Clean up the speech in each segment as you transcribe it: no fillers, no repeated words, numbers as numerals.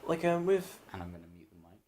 like with And I'm going to mute the mic.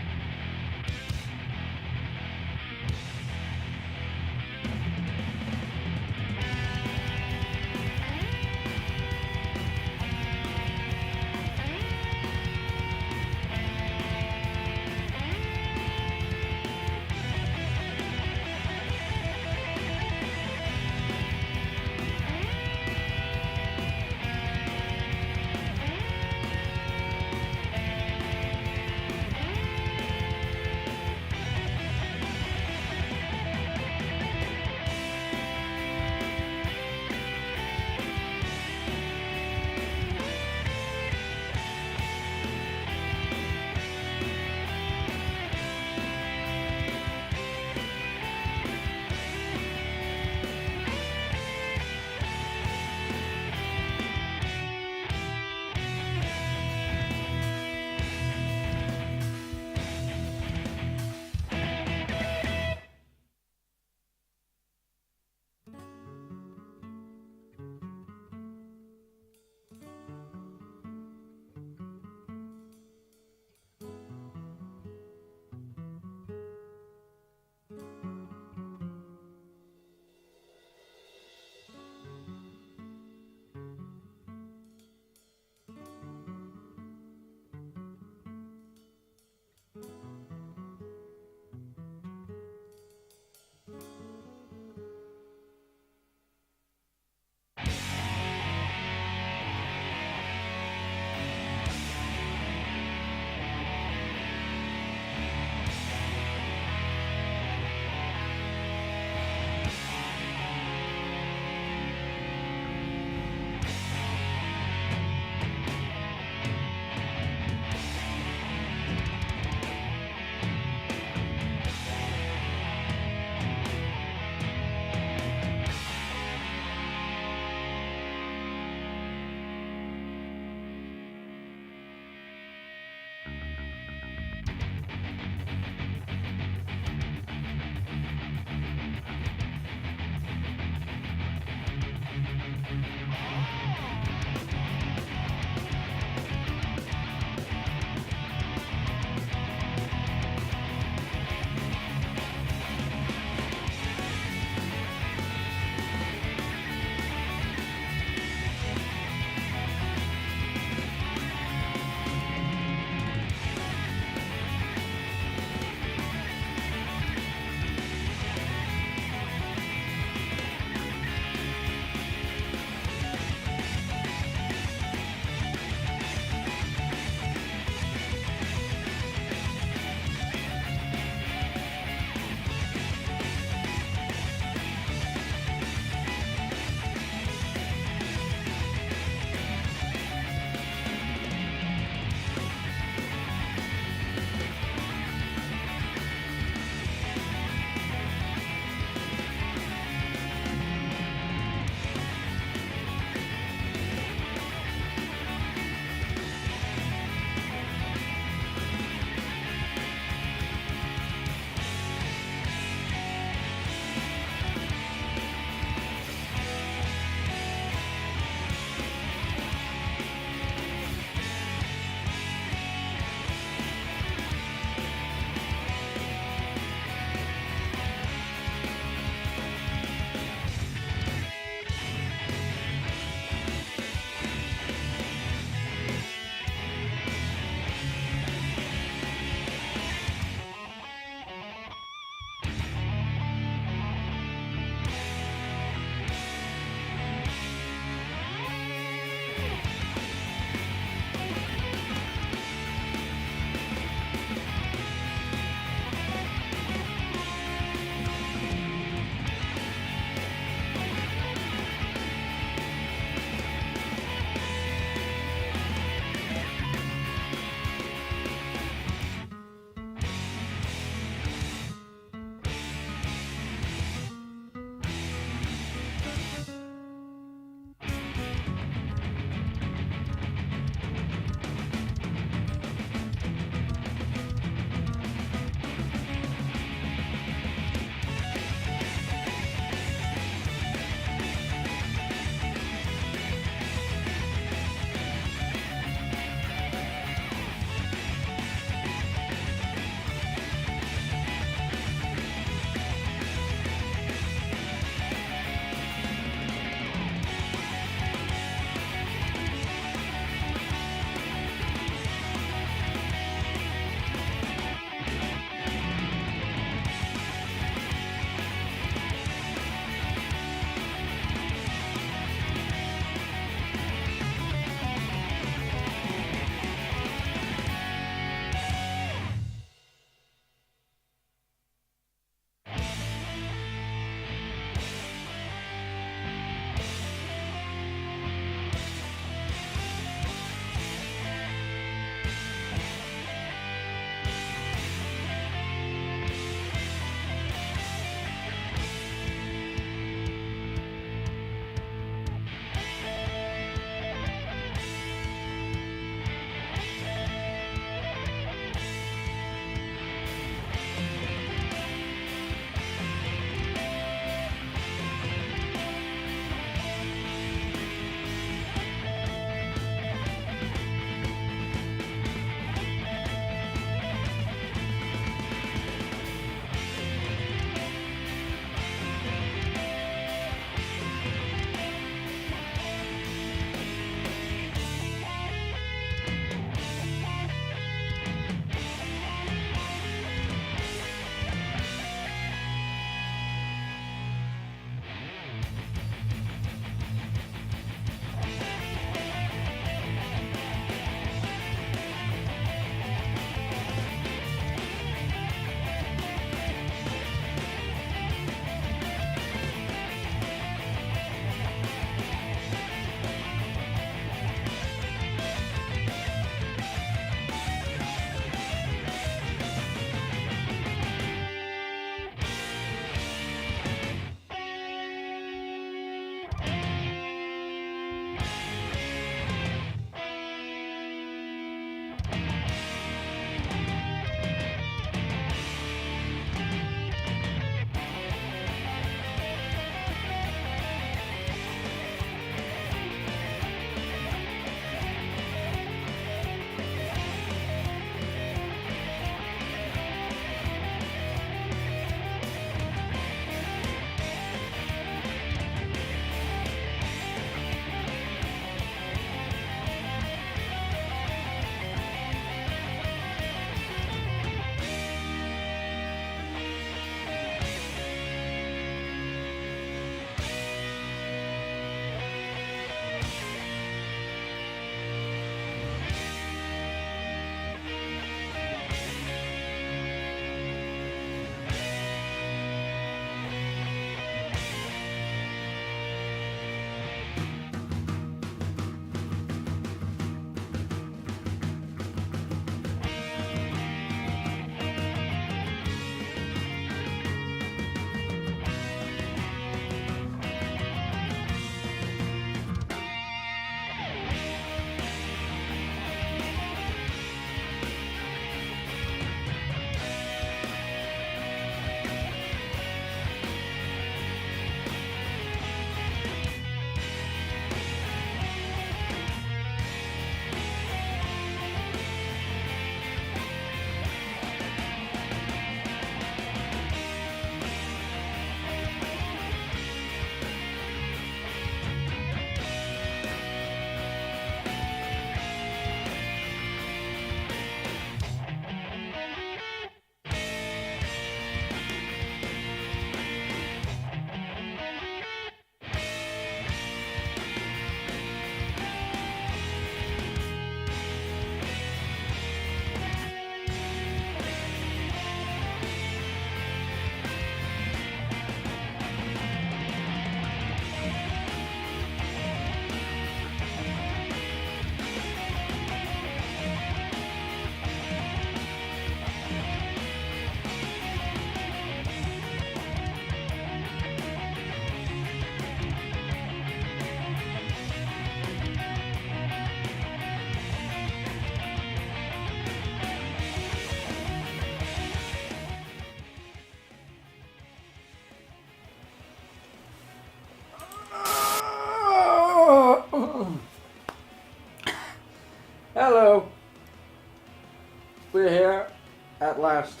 at last.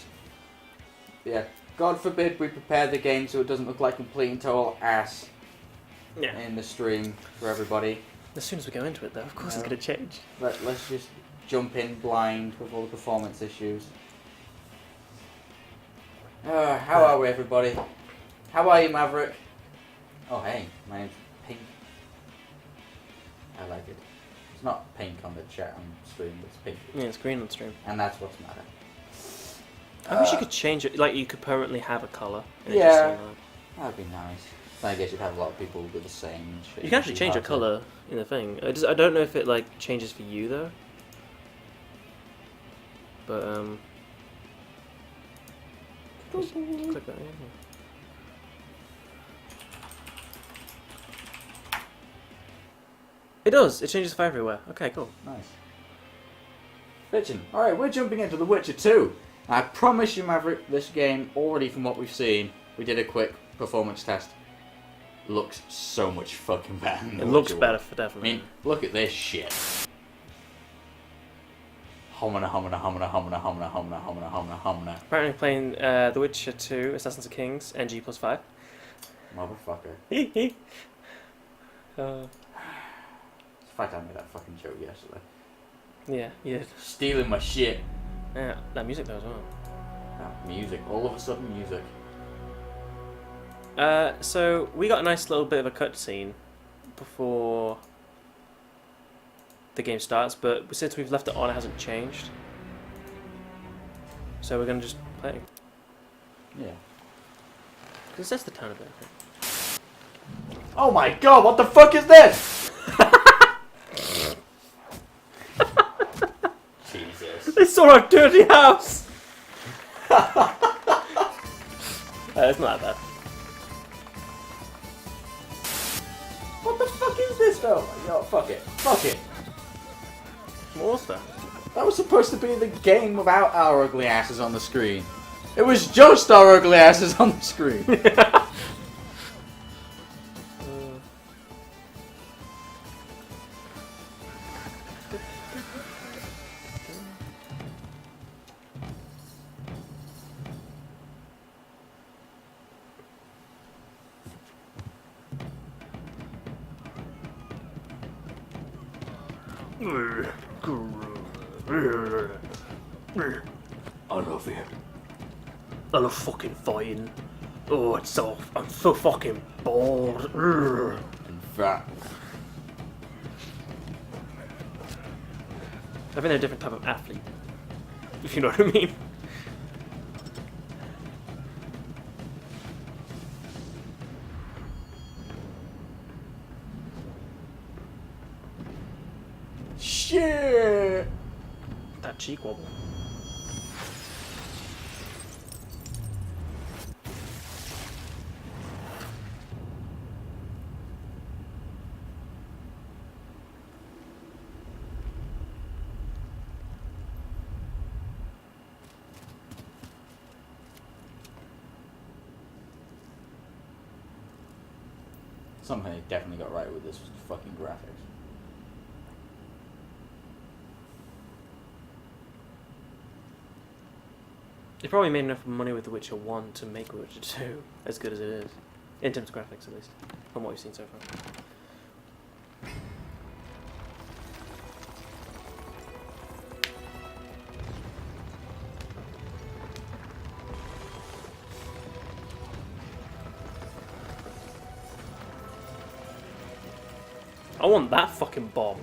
Yeah. God forbid we prepare the game so it doesn't look like complete and total ass in the stream for everybody. As soon as we go into it, though, of course it's going to change. Let's just jump in blind with all the performance issues. How are we, everybody? How are you, Maverick? Oh, hey, my name's Pink. I like it. It's not pink on the chat on stream, it's pink. Yeah, it's green on stream. And that's what's matter. I wish you could change it, like you could permanently have a colour. Yeah, that'd be nice. I guess you'd have a lot of people with the same shit. You can actually change your colour in the thing. I don't know if it like changes for you though. But just click that. Yeah. It does. It changes for everywhere. Okay, cool. Nice. Bitchin'. Alright, we're jumping into The Witcher 2. I promise you, Maverick, this game, already from what we've seen, we did a quick performance test, looks so much fucking better. It looks better for definitely. I mean, look at this shit. Homina, homina, homina, homina, homina, homina, homina, homina, homina. Apparently playing The Witcher 2, Assassins of Kings, NG+5. Motherfucker. In fact, I made that fucking joke yesterday. Yeah, yeah. Stealing my shit. Yeah, that music though as well. Oh, music. All of a sudden, music. So we got a nice little bit of a cutscene before the game starts, but since we've left it on, it hasn't changed. So we're gonna just play. Yeah. Because that's the town of it. Oh my god, what the fuck is this? Jesus. They saw our dirty house! It's not that bad. What the fuck is this though? Yo, fuck it. Fuck it. More stuff. That was supposed to be the game without our ugly asses on the screen. It was just our ugly asses on the screen. I love it. I love fucking fighting. Oh, I'm so fucking bored. In fact, I think they're a different type of athlete, if you know what I mean. shit. That cheek wobble. Something they definitely got right with this was the fucking graphics. They probably made enough money with The Witcher 1 to make The Witcher 2 as good as it is. In terms of graphics, at least. From what we've seen so far. I want that fucking bomb.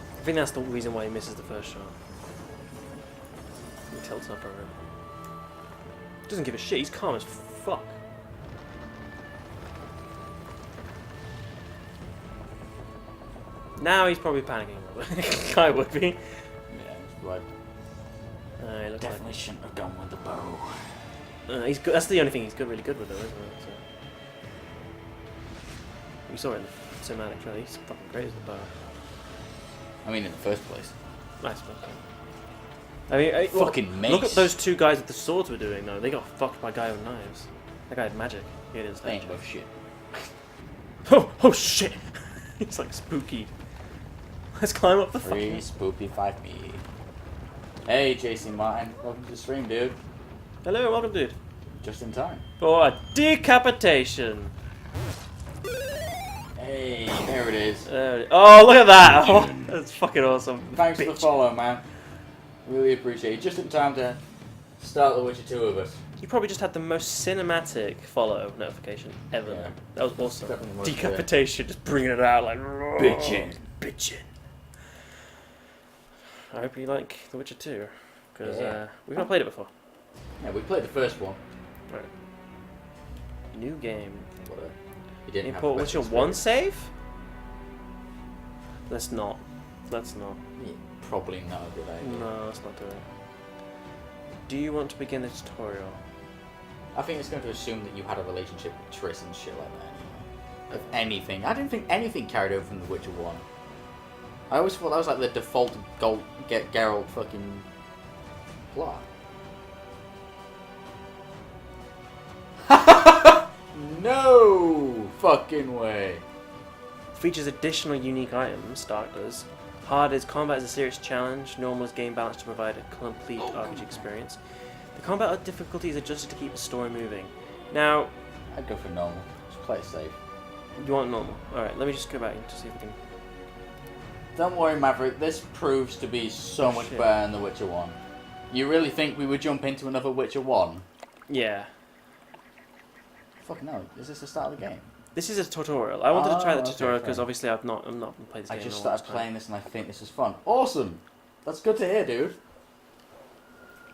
I think that's the reason why he misses the first shot. He tilts up around. Doesn't give a shit, he's calm as fuck. Now he's probably panicking a little bit. I would be. Yeah, it's right. Definitely shouldn't have gone with the bow. He's good. That's the only thing he's really good with, though, isn't it? So. We saw it in the cinematic trailer. He's fucking great as the bow. I mean, in the first place. Nice bow. I mean, fucking mace. Look at those two guys with the swords were doing, though. They got fucked by a guy with knives. That guy had magic. He didn't They ain't worth shit. Oh shit! It's like spooky. Let's climb up the fucking... Spooky 5 me. Hey, JC Martin. Welcome to the stream, dude. Hello, welcome, dude. Just in time. For a decapitation. Hey, there it is. Oh, look at that! Oh, that's fucking awesome. Thanks for the follow, man. Really appreciate it. Just in time to start The Witcher 2 of us. You probably just had the most cinematic follow notification ever. Yeah. That was awesome. Definitely was, Decapitation, just bringing it out like... Bitchin'. Bitchin'. I hope you like The Witcher 2, because Yeah. we've not played it before. Yeah, we played the first one. Right. New game. But, you didn't have Import the Witcher best 1 experience. save? Let's not. Let's not. Yeah, probably not a good idea. No, let's not do it. Do you want to begin the tutorial? I think it's going to assume that you had a relationship with Triss and shit like that anyway. If anything. I didn't think anything carried over from The Witcher 1. I always thought that was like the default Geralt fucking plot. No fucking way. Features additional unique items, Stark does. Hard is combat is a serious challenge. Normal is game balance to provide a complete RPG experience. The combat difficulty is adjusted to keep the story moving. Now, I'd go for normal. Just play it safe. you want normal? Alright, let me just go back to see if we can... Don't worry, Maverick. This proves to be so much Shit. better than The Witcher 1. You really think we would jump into another Witcher 1? Yeah. Fucking hell. Is this the start of the game? This is a tutorial. I wanted to try the okay, tutorial because fair. obviously I'm not played this game I just in a started long time. playing this and I think this is fun. Awesome! That's good to hear, dude.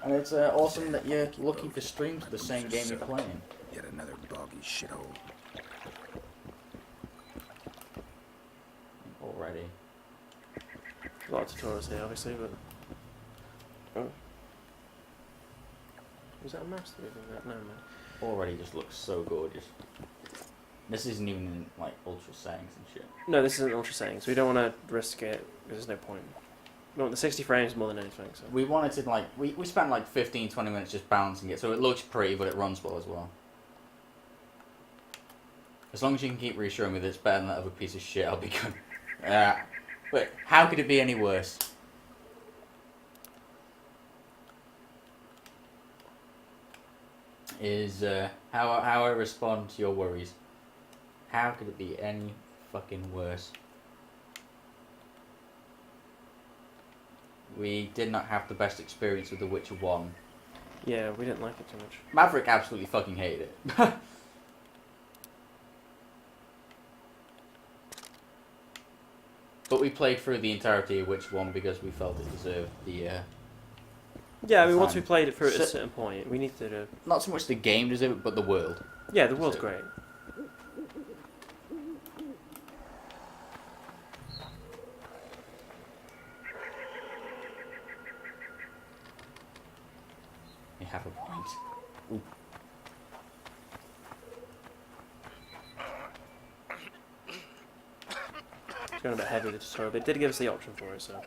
And it's awesome that you're looking for streams of the same game you're playing. Yet another boggy shithole. Already. A lot of tutorials here, obviously, but... Oh. Was that a mouse that we did that? No, man. Already just looks so gorgeous. This isn't even in, like, ultra settings and shit. No, this isn't ultra settings. We don't want to risk it, because there's no point. We want the 60 frames more than anything, so... We wanted to, like, we spent like 15-20 minutes just balancing it, so it looks pretty, but it runs well as well. As long as you can keep reassuring me that it's better than that other piece of shit, I'll be good. But how could it be any worse? Is how I respond to your worries. How could it be any fucking worse? We did not have the best experience with The Witcher 1. Yeah, we didn't like it too much. Maverick absolutely fucking hated it. But we played through the entirety of Witcher 1 because we felt it deserved the... Yeah, I mean, once we Fine. played it through at a So- certain point, we needed to... Not so much the game deserved it, but the world. Yeah, the world's So- great. You have a point. Ooh. It's going a bit heavy, the tutorial, but it did give us the option for it, so...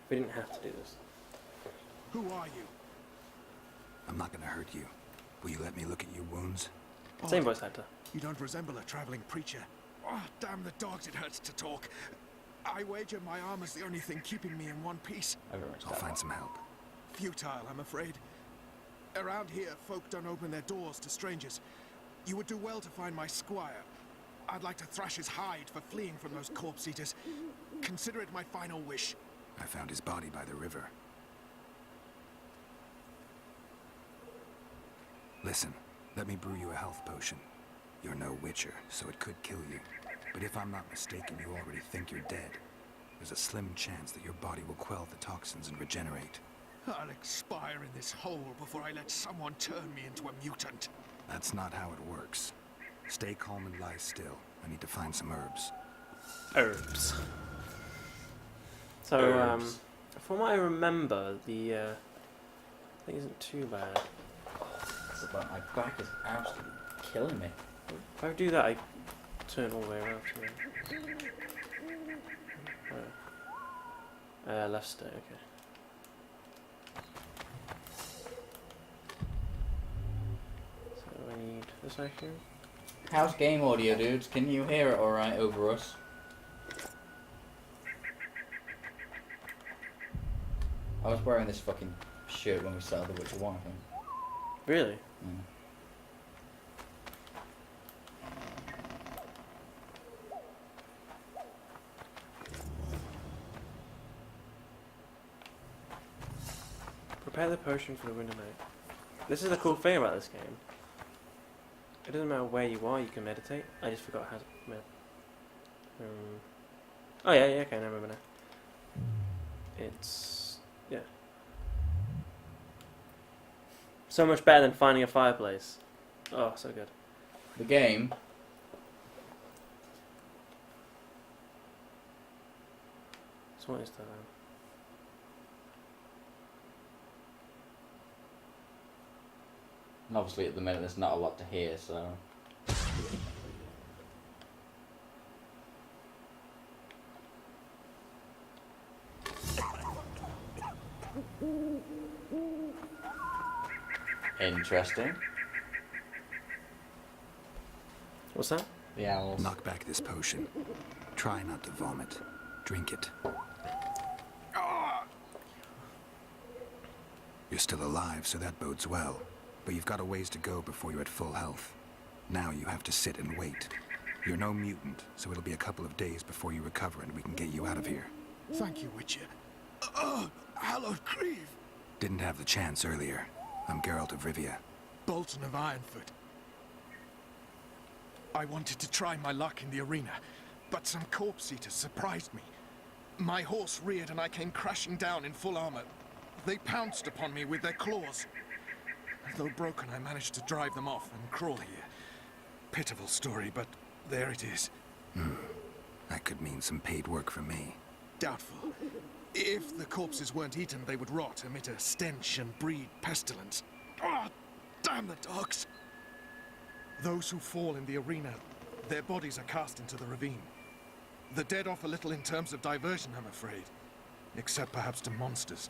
We didn't have to do this. Who are you? I'm not gonna hurt you. Will you let me look at your wounds? Same voice actor. You don't resemble a traveling preacher. Oh, damn the dogs, it hurts to talk. I wager my armor's the only thing keeping me in one piece. I very much I'll doubt find that. some help. Futile, I'm afraid. Around here, folk don't open their doors to strangers. You would do well to find my squire. I'd like to thrash his hide for fleeing from those corpse eaters. Consider it my final wish. I found his body by the river. Listen, let me brew you a health potion. You're no witcher, so it could kill you. But if I'm not mistaken, you already think you're dead. There's a slim chance that your body will quell the toxins and regenerate. I'll expire in this hole before I let someone turn me into a mutant. That's not how it works. Stay calm and lie still. I need to find some herbs. Herbs. So, Herbs. from what I remember, the thing isn't too bad. It's about my back is absolutely killing me. If I do that, I turn all the way around. Left stay, okay. So I need this action. How's game audio, dudes? Can you hear it alright over us? I was wearing this fucking shirt when we started The Witcher 1, I think. Really? Mm. Prepare the potion for the winter night. This is the cool thing about this game. It doesn't matter where you are, you can meditate. I just forgot how to oh yeah, okay, I remember now. It's... yeah. So much better than finding a fireplace. Oh, so good. The game... So what is that? And obviously at the minute there's not a lot to hear, so... Interesting. What's that? The owls. Knock back this potion. Try not to vomit. Drink it. You're still alive, so that bodes well. But you've got a ways to go before you're at full health. Now you have to sit and wait. You're no mutant, so it'll be a couple of days before you recover and we can get you out of here. Thank you, Witcher. Hallowed Grieve. Didn't have the chance earlier. I'm Geralt of Rivia. Bolton of Ironfoot. I wanted to try my luck in the arena, but some corpse eaters surprised me. My horse reared and I came crashing down in full armor. They pounced upon me with their claws. Though broken, I managed to drive them off and crawl here. Pitiful story, but there it is. That could mean some paid work for me. Doubtful. If the corpses weren't eaten, they would rot, emit a stench, and breed pestilence. Ah, damn the dogs! Those who fall in the arena, their bodies are cast into the ravine. The dead offer little in terms of diversion, I'm afraid. Except perhaps to monsters.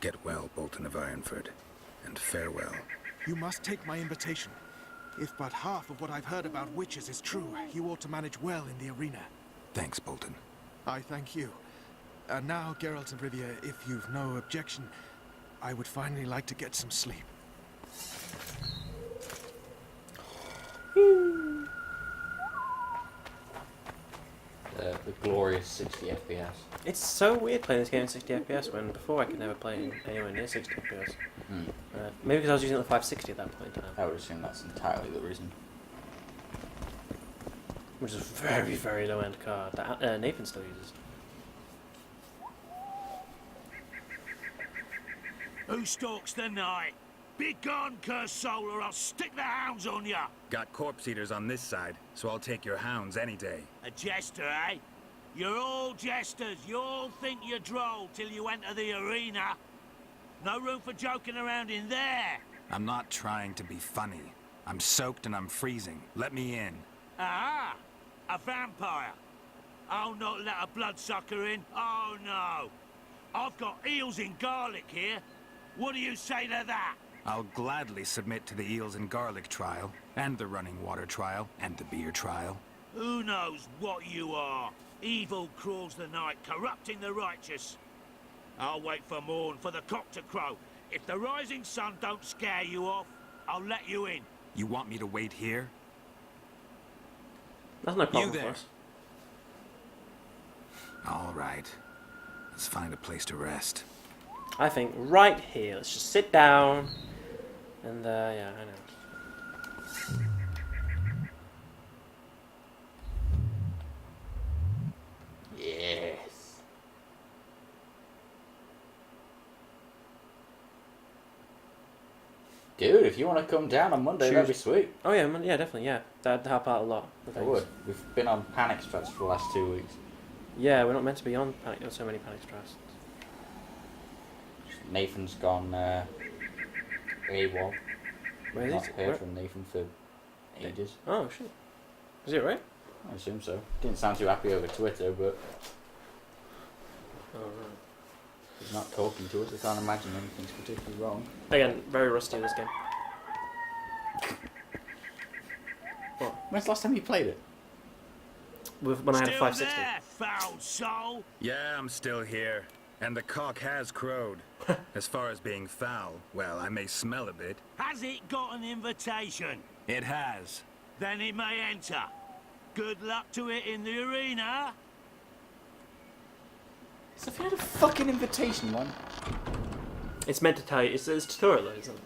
Get well, Bolton of Ironfoot, and farewell. You must take my invitation. If but half of what I've heard about witches is true, you ought to manage well in the arena. Thanks, Bolton. I thank you. And now, Geralt of Rivia, if you've no objection, I would finally like to get some sleep. The glorious 60 FPS. It's so weird playing this game in 60 FPS when before I could never play it anywhere near 60 FPS. Maybe because I was using the 560 at that point in time. I would assume that's entirely the reason. Which is a very, very low end card that Nathan still uses. Who stalks the night? Be gone, cursed soul, or I'll stick the hounds on ya! Got corpse eaters on this side, so I'll take your hounds any day. A jester, eh? You're all jesters. You all think you're droll till you enter the arena. No room for joking around in there. I'm not trying to be funny. I'm soaked and I'm freezing. Let me in. Ah, a vampire. I'll not let a bloodsucker in. Oh, no. I've got eels in garlic here. What do you say to that? I'll gladly submit to the eels and garlic trial, and the running water trial, and the beer trial. Who knows what you are? Evil crawls the night, corrupting the righteous. I'll wait for morn, for the cock to crow. If the rising sun don't scare you off, I'll let you in. You want me to wait here? That's no problem You for there. us. All right. Let's find a place to rest. I think right here. Let's just sit down. And yeah, I know. Yes. Dude, if you want to come down on Monday, that'd be sweet. Oh yeah, yeah, definitely, yeah. That'd help out a lot. I would. We've been on panic strats for the last 2 weeks. Yeah, we're not meant to be on so many panic strats. Nathan's gone AWOL. Where is Not it? heard from Nathan for ages. Oh shit. Is it right? I assume so. Didn't sound too happy over Twitter, but Oh right. he's not talking to us. I can't imagine anything's particularly wrong. Again, very rusty in this game. What? When's the last time you played it? When I had a Still 560. there, foul soul? Yeah, I'm still here. And the cock has crowed. As far as being foul, well, I may smell a bit. Has it got an invitation? It has. Then it may enter. Good luck to it in the arena. So if you had a fucking invitation, man. It's meant to tell you. It's a tutorial, though, isn't it?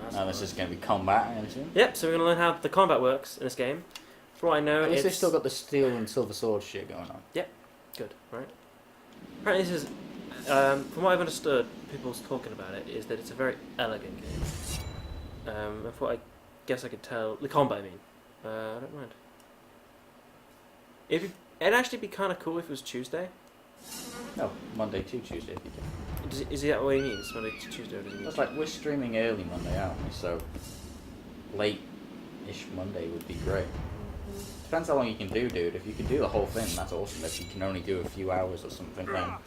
That's Now this alright. is going to be combat, I assume. Yep, so we're going to learn how the combat works in this game. For what I know, At least they've it's... still got the steel and silver sword shit going on. Good, right? Apparently this is... from what I've understood, people's talking about it, is that it's a very elegant game. And for what I guess I could tell... The combat, I mean. I don't mind. It'd actually be kind of cool if it was Tuesday. No, Monday to Tuesday if you can. Is that what he means? Monday to Tuesday, or does he mean? It's like we're streaming early Monday, aren't we? So late-ish Monday would be great. Depends how long you can do, dude. If you can do the whole thing, that's awesome. If you can only do a few hours or something, then a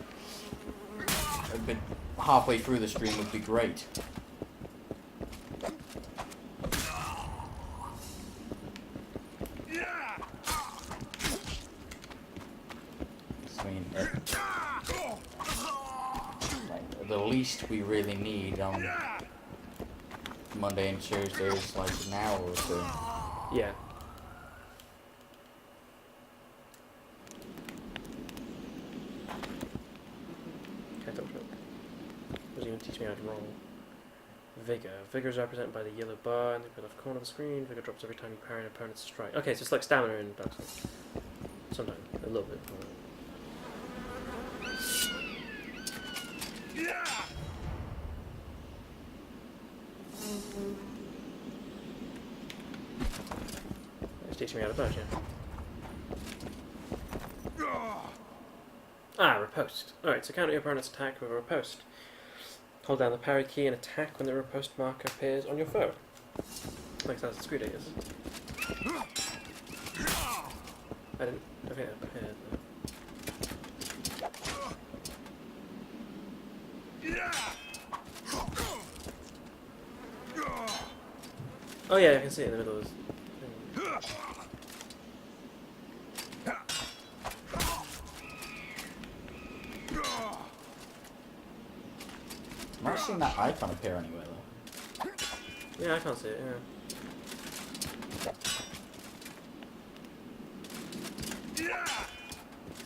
bit halfway through the stream would be great. I mean, like, the least we really need on Monday and Tuesday is like an hour or two. Yeah. Okay, don't joke. Doesn't even teach me how to roll. Vigor. Vigor is represented by the yellow bar in the left corner of the screen. Vigor drops every time you parry an opponent's strike. Okay, so it's like stamina in Dark Souls. Sometimes. A little bit. It's teaching me how to dodge, yeah. Ah, riposte. Alright, so counter your opponent's attack with a riposte. Hold down the parry key and attack when the riposte marker appears on your foe. Like that's a screw diggers. I think I prepared that. Oh yeah, I can see it in the middle of this thing. I'm not seeing that icon appear anywhere though. Yeah, I can't see it, yeah.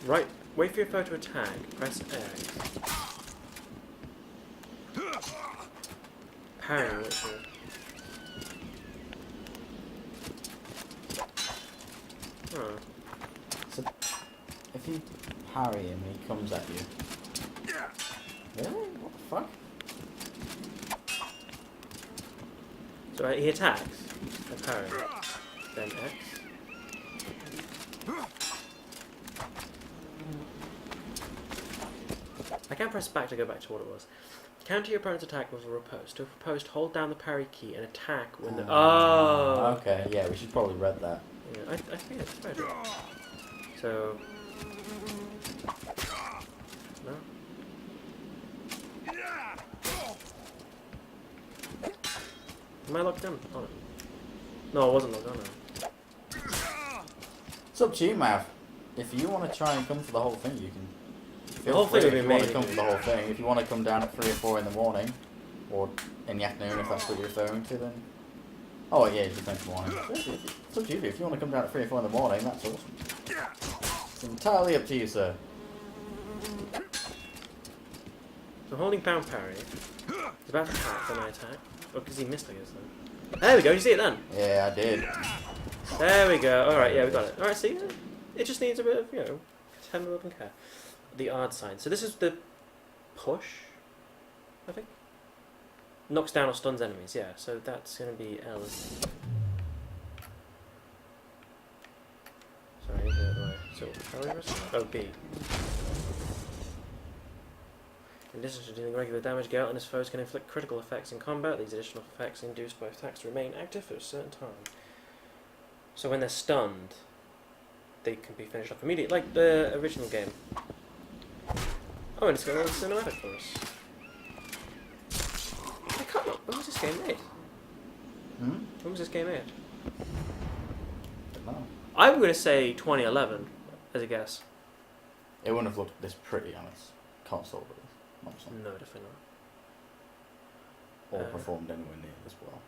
Right, wait for your foe to attack, press X. Parry, what's it? Oh. So if you parry him and he comes at you. Really? What the fuck? So he attacks, I parry, then X. I can press back to go back to what it was. Counter your opponent's attack with a riposte. To riposte, hold down the parry key and attack when the... Oh! Okay, yeah, we should probably read that. Yeah, I think it's better. So... No? Am I locked on? Oh, no. No, I wasn't locked on. No. It's up to you, Mav. If you want to try and come for the whole thing, you can. The whole thing would be if you want to amazing. come for the whole thing. If you want to come down at 3 or 4 in the morning, or in the afternoon if that's what you're referring to, then... Oh yeah, it's the morning. It's up to you. If you want to come down at 3 or 4 in the morning, that's awesome. It's entirely up to you, sir. So holding bound parry. He's about to attack, then I attack. Oh, because he missed, I guess, then. There we go, you see it then? Yeah, I did. There we go. Alright, yeah, we got it. Alright, see? It just needs a bit of, tender love and care. The odd sign. So this is the push, I think? Knocks down or stuns enemies, yeah. So that's going to be L. Sorry, the other way. So, how are we pressing? Oh, B. In addition to dealing regular damage, Geralt and his foes can inflict critical effects in combat. These additional effects induce both attacks to remain active for a certain time. So when they're stunned, they can be finished off immediately, like the original game. Oh, and it's got a little cinematic for us. I can't look. When was this game made? When was this game made? Don't know. I'm going to say 2011 as a guess. It wouldn't have looked this pretty on its console release. Nonsense. No, definitely Or not. performed anywhere near this well.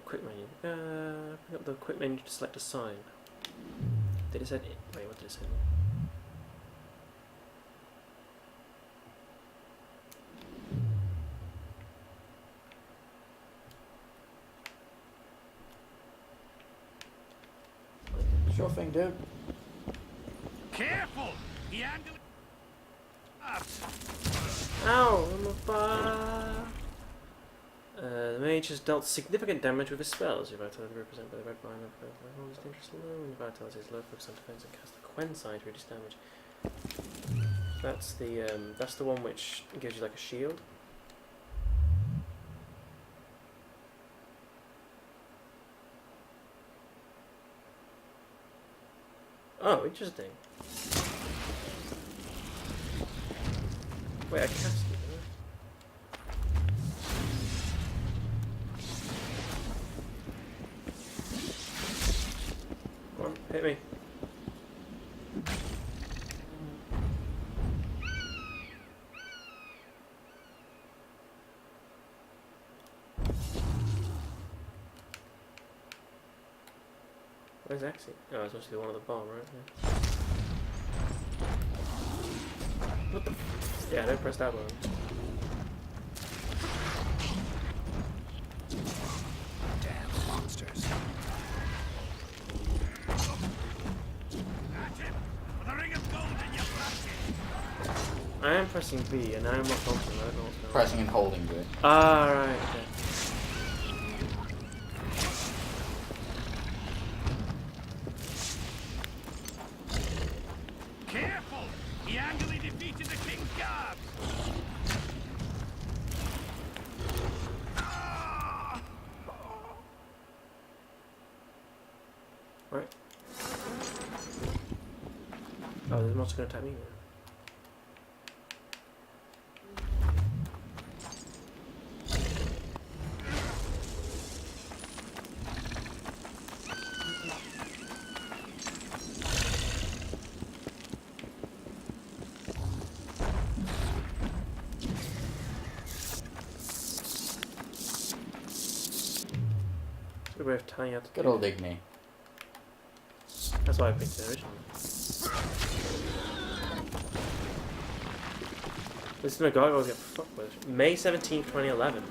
Quick menu. Bring up the quick menu to select a sign. Did it say? Wait, what did it say? Sure thing, dude. Careful! The angle. Ow! I'm on fire! The mage has dealt significant damage with his spells. Your vitality represented by the red line of is dangerous low. Your vitality is low, focus on defense and cast the Quen sign to reduce damage. That's the one which gives you like a shield. Oh, interesting. Wait, I cast it. Come on, hit me. Where's Axie? Oh, it's mostly the one on the bomb, right? Yeah. What the? Yeah, don't press that button. Damn monsters. The ring of gold in your pocket. I am pressing B, and now I'm not Thompson. I don't know what's going on. Pressing and holding to it. Ah, right, okay. Careful! He angrily defeated the king's guard. Right. Oh, the monster's gonna attack me now. Good way of tying out the Good old Igni. That's why I picked it originally. This is my gargoyles get fucked with. May 17th, 2011.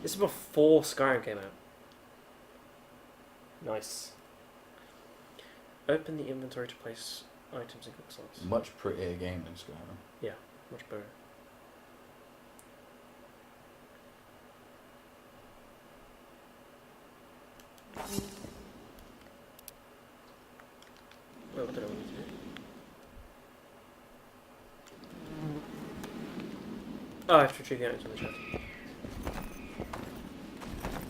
This is before Skyrim came out. Nice. Open the inventory to place items in quick slots. Much prettier game than Skyrim. Yeah, much better. Wait, what did I want to do? Oh, I have to retrieve the items on the chest.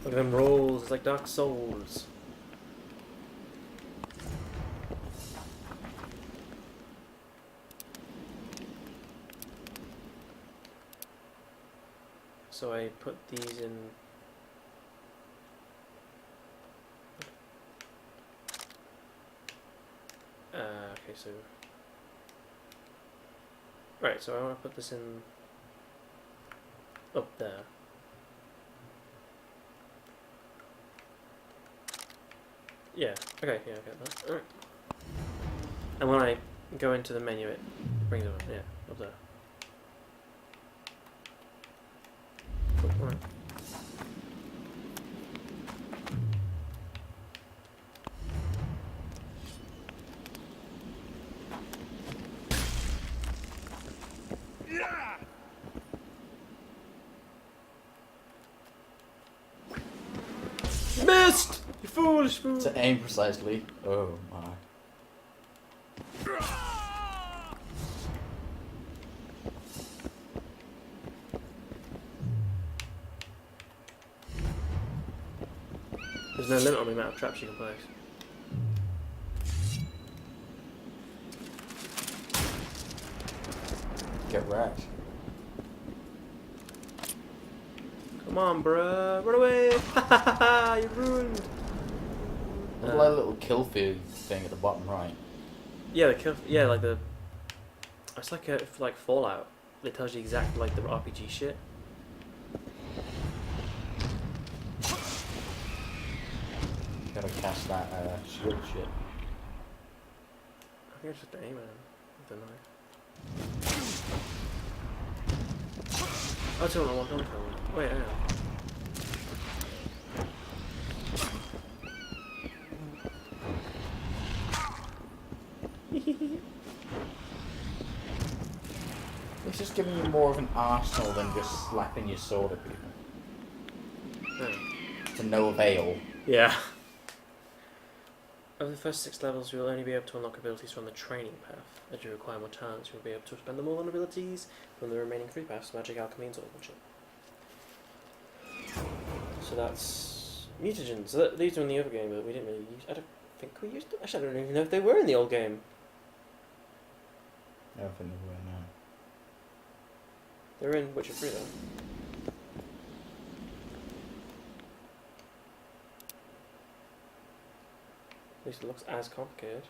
Look at them rolls, it's like Dark Souls. So I put these in. Okay, so. Right, so I want to put this in. Up there. Yeah, okay, yeah, I get that. Alright. And when I go into the menu, it brings it up, yeah, up there. Cool, alright. Missed! You foolish fool! To aim precisely. Oh my. There's no limit on the amount of traps you can place. Get wrecked. Come on, bruh. Run away. You're ruined. There's like a little kill field thing at the bottom right. Yeah, the kill. Yeah, like the. It's like like Fallout. It tells you exactly like the RPG shit. Gotta cast that shield shit. I think it's just the aim at him with the knife. Oh, don't kill him. Wait, hang on. It's just giving you more of an arsenal than just slapping your sword at people. To no avail. Yeah. Over the first 6 levels, you will only be able to unlock abilities from the training path. As you require more talents, you will be able to spend them all on abilities from the remaining 3 paths: magic, alchemy, and swordsmanship. So that's mutagens. So these were in the other game, but we didn't really use. I don't think we used them. Actually, I don't even know if they were in the old game. I don't think they were now. They were in Witcher 3 though. At least it looks as complicated.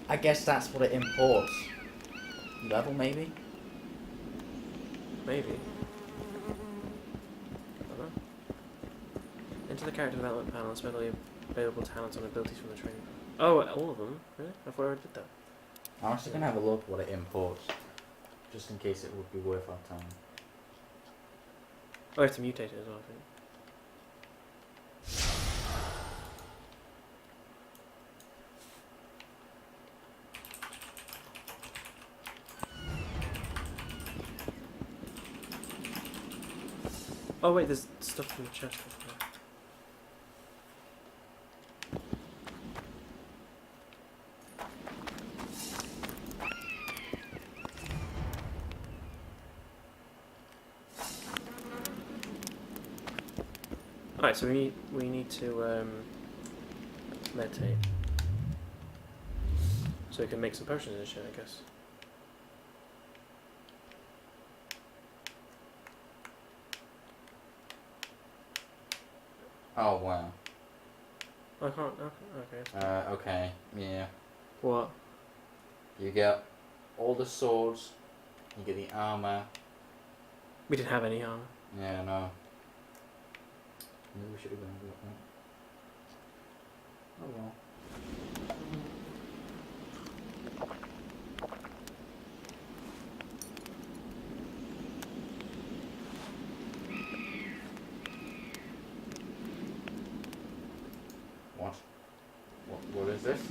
I guess that's what it imports. Level, maybe? Maybe. I don't know. Enter the character development panel and spend all your available talents on abilities from the training. Oh, all of them? Really? I thought I already did that. I'm actually going to have a look at what it imports. Just in case it would be worth our time. Oh, I have to mutate it as well, I think. Oh wait, there's stuff in the chest. Alright, so we need to meditate. So we can make some potions and shit, I guess. Oh, wow. I can't. Okay. Okay, yeah. What? You get all the swords, you get the armor. We didn't have any armor. Yeah, no. Maybe we should have gone with that. Oh well. What is this?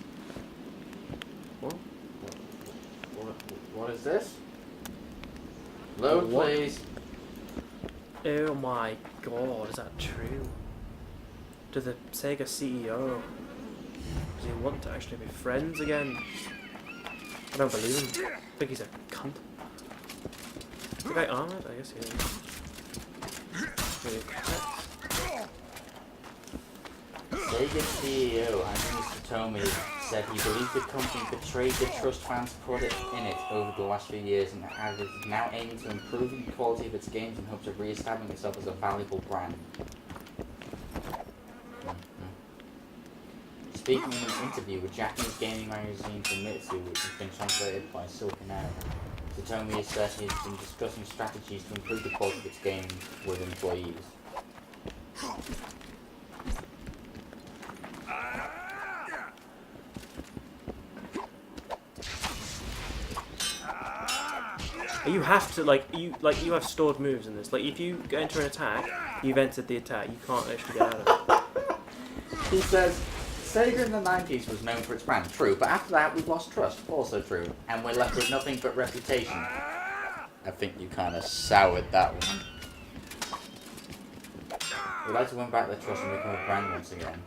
What is this? Load, What? please. Oh my god, is that true? To the Sega CEO. Does he want to actually be friends again? I don't believe him. I think he's a cunt. Is the guy armoured? I guess he is. Really correct. Sega CEO Anthony Satomi said he believes the company betrayed the trust fans put in it over the last few years and is now aiming to improve the quality of its games in hopes of re-establishing itself as a valuable brand. Speaking in an interview with Japanese gaming magazine Famitsu, which has been translated by Silken Arrow, Satomi has said he's been discussing strategies to improve the quality of its games with employees. You have to you have stored moves in this. Like if you enter an attack, you've entered the attack. You can't actually get out of it. He says, Sega in the 90s was known for its brand. True, but after that we've lost trust. Also true. And we're left with nothing but reputation. I think you kind of soured that one. We'd like to win back the trust and become a brand once again.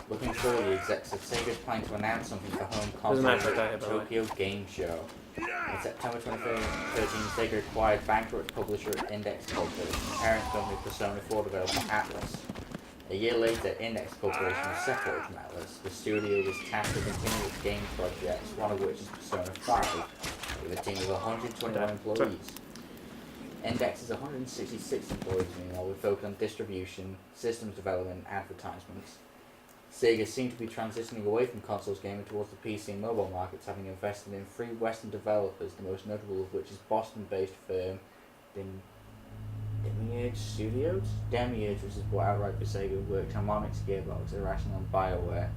Looking through the execs of Sega's planning to announce something for home console Doesn't matter if I at die, by the way. Tokyo Game Show. In September 2013, Sega acquired bankrupt publisher Index Corporation, parent company of Persona 4 developer Atlas. A year later, Index Corporation was separated from Atlas. The studio was tasked to continue its game projects, one of which is Persona 5, with a team of 121 employees. Index has 166 employees, meanwhile, with focus on distribution, systems development, and advertisements. Sega seemed to be transitioning away from consoles gaming towards the PC and mobile markets, having invested in 3 Western developers, the most notable of which is Boston-based firm Demiurge Studios? Demiurge, which is bought outright by Sega, worked on Harmonix, Gearbox, Irrational, and BioWare.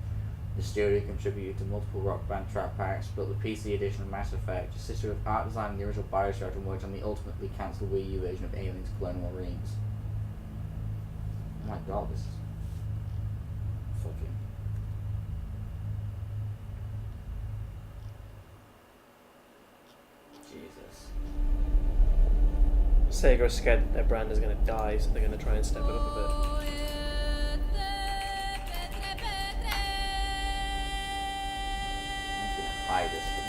The studio contributed to multiple Rock Band track packs, built the PC edition of Mass Effect, assisted with art design in the original Bioshock, and worked on the ultimately cancelled Wii U version of Aliens Colonial Marines. Oh my god, this is fucking... Jesus. Sega are scared that their brand is going to die, so they're going to try and step it up a bit. I'm just gonna hide this from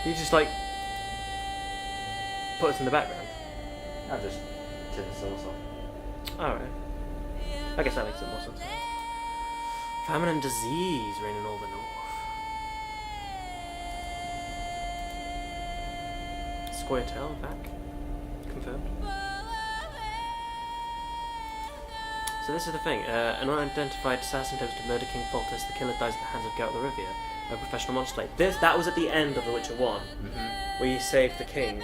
You just like put us in the background. this. I'll just turn the source off. Alright. I guess that makes it more sense. Famine and disease reign in all the north. Squirtel back. Confirmed. So this is the thing. An unidentified assassin attempts to murder King Foltest. The killer dies at the hands of Geralt the Rivia, a professional monster slayer. That was at the end of The Witcher 1, where you saved the king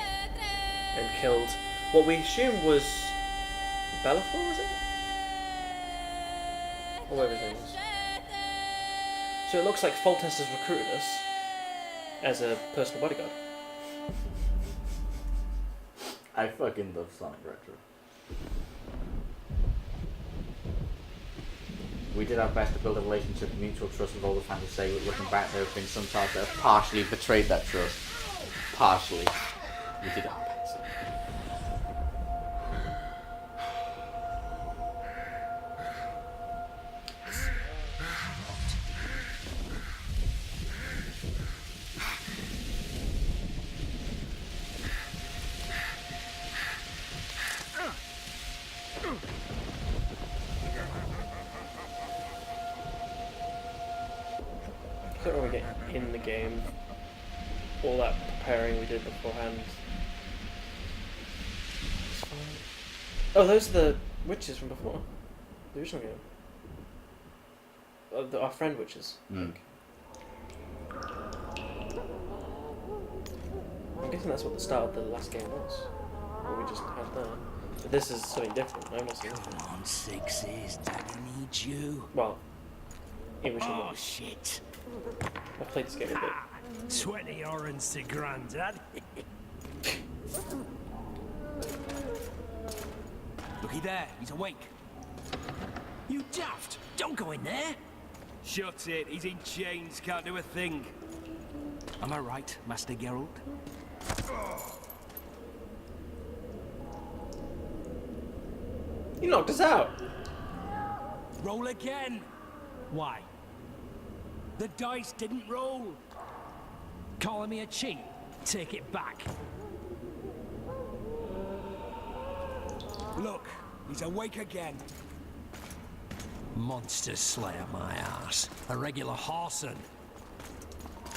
and killed what we assumed was Bellafor, was it? Or whatever his name was. So it looks like Foltest has recruited us as a personal bodyguard. I fucking love Sonic Retro. We did our best to build a relationship of mutual trust with all the fans of Sega, but looking back, there have been some times that have partially betrayed that trust. Partially. We did our best. I don't want to get in the game. All that preparing we did beforehand. It's fine. Oh, those are the witches from before. The original game. Our friend witches. Mm. I'm guessing that's what the start of the last game was. Or we just had that. But this is something different. I must say. Come on, Sixes. Daddy needs you. Well, in which Oh, one? shit. I've played this game a bit. 20 orange to Grandad. Looky there, he's awake. You daft! Don't go in there! Shut it, he's in chains, can't do a thing. Am I right, Master Geralt? You knocked us out! Roll again! Why? The dice didn't roll. Calling me a cheat? Take it back. Look, he's awake again. Monster Slayer, my ass. A regular horson.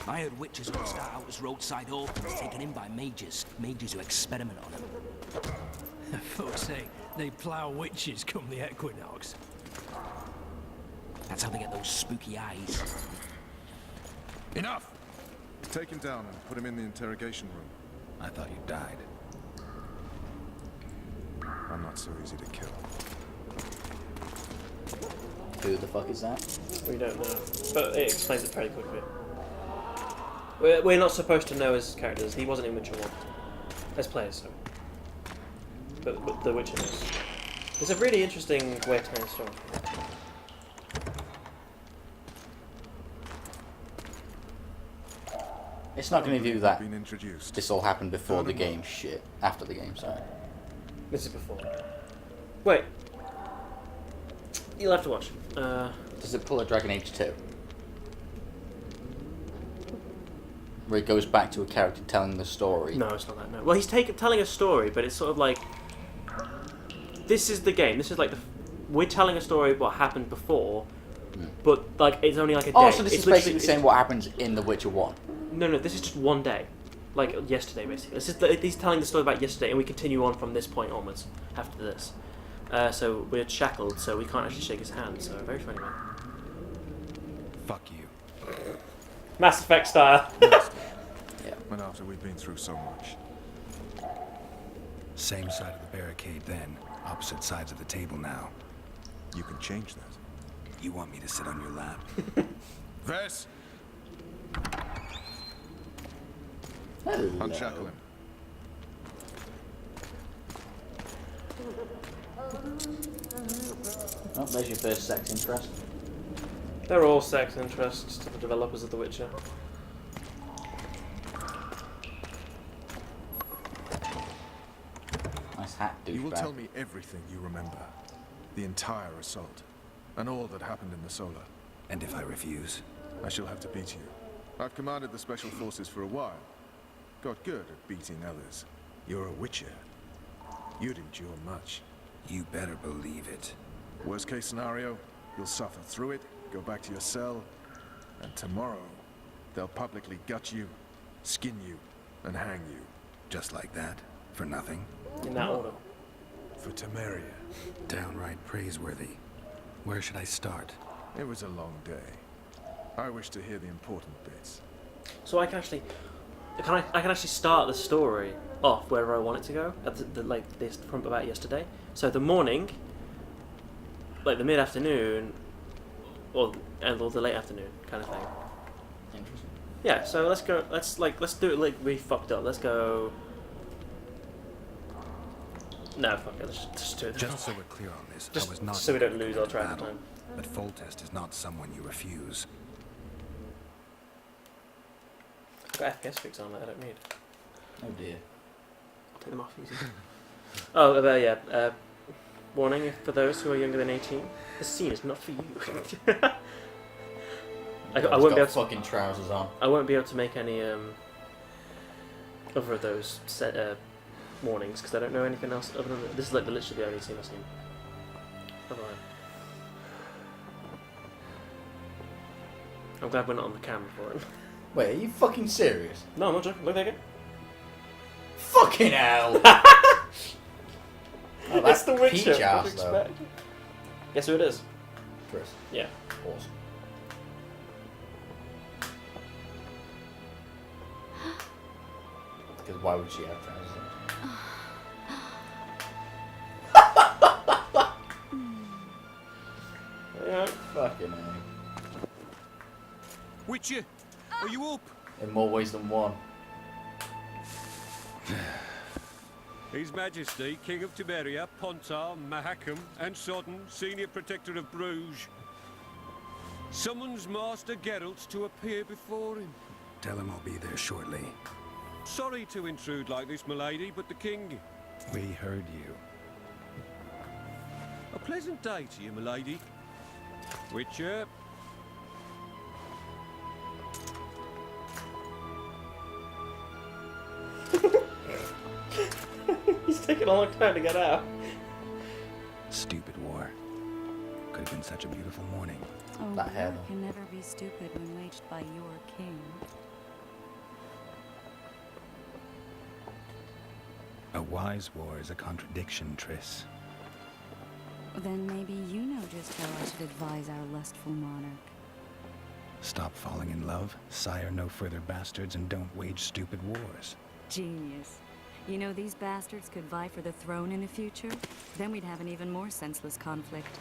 I heard witches would start out as roadside orphans taken in by mages. Mages who experiment on them. Fuck's sake, they plough witches come the equinox. That's how they get those spooky eyes. Enough! Take him down and put him in the interrogation room. I thought you died. I'm not so easy to kill. Who the fuck is that? We don't know. But it explains it very quickly. We're not supposed to know as characters. He wasn't in Witcher 1. As players, so. But the Witcher knows. It's a really interesting way to tell the story. It's not going to do that. Been introduced. This all happened before the game shit. After the game, sorry. This is before. Wait. You'll have to watch. Does it pull a Dragon Age 2? where it goes back to a character telling the story. No, it's not that. No. Well, he's telling a story, but it's sort of like this is the game. This is like we're telling a story of what happened before, but like it's only like a day. Oh, so this it's is basically saying what happens in The Witcher 1. No, this is just one day, like yesterday basically. He's telling the story about yesterday, and we continue on from this point onwards after this. So we're shackled, so we can't actually shake his hand. So very funny, man. Fuck you. Mass Effect style. And after we've been through so much. Same side of the barricade then. Opposite sides of the table now. You can change that. You want me to sit on your lap? Vess! Hello. Unshackle him. Oh, there's your first sex interest. They're all sex interests to the developers of The Witcher. Nice hat, douchebag. You will tell me everything you remember. The entire assault. And all that happened in the Solar. And if I refuse? I shall have to beat you. I've commanded the Special Forces for a while. Got good at beating others. You're a Witcher. You'd endure much. You better believe it. Worst case scenario, you'll suffer through it, go back to your cell, and tomorrow, they'll publicly gut you, skin you, and hang you. Just like that? For nothing? In that order. For Temeria. Downright praiseworthy. Where should I start? It was a long day. I wish to hear the important bits. So I can actually, I can actually start the story off wherever I want it to go. At like this from about yesterday. So the morning, like the mid-afternoon, or the late afternoon kind of thing. Interesting. Yeah. So let's go. Let's do it like we fucked up. Let's go. No, fuck it. Let's just do it. Just so we're clear on this, Just I was not so we don't lose our into track of battle, time. But Foltest is not someone you refuse. I've got FPS fix on that I don't need. Oh dear. I'll take them off easy. Oh, yeah. Warning for those who are younger than 18. This scene is not for you. I won't be able to. Fucking trousers on. I won't be able to make any other of those warnings because I don't know anything else other than this is like literally the only scene I've seen. Otherwise. I'm glad we're not on the camera for it. Wait, are you fucking serious? No, I'm not joking. Look there again. Fucking hell! Oh, That's the Witcher. peach ass, though. Guess who it is? Chris. Yeah. Awesome. Because why would she have trousers on? Yeah. Fucking hell. Witcher, are you up? In more ways than one. His Majesty, King of Temeria, Pontar, Mahakam, and Sodden, Senior Protector of Bruges, summons Master Geralt to appear before him. Tell him I'll be there shortly. Sorry to intrude like this, milady, but the King... We heard you. A pleasant day to you, milady. Witcher. He's taking a long time to get out. Stupid war. Could have been such a beautiful morning. Oh, That hair, war though. can never be stupid when waged by your king. A wise war is a contradiction, Triss. Then maybe you know just how I should advise our lustful monarch. Stop falling in love, sire no further bastards, and don't wage stupid wars. Genius. You know, these bastards could vie for the throne in the future? Then we'd have an even more senseless conflict.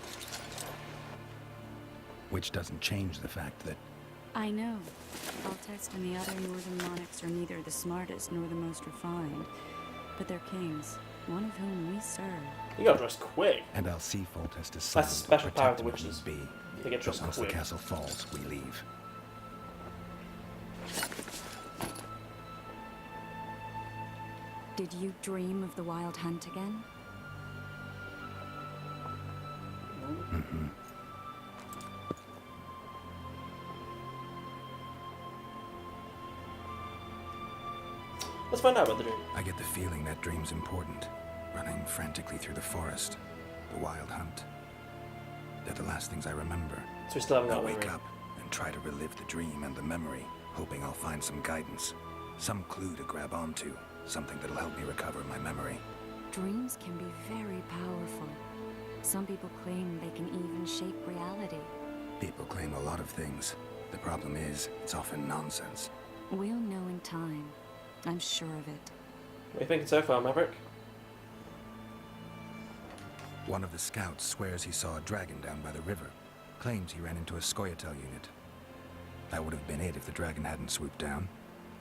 Which doesn't change the fact that... I know. Foltest and the other northern monarchs are neither the smartest nor the most refined. But they're kings, one of whom we serve. You got dressed quick. And I'll see Foltest as That's a special power of the witches. witches. Be. They get dressed Once the quick. castle falls, we leave. Did you dream of the wild hunt again? Mm-hmm. Let's find out about the dream. I get the feeling that dream's important. Running frantically through the forest, the wild hunt. They're the last things I remember. So we still haven't I got a wake memory. up and try to relive the dream and the memory, hoping I'll find some guidance, some clue to grab onto, something that'll help me recover my memory. Dreams can be very powerful. Some people claim they can even shape reality. People claim a lot of things. The problem is, it's often nonsense. We'll know in time. I'm sure of it. What are you thinking so far, Maverick? One of the scouts swears he saw a dragon down by the river. Claims he ran into a Scoia'tael unit. That would have been it if the dragon hadn't swooped down.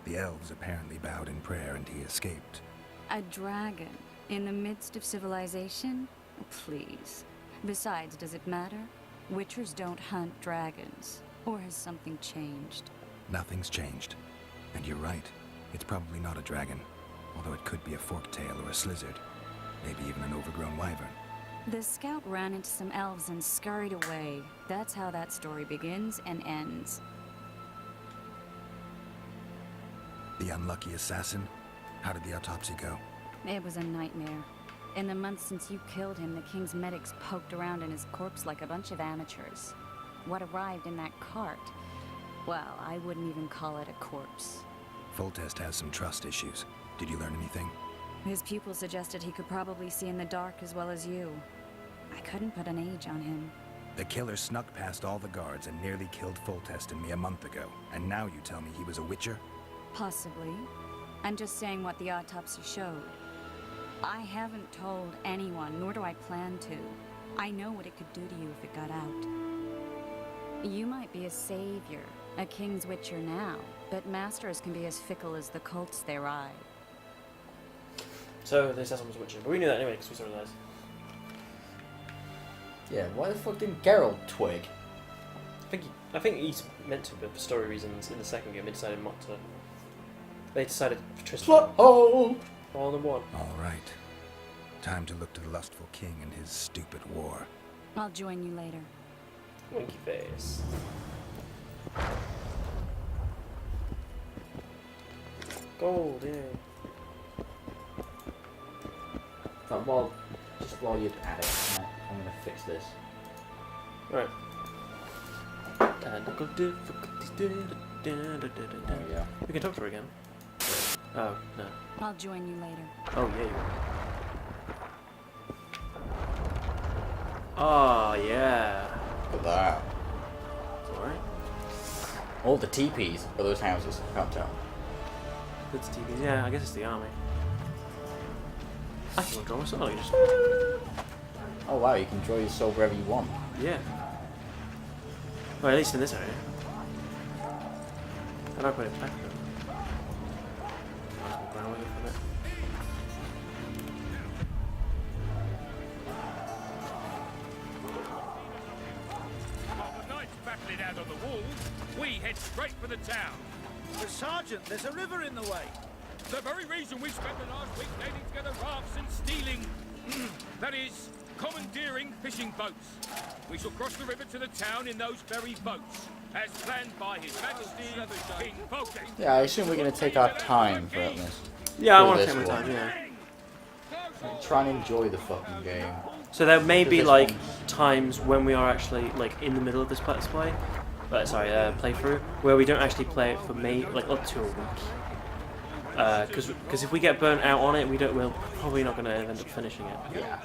The elves apparently bowed in prayer and he escaped. A dragon in the midst of civilization? Please. Besides, does it matter? Witchers don't hunt dragons. Or has something changed? Nothing's changed. And you're right. It's probably not a dragon. Although it could be a forktail or a slizzard. Maybe even an overgrown wyvern. The scout ran into some elves and scurried away. That's how that story begins and ends. The unlucky assassin? How did the autopsy go? It was a nightmare. In the months since you killed him, the king's medics poked around in his corpse like a bunch of amateurs. What arrived in that cart? Well, I wouldn't even call it a corpse. Foltest has some trust issues. Did you learn anything? His pupil suggested he could probably see in the dark as well as you. I couldn't put an age on him. The killer snuck past all the guards and nearly killed Foltest and me a month ago. And now you tell me he was a witcher? Possibly. I'm just saying what the autopsy showed. I haven't told anyone, nor do I plan to. I know what it could do to you if it got out. You might be a savior, a king's witcher now, but masters can be as fickle as the colts they ride. So they said someone was a witcher, but we knew that anyway because we saw the eyes. Yeah, why the fuck didn't Geralt twig? I think he's meant to, but for story reasons, in the second game they decided not to. They decided for Tristan. Plot hole! All in one. All right. Time to look to the lustful king and his stupid war. I'll join you later. Winky face. Gold, yeah. But while you're at it, I'm gonna fix this. Right. Technical difficulties. There we go. We can talk to her again. Oh, no. I'll join you later. Oh, yeah, you will. Oh, yeah. Look at that. Alright. All the teepees are those houses. Can't tell. That's TV. Yeah, I guess it's the army. I can draw myself. You just... Oh wow, you can draw your soul wherever you want. Yeah. Well, at least in this area. How do I put it back though? Run away from it. While the knights battle it out on the walls, we head straight for the town. But Sergeant, there's a river in the way. The very reason we spent the last week nailing together rafts and stealing, that is, commandeering fishing boats. We shall cross the river to the town in those very boats, as planned by His Majesty King Foltest. Yeah, I assume we're gonna take our time throughout this. Yeah, I For want to this take my one. time, yeah. Try and enjoy the fucking game. So there may be This like one- times when we are actually like in the middle of this let's play, playthrough, where we don't actually play it for like up to a week. Because if we get burnt out on it, we're probably not going to end up finishing it. Yeah.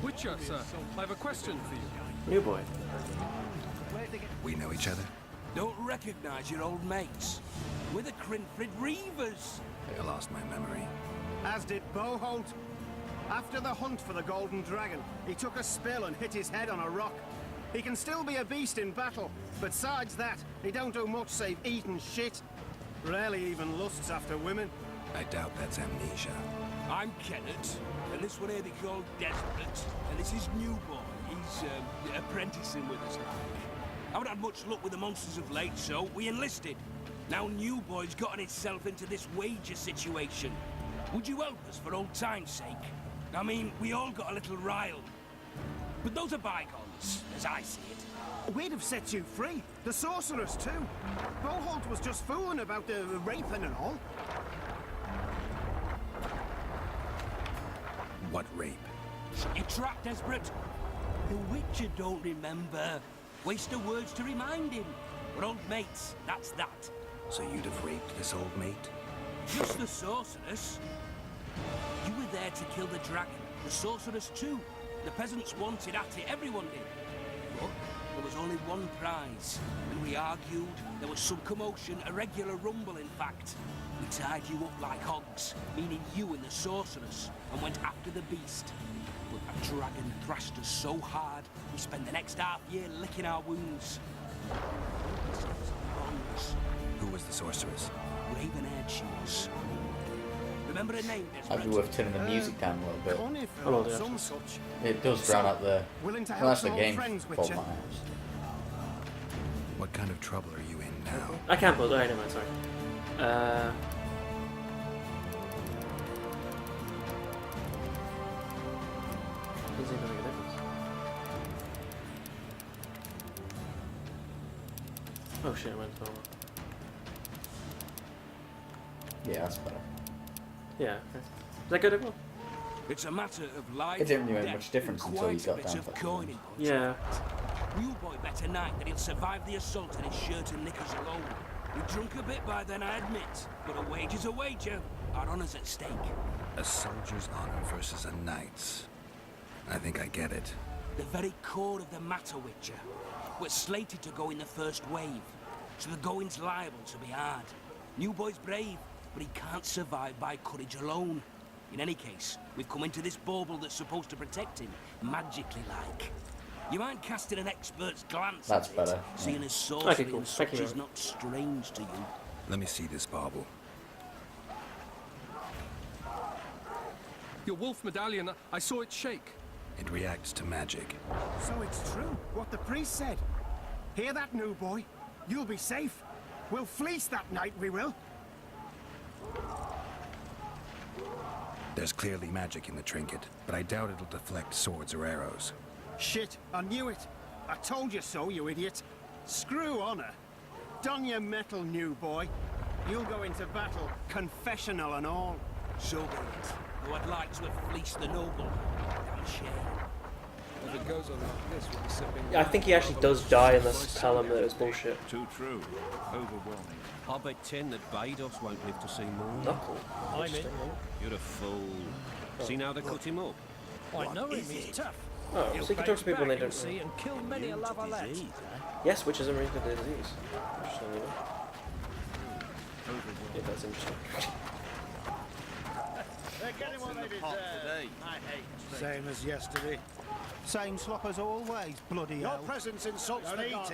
Witcher, sir, I have a question for you. New boy. We know each other? Don't recognise your old mates. We're the Crinfrid Reavers. I lost my memory. As did Boholt. After the hunt for the Golden Dragon, he took a spill and hit his head on a rock. He can still be a beast in battle, but besides that, he don't do much save eat and shit. Rarely even lusts after women. I doubt that's amnesia. I'm Kenneth, and this one here they call Desperate, and this is Newboy. He's apprenticing with us now. I haven't had much luck with the monsters of late, so we enlisted. Now Newboy's gotten himself into this wager situation. Would you help us for old time's sake? I mean, we all got a little riled. But those are bygones, as I see it. We'd have set you free. The sorceress, too. Boholt was just fooling about the raping and all. What rape? Shut your trap, Desperate. The Witcher don't remember. Waste of words to remind him. We're old mates, that's that. So you'd have raped this old mate? Just the sorceress. You were there to kill the dragon. The sorceress too. The peasants wanted at it, everyone did. But there was only one prize. When we argued, there was some commotion, a regular rumble in fact. We tied you up like hogs, meaning you and the sorceress, and went after the beast. But that dragon thrashed us so hard, we spent the next half year licking our wounds. Who was the sorceress? Raven-haired she was. Remember her name, I'd be worth turning the music down a little bit. Conifer or some such. It does drown out the... Willing to Well, help that's the old game friends, fault, Witcher. my house. What kind of trouble are you in now? I can't pause. Oh, never mind, sorry. Doesn't seem to make a difference. Oh shit, I went forward. Yeah, that's better. Yeah. Okay. Is that good as well? It's a matter of life. It didn't really make death, much difference and until you quite a got bit down of to that. coining. Yeah. Mule boy bet tonight that he'll survive the assault in his shirt and knickers alone. We drunk a bit by then, I admit, but a wager's a wager. Our honour's at stake. A soldier's honor versus a knight's. I think I get it. The very core of the matter, Witcher. We're slated to go in the first wave, so the going's liable to be hard. New boy's brave, but he can't survive by courage alone. In any case, we've come into this bauble that's supposed to protect him, magically like. You mind casting an expert's glance That's at better, it, seeing yeah. as sorcery Okay, cool. and such Thank you. is not strange to you. Let me see this bauble. Your wolf medallion, I saw it shake. It reacts to magic. So it's true, what the priest said. Hear that, new boy? You'll be safe. We'll fleece that night, we will. There's clearly magic in the trinket, but I doubt it'll deflect swords or arrows. Shit, I knew it. I told you so, you idiot. Screw honor. Don your metal, new boy. You'll go into battle, confessional and all. So be it. Though I'd like to have fleeced the noble. Damn shame. If it goes on like this, we'll be sipping. I think he actually does die unless tell him that it was bullshit. Too true. Overwhelming. I'll bet 10 that Baidos won't live to see more. Knuckle. I'm in. You're a fool. See now they cut him up. I know him, he's tough. Oh, so you can talk to people and they don't know. see, and kill many a lavalette. Yes, which is a reason for the disease. Interesting, you know? Yeah, that's interesting. They're getting what they deserve. I hate Same as yesterday. Same slop as always, bloody Your hell. presence insults the gods.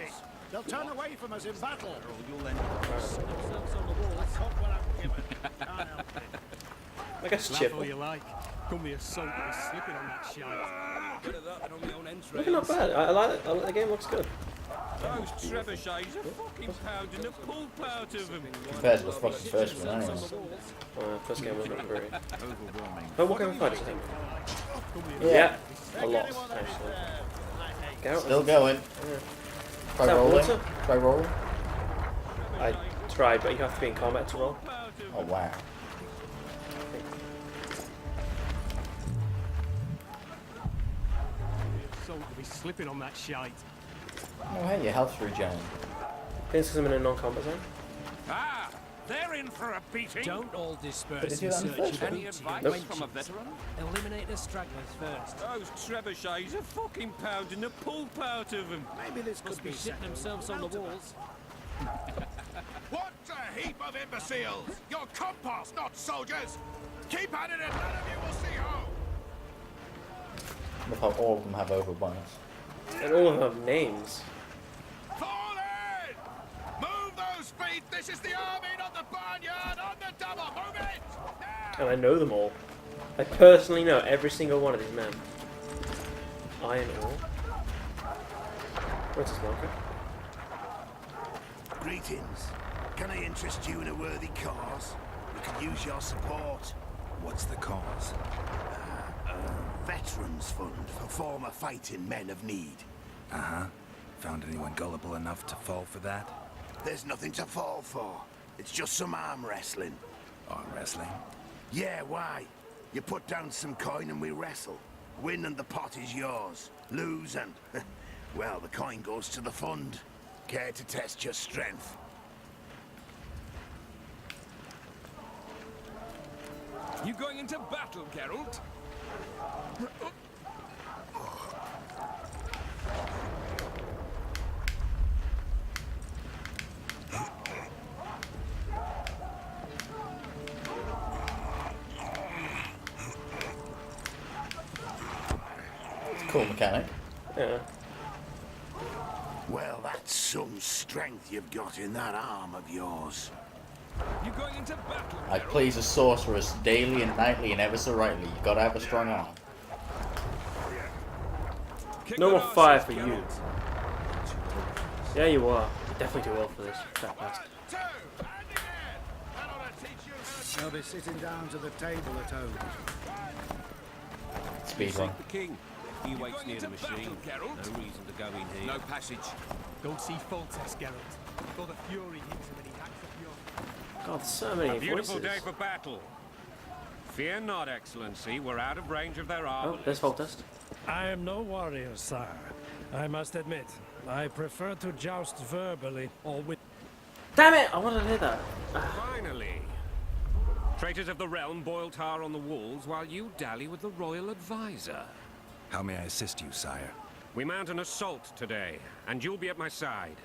They'll turn away from us in battle. You'll end up themselves on the walls. Take what I'm given. Can't help it. I guess Laugh chip. all you like. Come here, son, to be slipping on that shite. Better that than on my own entrance. Looking not bad. I like it. The game looks good. Those trebuchets are fucking pounding the pulp out of them. Compared to the fucking first one, anyway. First game was not great. Overwhelming. Oh, what kind of fight do you think? Yeah. A lot, actually. Go. Still going. Yeah. Try Is that rolling. water? Try rolling. I tried, but you have to be in combat to roll. Oh, wow. Son, to be slipping on that shite. Oh, hey, your health's regenerating. This is I'm in a non-combat zone. Ah, they're in for a beating. Don't all But disperse did you in do that in the search first of one? Any booty. advice from a veteran? Eliminate the stragglers first. Those trebuchets are fucking pounding the pulp out of them. Maybe this Must could be be shitting themselves on the walls. What a heap of imbeciles! You're compost, not soldiers! Keep at it and none of you will see home! With how all of them have overbonus. And all of them have names. Fall in! Move those feet! This is the army, not the barnyard! On the double! Move it! Now! And I know them all. I personally know every single one of these men. Iron ore. What's this marker? Greetings. Can I interest you in a worthy cause? We could use your support. What's the cause? Veterans Fund for former fighting men of need. Uh-huh. Found anyone gullible enough to fall for that? There's nothing to fall for. It's just some arm wrestling. Arm wrestling? Yeah, why? You put down some coin and we wrestle. Win and the pot is yours. Lose and... well, the coin goes to the fund. Care to test your strength? You going into battle, Geralt? Cool mechanic. Yeah. Well, that's some strength you've got in that arm of yours. You going into battle, I please a sorceress daily and nightly and ever so rightly. You gotta have a strong arm. No more fire for you. Yeah, you are. You're definitely too old for this. Fat bastard. They'll be sitting down to the table at home. Speed one. The king. He waits near the machine. No reason to go in here. No passage. Go see Foltest, Geralt. Before the fury hits him and he hacks up your... God, so many A beautiful voices. day for battle. Fear not, Excellency. We're out of range of their Oh, armor. there's Foltest. I am no warrior, sire. I must admit, I prefer to joust verbally or with... Damn it! I wanted to hear that. Finally. Traitors of the realm boil tar on the walls while you dally with the royal advisor. How may I assist you, sire? We mount an assault today, and you'll be at my side.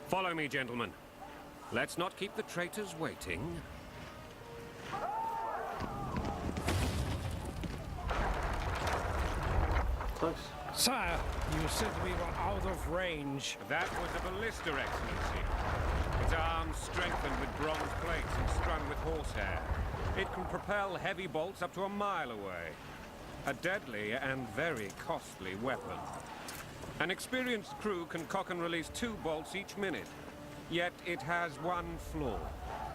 Follow me, gentlemen. Let's not keep the traitors waiting. Close. Sire, you said we were out of range. That was a ballista, Excellency. Its arms strengthened with bronze plates and strung with horsehair. It can propel heavy bolts up to a mile away. A deadly and very costly weapon. An experienced crew can cock and release 2 bolts each minute. Yet it has one flaw.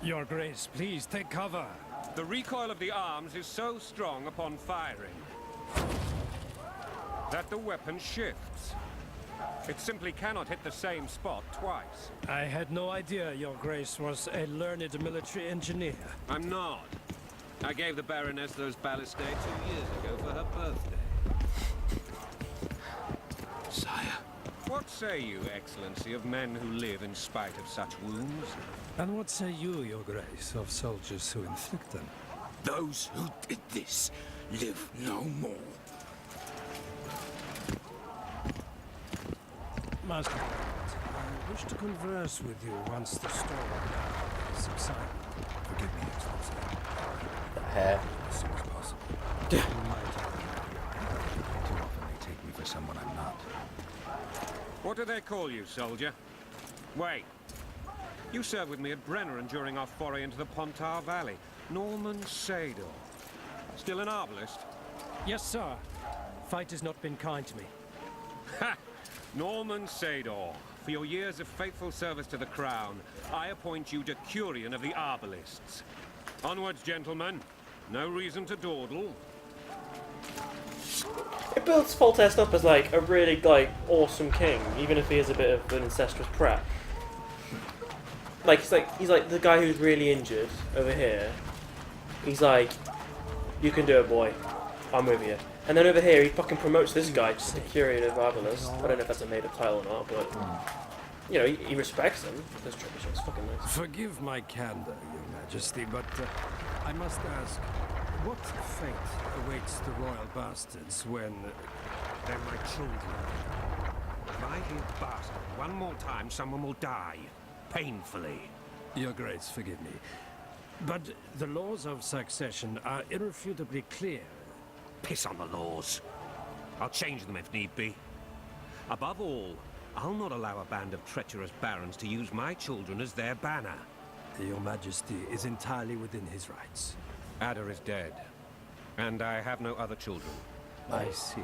Your Grace, please take cover. The recoil of the arms is so strong upon firing that the weapon shifts. It simply cannot hit the same spot twice. I had no idea Your Grace was a learned military engineer. I'm not. I gave the Baroness those ballistae 2 years ago for her birthday. Sire. What say you, Excellency, of men who live in spite of such wounds? And what say you, Your Grace, of soldiers who inflict them? Those who did this live no more. Master, I wish to converse with you once the storm subsides. Forgive me, Excellency. The hair. As soon as possible. Too often they take me for someone I'm not. What do they call you, soldier? Wait. You served with me at Brenneran during our foray into the Pontar Valley. Norman Sador. Still an arbalist? Yes, sir. Fate has not been kind to me. Ha! Norman Sador. For your years of faithful service to the Crown, I appoint you Decurion of the Arbalists. Onwards, gentlemen. No reason to dawdle. It builds Foltest up as like a really like awesome king, even if he is a bit of an incestuous prat. Like he's like the guy who's really injured over here. He's like, you can do it, boy. I'm with you. And then over here, he fucking promotes this guy to Decurion of Arbalest. I don't know if that's a made-up title or not, but you know, he respects him. This tradition is fucking nice. Forgive my candor, Your Majesty, but I must ask, what fate awaits the royal bastards when They're my children. If I hear bastard one more time, someone will die. Painfully. Your Grace, forgive me, but the laws of succession are irrefutably clear. Piss on the laws. I'll change them if need be. Above all, I'll not allow a band of treacherous barons to use my children as their banner. Your Majesty is entirely within his rights. Ada is dead, and I have no other children. I see.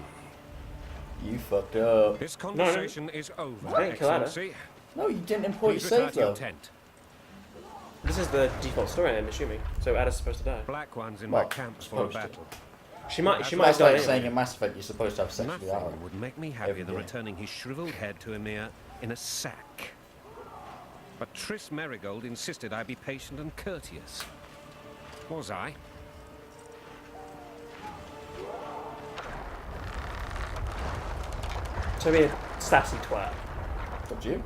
You fucked up. This conversation is over, I didn't kill Ada. Excellency. No, you didn't import your Please return save to your though. tent. This is the default story, I'm assuming. So Ada's supposed to die. Black one's in Well, my camp before a supposed to. battle. She might That's have like died saying anyway. in Mass Effect you're supposed to have sex with the Nothing arrow. would make me happier than Every day. returning his shriveled head to Emir in a sack. But Triss Merigold insisted I be patient and courteous. Was I? So be a sassy twat. Up to you.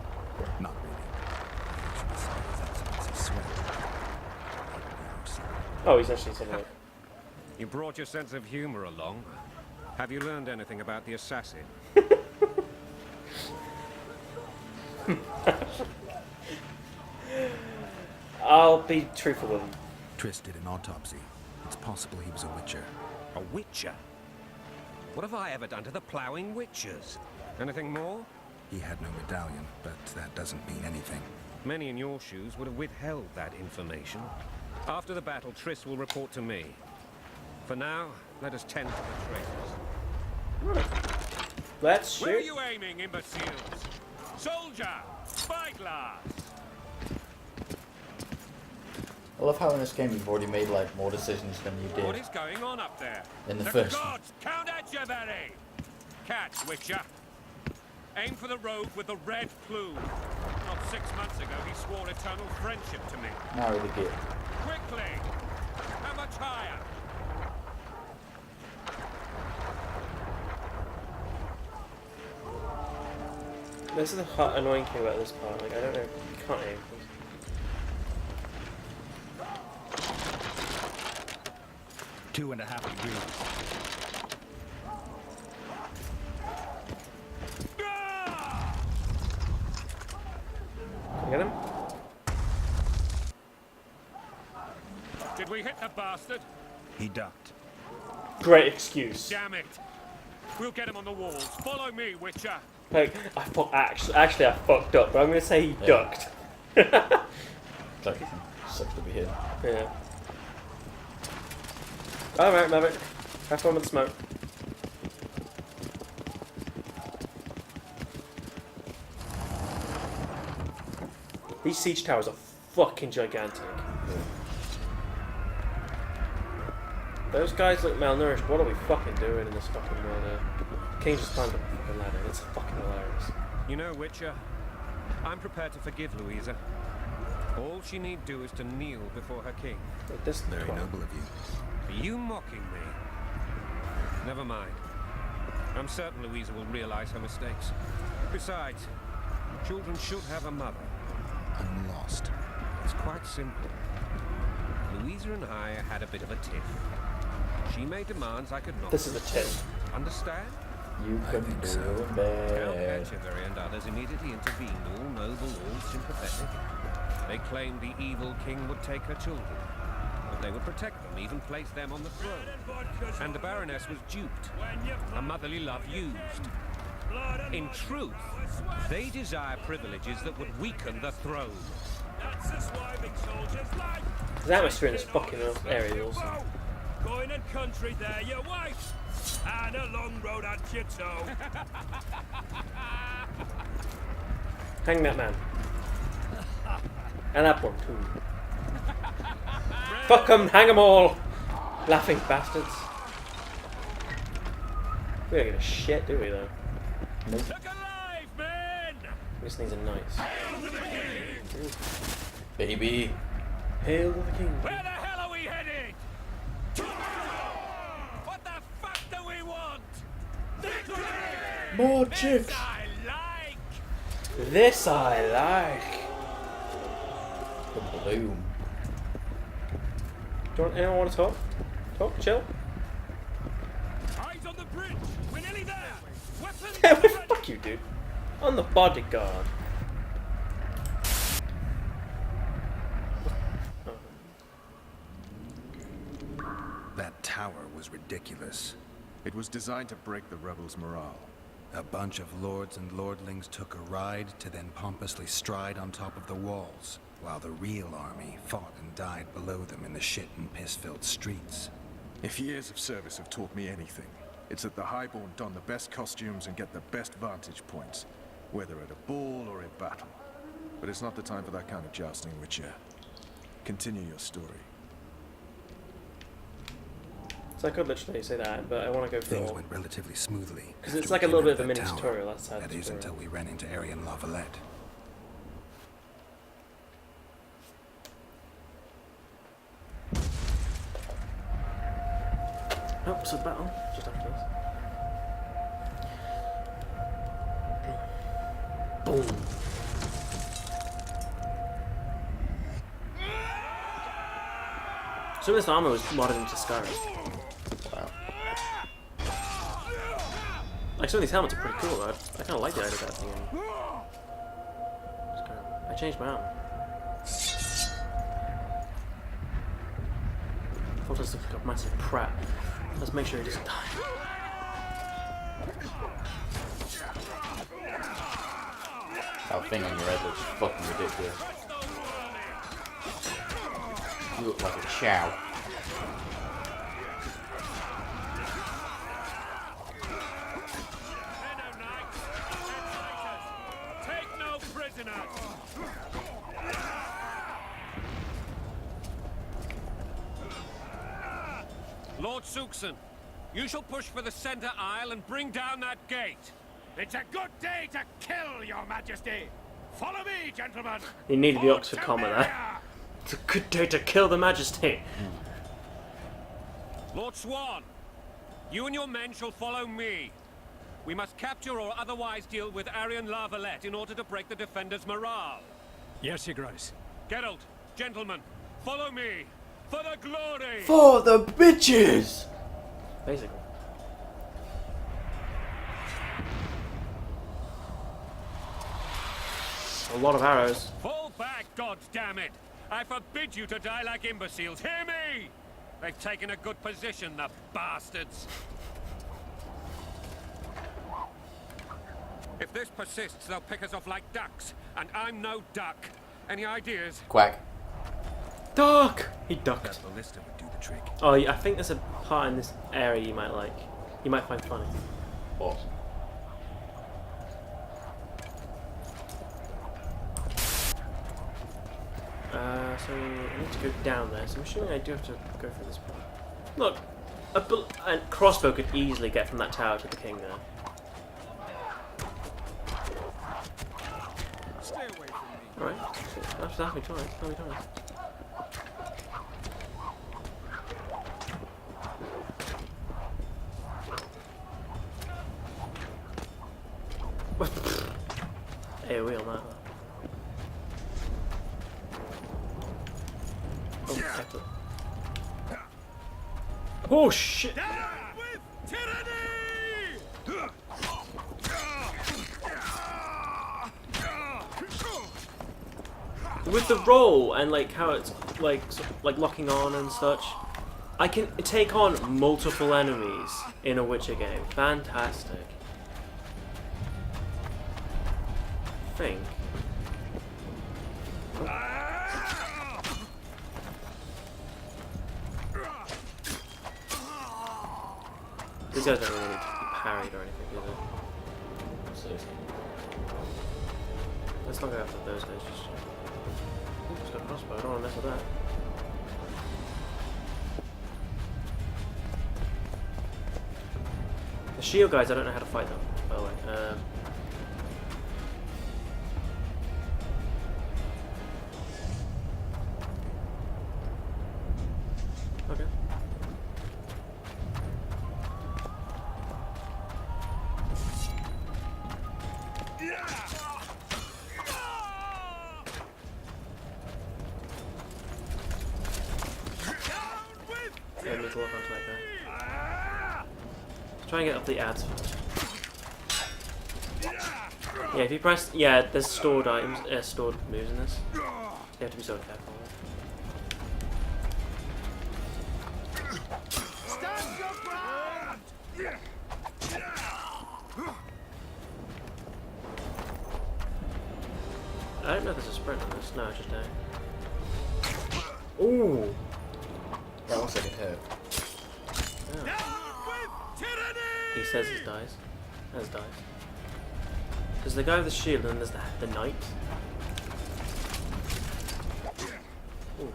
Not really. Actually, that's a sweat. Oh, he's actually something like... You brought your sense of humor along. Have you learned anything about the assassin? I'll be truthful with him. Triss did an autopsy. It's possible he was a witcher. A witcher? What have I ever done to the ploughing witchers? Anything more? He had no medallion, but that doesn't mean anything. Many in your shoes would have withheld that information. After the battle, Triss will report to me. For now, let us tend to the traitors. Let's Where are shoot. you aiming, imbeciles? Soldier! Spyglass! I love how in this game you've already made like more decisions than you What did is going on up there? in the The first one. gods count at you, Berry! Catch, Witcher! Aim for the rogue with the red plume. Not 6 months ago, he swore eternal friendship to me. Marry the git. Quickly! How much higher? This is the annoying thing about this part. Like, I don't know. You can't aim. 2.5 degrees. Can you get him? Did we hit the bastard? He ducked. Great excuse. Damn it! We'll get him on the walls. Follow me, Witcher. Like, actually, I fucked up, but I'm gonna say he ducked. Like, sucks to be here. Yeah. Alright, Maverick. Have fun with the smoke. These siege towers are fucking gigantic. Those guys look malnourished. What are we fucking doing in this fucking world here? King just climbed up a fucking ladder. It's fucking hilarious. You know, Witcher, I'm prepared to forgive Louisa. All she need do is to kneel before her king. Like this Very twat. noble of you. Are you mocking me? Never mind. I'm certain Louisa will realize her mistakes. Besides, children should have a mother. I'm lost. It's quite simple. Louisa and I had a bit of a tiff. She made demands I could not. This is a tiff. Understand? You I can think do so. it Count bad. Etcheverry and others immediately intervened, all noble, all sympathetic. They claimed the evil king would take her children, but they would protect them, even place them on the throne. And the Baroness was duped, her motherly love used. In truth, they desire privileges that would weaken the throne. The atmosphere in this fucking area is awesome. Going and country there, your wife, and a long road at your toe. Hang that man. And that one too. Fuck 'em, hang 'em all! Laughing bastards. We don't give a shit, do we though? Look alive, men! This needs a nice. Baby. Hail to the king. Where the hell are we headed? What the fuck do we want? More chicks. I like. This I like. The bloom. Anyone want to talk? Talk, chill. Eyes on the bridge. We're nearly there. Weapons. Fuck you, dude. On the bodyguard. That tower was ridiculous. It was designed to break the rebels' morale. A bunch of lords and lordlings took a ride to then pompously stride on top of the walls, while the real army fought and died below them in the shit and piss-filled streets. If years of service have taught me anything, it's that the highborn don the best costumes and get the best vantage points, whether at a ball or in battle. But it's not the time for that kind of jousting, Witcher. Continue your story. So I could literally say that, but I want to go for Things went relatively smoothly. because after it's we like a came little out bit of a that mini tower. tutorial. That's how That the is until we ran into Arian Lavalette. Oh, so the battle just after this. Boom. Some of this armor was modded into Skyrim. Wow. Like some of these helmets are pretty cool. I kind of like the idea of that thing. In Skyrim. I changed my armor. Thought this looked like a massive prat. Let's make sure he doesn't die. That thing on your head looks fucking ridiculous. You look like a chow. Take no prisoners! Lord Suxon, you shall push for the center aisle and bring down that gate. It's a good day to kill, your majesty. Follow me, gentlemen. He needed the Oxford comma there. It's a good day to kill the Majesty. Lord Swan, you and your men shall follow me. We must capture or otherwise deal with Arian Lavalette in order to break the defenders' morale. Yes, Your Grace. Geralt, gentlemen, follow me. For the glory! For the bitches! Basically. A lot of arrows. Fall back, goddammit! I forbid you to die like imbeciles. Hear me! They've taken a good position, the bastards. If this persists, they'll pick us off like ducks, and I'm no duck. Any ideas? Quack. Duck! He ducked. That ballista would do the trick. Oh, yeah, I think there's a part in this area you might like. You might find funny. Awesome. So I need to go down there. So I'm assuming I do have to go through this part. Look, a crossbow could easily get from that tower to the king there. Stay away from me. Alright. That's me twice. That's me twice. AoE on that. Oh, excellent. Oh shit! With the roll and like how it's like locking on and such, I can take on multiple enemies in a Witcher game. Fantastic. I think. These guys don't really need to be parried or anything, do they? Seriously. Let's not go after those guys just yet. Ooh, it's got a crossbow, I don't want to mess with that. The shield guys, I don't know how to fight them, by the way. Okay. Yeah, I need to lock onto that guy. Let's try and get up the ads first. Yeah, if you press, there's stored items, stored moves in this. You have to be so careful. Stand your ground! I don't know if there's a sprint on this. No, it's just a. Ooh! That looks like it hurt. Yeah. He says he dies. As dies. There's the guy with the shield and then there's the knight. Ooh.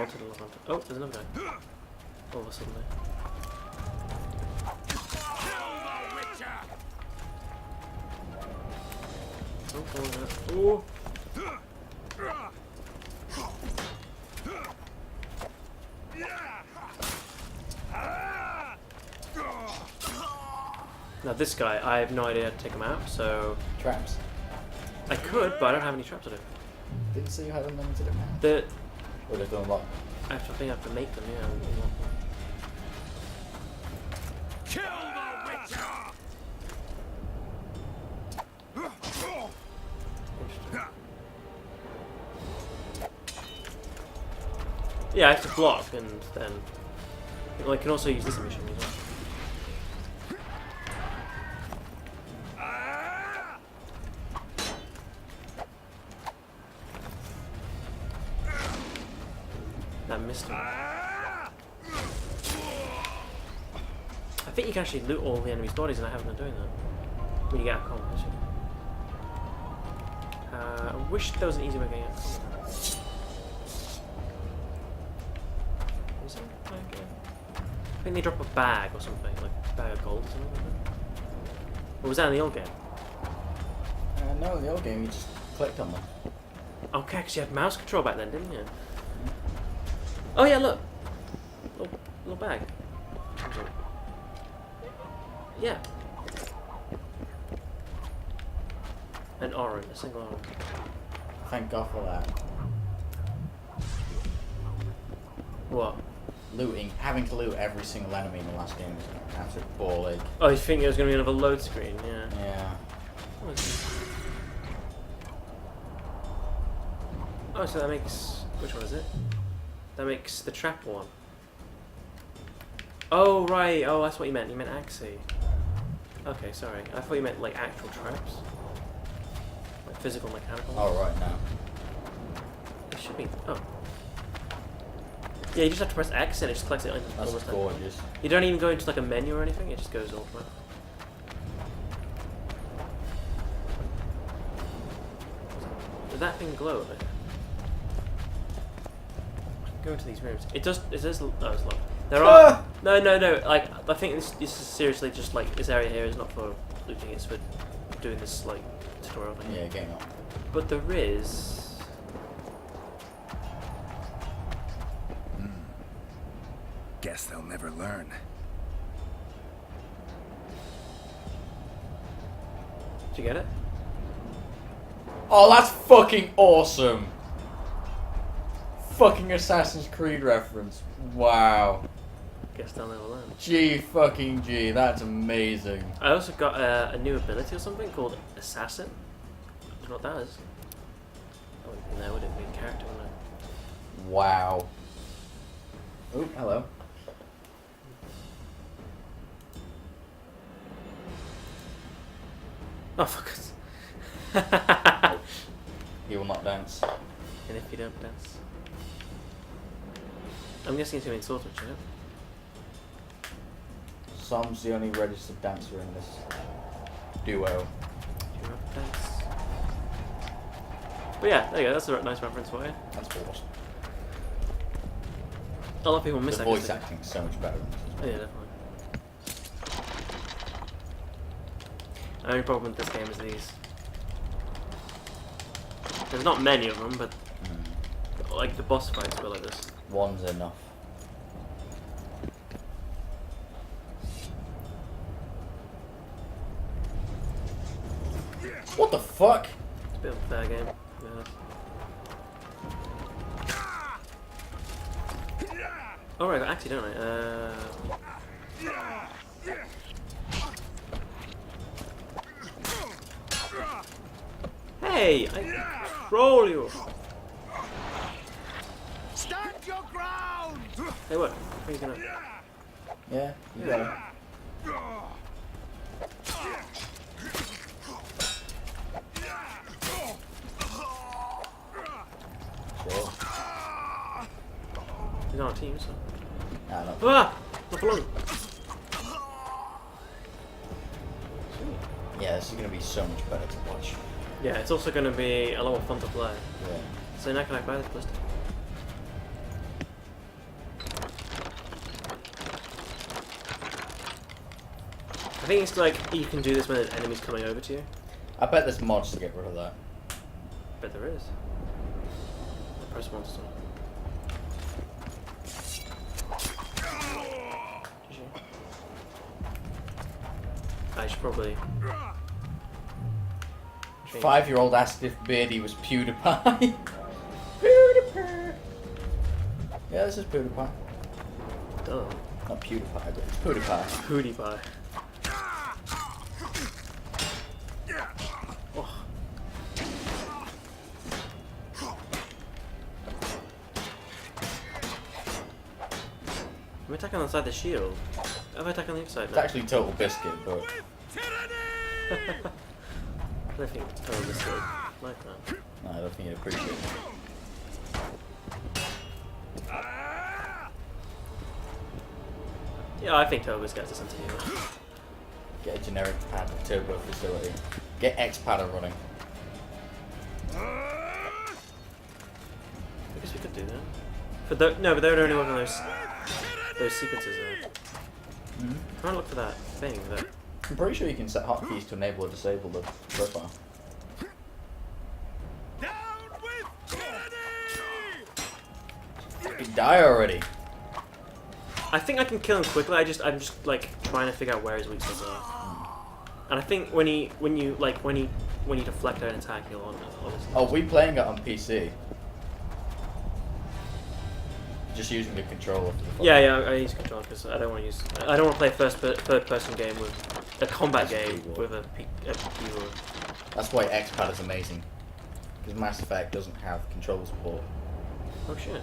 altered a lot. Oh, there's another guy. All of a sudden. Oh, now this guy, I have no idea how to take him out, so... Traps. I could, but I don't have any traps to do. Didn't see you had unlimited amount. The... Or just doing what? I think I have to make them, yeah. Kill the Witcher! Yeah, I have to block, and then... Well, I can also use this mission as well. That missed him. I think you can actually loot all the enemies' bodies, and I haven't been doing that. When you get out of combat, actually. I wish there was an easy way of getting out of combat. Is it? Like, I think they drop a bag or something, like a bag of gold or something like that. Or was that in the old game? No, in the old game you just clicked on them. Okay, because you had mouse control back then, didn't you? Oh yeah, look! Little bag. Yeah. An orange, a single orange. Thank God for that. What? Looting. Having to loot every single enemy in the last game was an absolute ball ache. Oh, you think there was going to be another load screen? Yeah. Yeah. Oh, so that makes... Which one is it? That makes the trap one. Oh, right. Oh, that's what you meant. You meant Axie. Okay, sorry. I thought you meant, like, actual traps. Like, physical, mechanical. Oh, right, now. It should be... Oh. Yeah, you just have to press X and it just collects it That's almost gorgeous. You don't even go into, like, a menu or anything. It just goes automatic. Does that thing glow a bit? Go into these rooms. It does. Is this? Oh, it's locked. There are. No. Like, I think this is seriously just like this area here is not for looting. It's for doing this like tutorial thing. Yeah, game on. But there is. Guess they'll never learn. Did you get it? Oh, that's fucking awesome! Fucking Assassin's Creed reference. Wow. Guess they'll never learn. Gee fucking gee, that's amazing. I also got a new ability or something called Assassin. I don't know what that is. I wouldn't know, would it be a character or no? Wow. Oh, hello. Oh, fuck. He will not dance. And if you don't dance. I'm guessing it's going to be Swordwitch, yeah? Som's the only registered dancer in this duo. Dance. But yeah, there you go, that's a nice reference for you. That's awesome. A lot of people miss the that. voice acting is so much better in this. Oh, yeah, definitely. The only problem with this game is these. There's not many of them, but like the boss fights go like this. One's enough. What the fuck? It's a bit of a fair game. Yeah. Alright, I got Axie, don't I? Hey! I control you! Stand your ground! Hey, what? Are you gonna... Yeah, you got it. Sure. He's on a team, so... Nah, not Ah! Not alone! Yeah, this is going to be so much better to watch. Yeah, it's also going to be a lot more fun to play. Yeah. So now can I buy this blister? I think it's like you can do this when an enemy's coming over to you. I bet there's mods to get rid of that. Bet there is. Press monster. I should probably. 5-year-old asked if Beardy was PewDiePie. PewDiePie. Yeah, this is PewDiePie. Duh. Not PewDiePie, but it's PewDiePie. PewDiePie. Oh. I'm attacking on the side of the shield. How about attack on the other side It's now? actually Total Biscuit, but... I don't think Total Biscuit like that. No, I don't think you'd appreciate it. Yeah, I think Total Biscuit has a sense of humor. Get a generic pad turbo facility. Get X-Padder running. I guess we could do that. But no, but they would only work on those sequences though. Mm-hmm. I'm trying to look for that thing that. I'm pretty sure you can set hotkeys to enable or disable the profile. Fucking die already! I think I can kill him quickly. I'm just like trying to figure out where his weak spots are. And I think when you deflect an attack, he'll obviously. Oh, we playing it on PC. Just using the controller. For the Yeah, I use controller because I don't want to use. I don't want to play a third-person game with a combat game with a keyboard. That's why X-Pad is amazing. Because Mass Effect doesn't have controller support. Oh shit.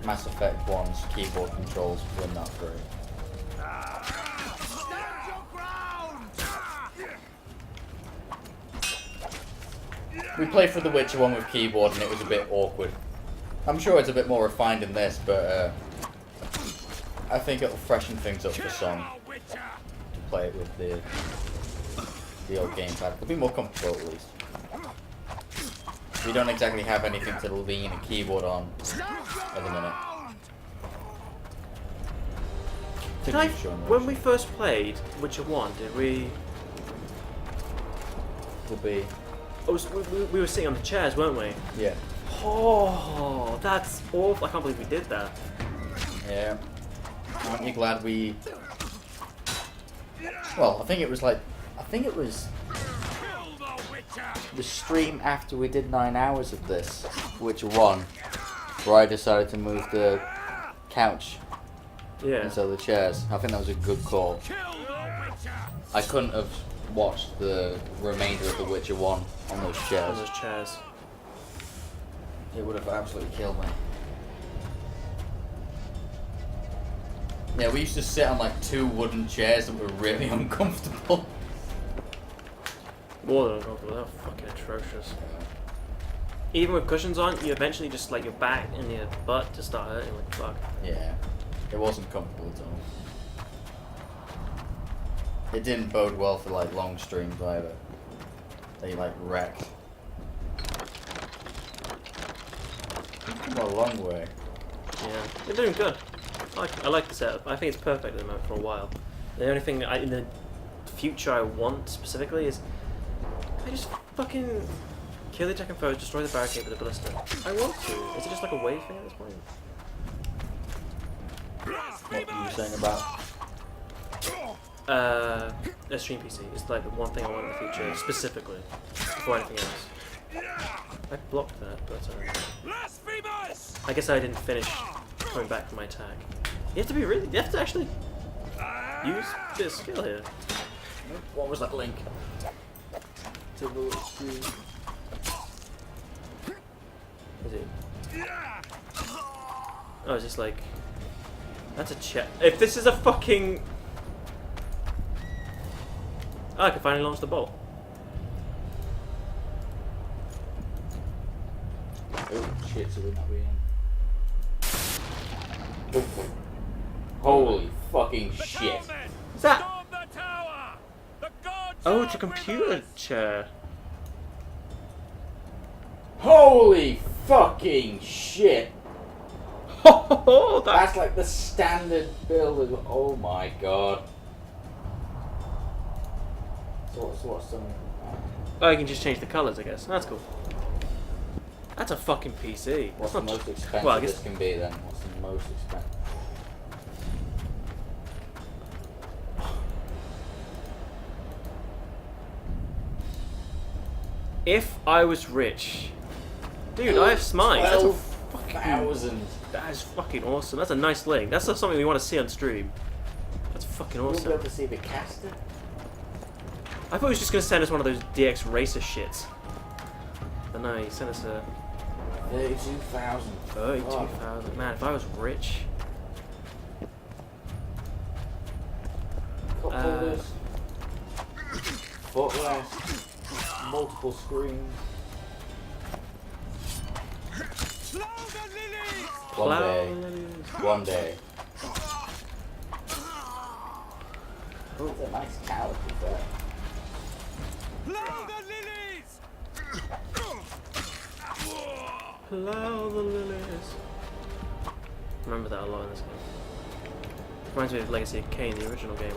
Mass Effect 1's keyboard controls were not great. We played for The Witcher 1 with keyboard and it was a bit awkward. I'm sure it's a bit more refined in this, but I think it'll freshen things up for some to play it with the old gamepad. It'll be more comfortable at least. We don't exactly have anything to lean a keyboard on at the minute. When we first played Witcher 1, did we... Will be... we were sitting on the chairs, weren't we? Yeah. Oh, that's awful. I can't believe we did that. Yeah. Aren't you glad we... Well, I think it was the stream after we did 9 hours of this, Witcher 1, where I decided to move the couch instead of the chairs. I think that was a good call. I couldn't have watched the remainder of the Witcher 1 on those chairs. It would have absolutely killed me. Yeah, we used to sit on like 2 wooden chairs that were really uncomfortable. More than uncomfortable, they're fucking atrocious. Even with cushions on, you eventually just like your back and your butt just start hurting like fuck. Yeah, it wasn't comfortable at all. It didn't bode well for like long streams either. They like wrecked. We've come a long way. Yeah, they're doing good. I like the setup. I think it's perfect at the moment for a while. The only thing in the future I want specifically is I just fucking kill the attacking foes, destroy the barricade with a ballista. I want to. Is it just like a wave thing at this point? What were you saying about? A stream PC. It's like the one thing I want in the future, specifically, before anything else. I blocked that, but that's alright. I guess I didn't finish coming back from my attack. You have to you have to actually use a bit of skill here. What was that link? To the screen. Is it? Oh, it's just like... That's a check. If this is a fucking... Oh, I can finally launch the bolt. Oh shit, so we're not being... Oh. Holy fucking shit. What's that? Oh, it's a computer chair. Holy fucking shit! Oh, that's like the standard build. Oh my god. So what's some? Oh, you can just change the colours, I guess. That's cool. That's a fucking PC. What's That's the not most expensive well, I guess this can be then? What's the most expensive? if I was rich, dude, I have smite. That's a fucking 12,000. That is fucking awesome. That's a nice link. That's not something we want to see on stream. That's fucking You'll awesome. be able to see the caster. I thought he was just gonna send us one of those DX racer shits. But no, he sent us a 32,000. 32,000. Man, if I was rich. Cup holders. Footrest. Multiple screens. One day. One day. Oh, it's a nice cow, to be fair. Plow the lilies! Plow the lilies. Remember that a lot in this game. Reminds me of Legacy of Kain, the original game.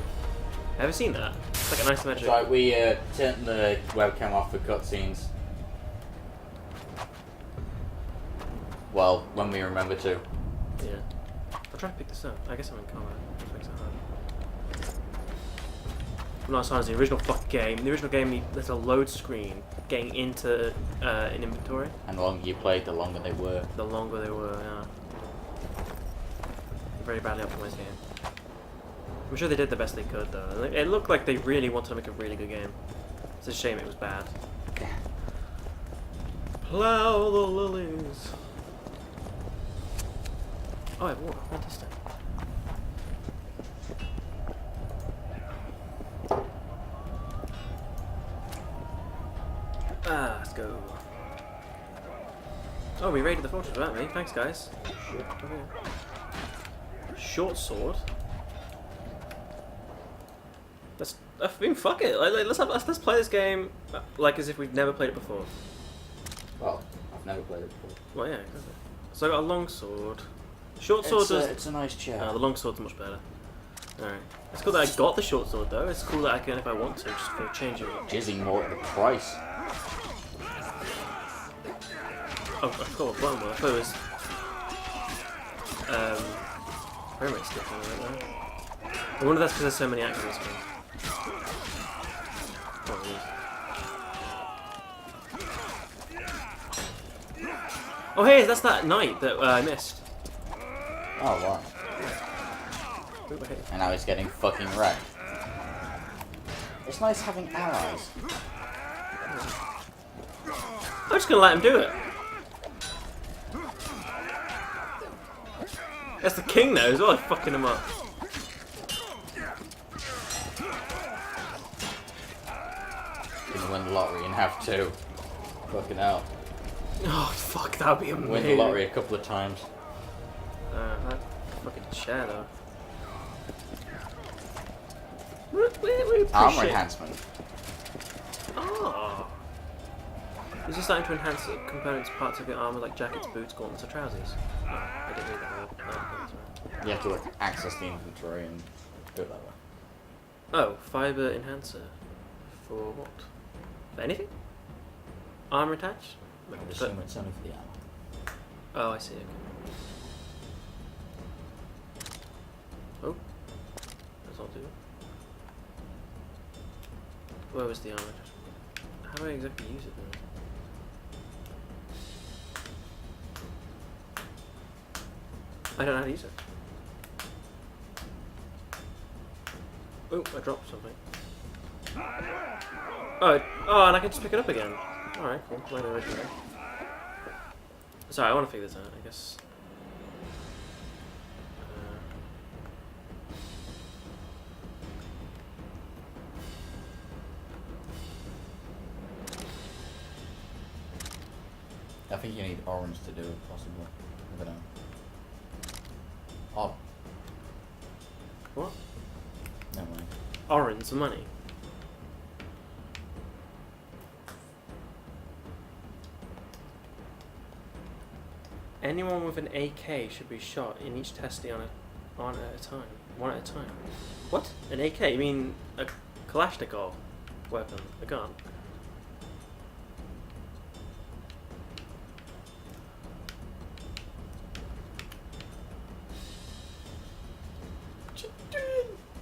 Ever seen that? It's like a nice magic. Right, we turned the webcam off for cutscenes. Well, when we remember to. Yeah. I'll try to pick this up. I guess I'm in combat. Which makes it hard. I'm not as hard as the original fucking game. The original game, there's a load screen getting into an inventory. And the longer you played, the longer they were. The longer they were, yeah. Very badly optimized game. I'm sure they did the best they could, though. It looked like they really wanted to make a really good game. It's a shame it was bad. Plow the lilies. Oh, I have water. Fantastic. Let's go. Oh, we raided the fortress without me. Thanks, guys. Okay. Short sword. Fuck it. Let's play this game like as if we've never played it before. Well, I've never played it before. Well, yeah, exactly. So I got a long sword. Short sword It's a nice chair. The long sword's much better. Alright. It's cool that I got the short sword though. It's cool that I can, if I want to, just for a change of it. Jizzing more at the price. Oh, I forgot what button was. I thought it was pyramid stick right there. I wonder if that's because there's so many actors in this game. Oh hey, that's that knight that I missed. Oh wow. And now he's getting fucking wrecked. It's nice having allies. I'm just gonna let him do it. That's the king now as well, fucking him up. Gonna win the lottery and have to. Fucking hell. Oh fuck, that would be amazing. Win the lottery a couple of times. That fucking chair though. Armor enhancement. Oh. Is this starting to enhance the components, parts of your armor like jackets, boots, gauntlets, or trousers? No, I didn't read that. No, You have to like access the inventory and do it that way. oh, fiber enhancer. For what? For anything? Armor attached? I would assume it's only for the armor. Oh, I see. Okay. Oh, that's not do it. Where was the armor? How do I exactly use it then? I don't know how to use it. Oh, I dropped something. Oh, and I can just pick it up again. Alright, cool. Like the original. Sorry, I want to figure this out, I guess. I think you need orange to do it, possibly. I don't know. Oh. What? No mind. Orange money. Anyone with an AK should be shot in each testing one at a time. What? An AK? You mean a Kalashnikov weapon? A gun?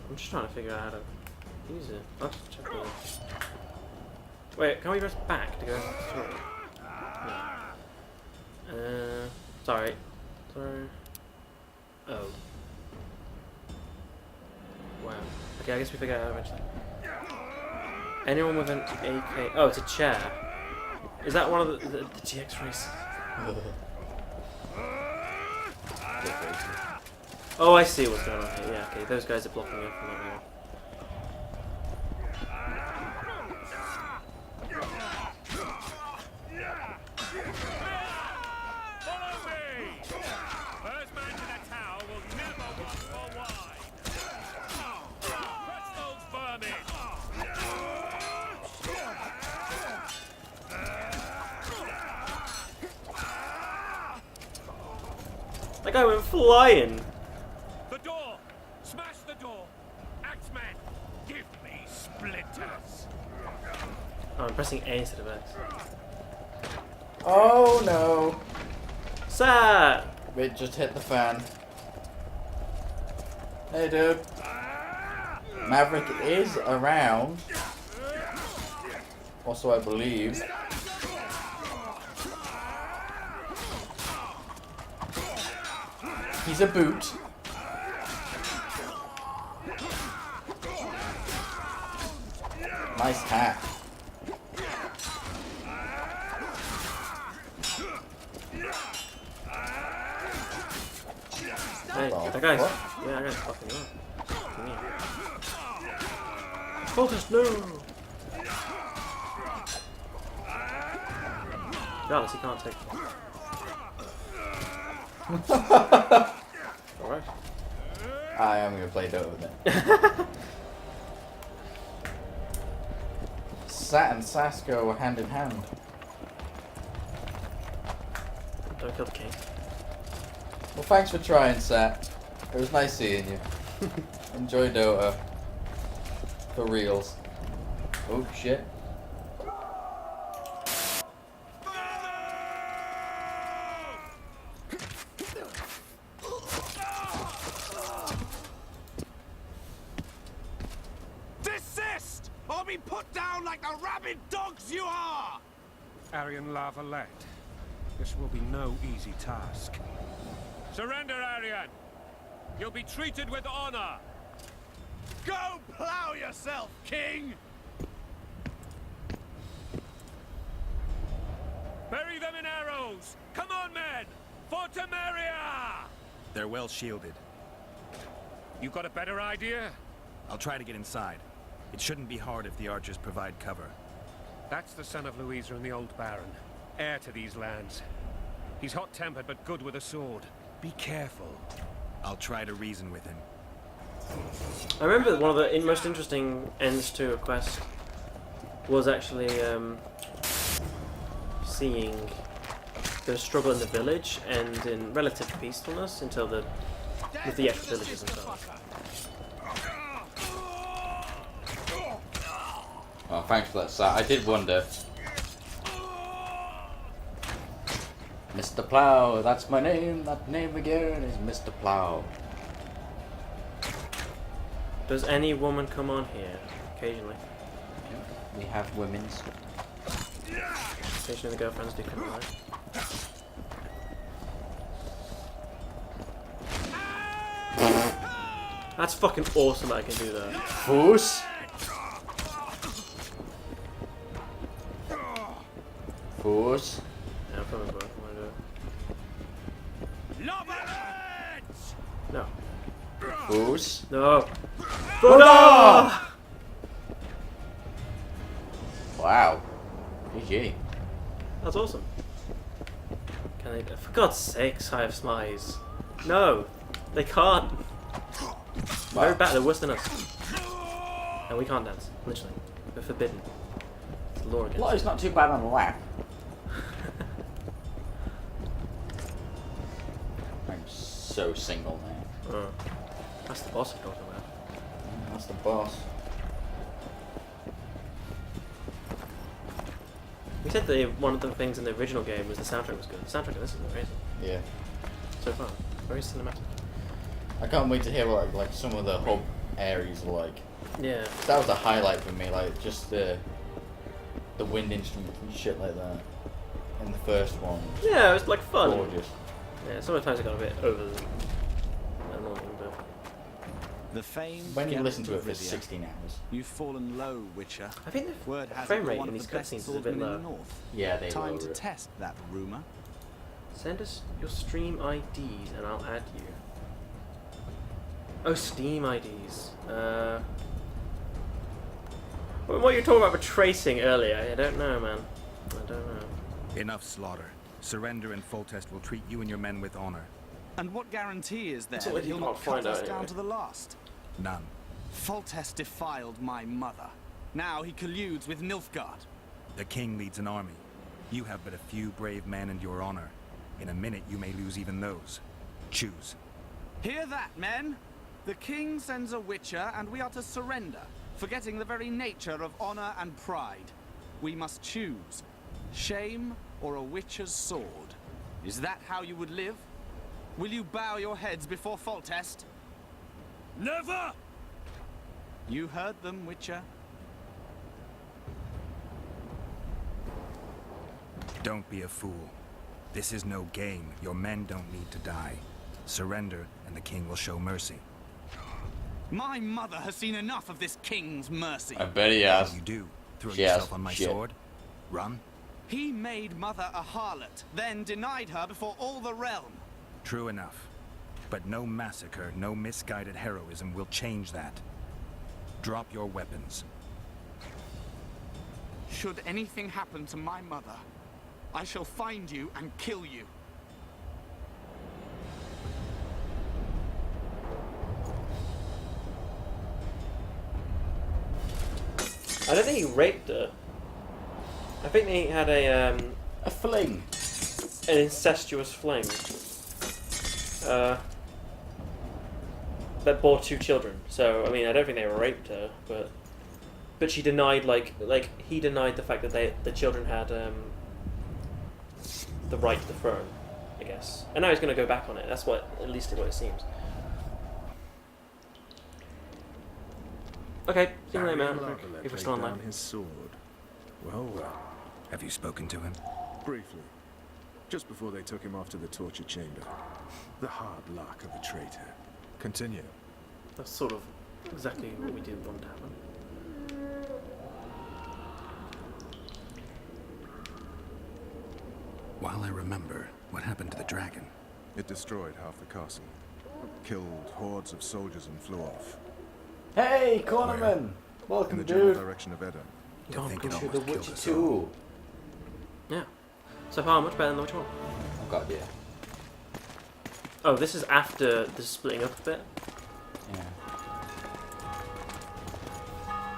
I'm just trying to figure out how to use it. I'll just check this. Wait, can we press back to go through? No. Sorry. Oh. Wow. Okay, I guess we figure it out eventually. Anyone with an AK... Oh, it's a chair. Is that one of the GX races? Oh, I see what's going on here. Yeah, okay, those guys are blocking it from that wall. That guy went flying. The door! Smash the door! Axeman, give me splinters! Oh, I'm pressing A instead of X. Oh no! Sir! It just hit the fan. Hey dude. Maverick is around. Also, I believe. He's a boot. Nice hat. Hey, that guy's... What? Yeah, that guy's fucking up. Come here. Focus, no! Regardless, he can't take... Alright. I am gonna play Dota with it. Sat and Sass go hand in hand. Don't kill the king. Well, thanks for trying, Sat. It was nice seeing you. Enjoy Dota. For reals. Oh shit. Desist! Or be put down like the rabid dogs you are! Aryan Lavalette, this will be no easy task. Surrender, Aryan! You'll be treated with honor! Go plow yourself, King! Bury them in arrows! Come on, men! For Temeria! They're well shielded. You got a better idea? I'll try to get inside. It shouldn't be hard if the archers provide cover. That's the son of Louisa and the old Baron, heir to these lands. He's hot-tempered but good with a sword. Be careful. I'll try to reason with him. I remember one of the most interesting ends to a quest was actually seeing the struggle in the village and in relative peacefulness until with the extra villages themselves. Oh, thanks for that, Sat. I did wonder. Mr. Plow, that's my name. That name again is Mr. Plow. Does any woman come on here? Occasionally. We have women's. Occasionally the girlfriends do come on. That's fucking awesome that I can do that. Foos. Foos. Yeah, I'm probably going to do it. No. Foos. No. Brother! Wow. GG. That's awesome. Can they... For God's sakes, I have smize. No. They can't. Very bad, they're worse than us. And we can't dance, literally. We're forbidden. It's the law against Well, it's not too bad on the lap. so single now. Oh. That's the boss I'm talking about. That's the boss. We said one of the things in the original game was the soundtrack was good. The soundtrack in this is amazing. Yeah. So far. Very cinematic. I can't wait to hear what like some of the hub areas are like. Yeah. That was a highlight for me, like just the wind instruments and shit like that. In the first one. Yeah, it was like fun. Gorgeous. Yeah, sometimes it got a bit over the annoying, but The famed When you Geralt listen to it of for Rivia. 16 hours. You've fallen low, Witcher. I think the Word has frame it rate one in of these the best cutscenes is a bit swordsmen in low. the north. Yeah, they Time lower to it. test that rumor. Send us your stream IDs and I'll add you. Oh, Steam IDs. What you were talking about with tracing earlier, I don't know, man. I don't know. Enough slaughter. Surrender and Foltest will treat you and your men with honor. And what guarantee is there That's all that you he'll can't not cut find us out down anyway. to the last? None. Foltest defiled my mother. Now he colludes with Nilfgaard. The king leads an army. You have but a few brave men and your honor. In a minute you may lose even those. Choose. Hear that, men? The king sends a witcher and we are to surrender, forgetting the very nature of honor and pride. We must choose. Shame or a witcher's sword. Is that how you would live? Will you bow your heads before Foltest? Never! You heard them, Witcher. Don't be a fool. This is no game. Your men don't need to die. Surrender, and the king will show mercy. My mother has seen enough of this king's mercy. I bet he has. You do. Throw She has yourself on my shit. sword. Run. He made mother a harlot, then denied her before all the realm. True enough. But no massacre, no misguided heroism will change that. Drop your weapons. Should anything happen to my mother, I shall find you and kill you. I don't think he raped her. I think they had a fling. An incestuous fling. That bore 2 children. So I mean, I don't think they raped her, but she denied like he denied the fact that the children had the right to the throne, I guess. And now he's going to go back on it. That's at least what it seems. Okay, see you later, man. If we're still online. His sword. Well, well. Have you spoken to him? Briefly. Just before they took him off to the torture chamber. The hard luck of a traitor. Continue. That's sort of exactly what we didn't want to happen. While I remember, what happened to the dragon? It destroyed half the castle. Killed hordes of soldiers and flew off. Hey, Cornerman! In Welcome, the general dude. direction of Edda. Don't think push it you the almost Witcher killed us 2. Yeah. So far, much better than the Witcher 1. Oh god, yeah. Oh, this is after the splitting up a bit. Yeah.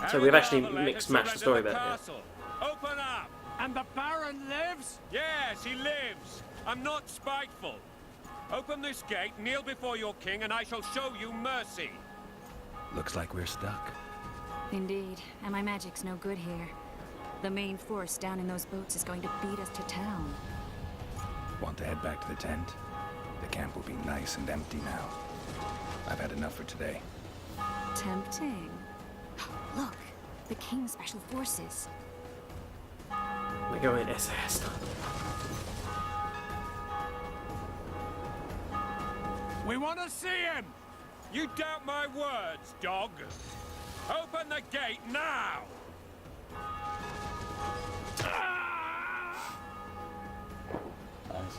So we've actually mixed matched the story a bit. Yeah. Open up! And the Baron lives? Yes, he lives. I'm not spiteful. Open this gate, kneel before your king, and I shall show you mercy. Looks like we're stuck. Indeed, and my magic's no good here. The main force down in those boats is going to beat us to town. Want to head back to the tent? The camp will be nice and empty now. I've had enough for today. Tempting. Look, the King's Special Forces. We're going SAS. We want to see him! You doubt my words, dog. Open the gate now! Nice.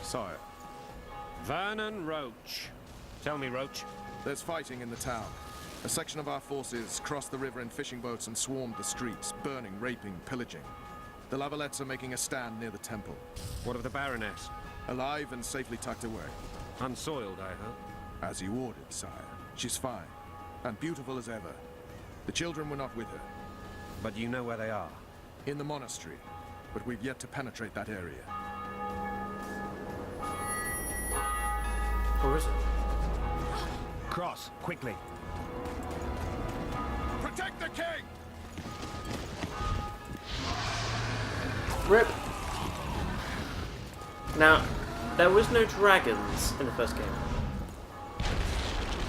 Sire, Vernon Roach. Tell me, Roach. there's fighting in the town. A section of our forces crossed the river in fishing boats and swarmed the streets, burning, raping, pillaging. The Lavalettes are making a stand near the temple. What of the Baroness? Alive and safely tucked away. Unsoiled, I hope. As you ordered, sire. She's fine. And beautiful as ever. The children were not with her. But you know where they are? In the monastery. But we've yet to penetrate that area. Where is it? Cross, quickly. Protect the king! Rip. Now, there was no dragons in the first game.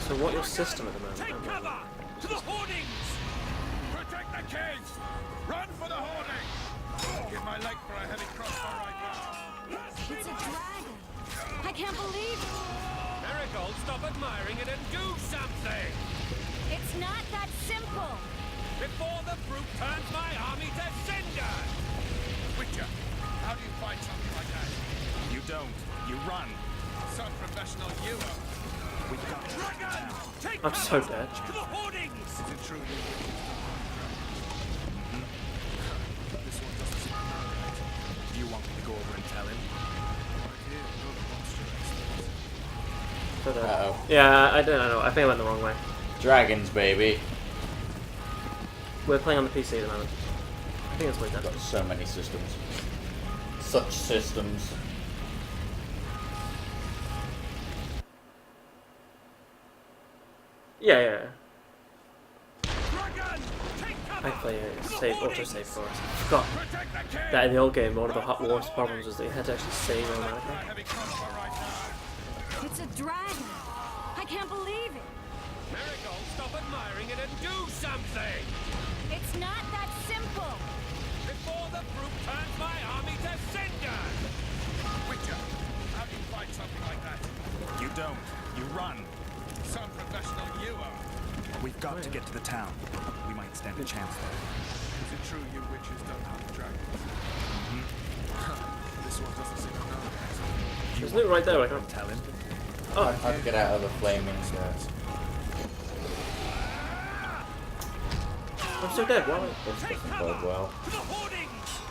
So what your system at the moment? Take cover! To the hoardings! Protect the king! Run for the hoarding! Give my leg for a heavy crossbow right now. It's a dragon. I can't believe it. Marigold, stop admiring it and do something! It's not that simple. Before the brute turns my army to cinder! Witcher, how do you fight something like that? You don't. You run. Some professional you are. We've got Dragon! Take I'm so cover! dead. To the hoardings! Is it true you This one doesn't seem right. Do you want me to go over and tell him? Uh-oh. Yeah, I don't know. I think I went the wrong way. Dragons, baby. We're playing on the PC at the moment. I think that's what Got it's so many systems. Such systems. Yeah. Dragon! Take cover! I play it. Save, auto-save for us. Forgot that in the old game, one of the hot worst problems was that you had to actually save automatically. It's a dragon. I can't believe it. Marigold, stop admiring it and do something! It's not that simple. Before the brute turns my army to cinder! Witcher, how do you fight something like that? You don't. You run. Some professional you are. We've got to get to the town. We might stand a chance there. Is it true you witches don't hunt dragons? This one doesn't seem to know that. Isn't it right there? I can't tell him. Oh, How to get out of the flaming I'm so dead. Why? This doesn't bode well. To the hoardings!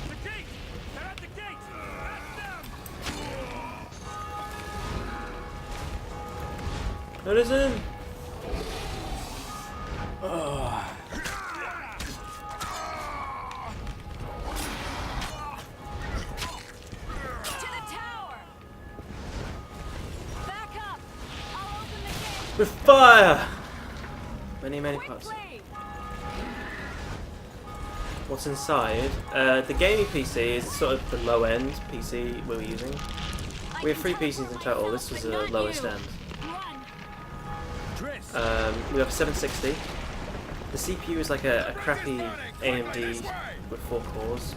The gate! They're at the gate! At them! It is in. To the tower. Back up. I'll open the gate. With fire. Many parts. Quickly. What's inside? The gaming PC is sort of the low end PC we were using. We have 3 PCs in total. This was the lowest end. We have 760. The CPU is like a crappy AMD with 4 cores.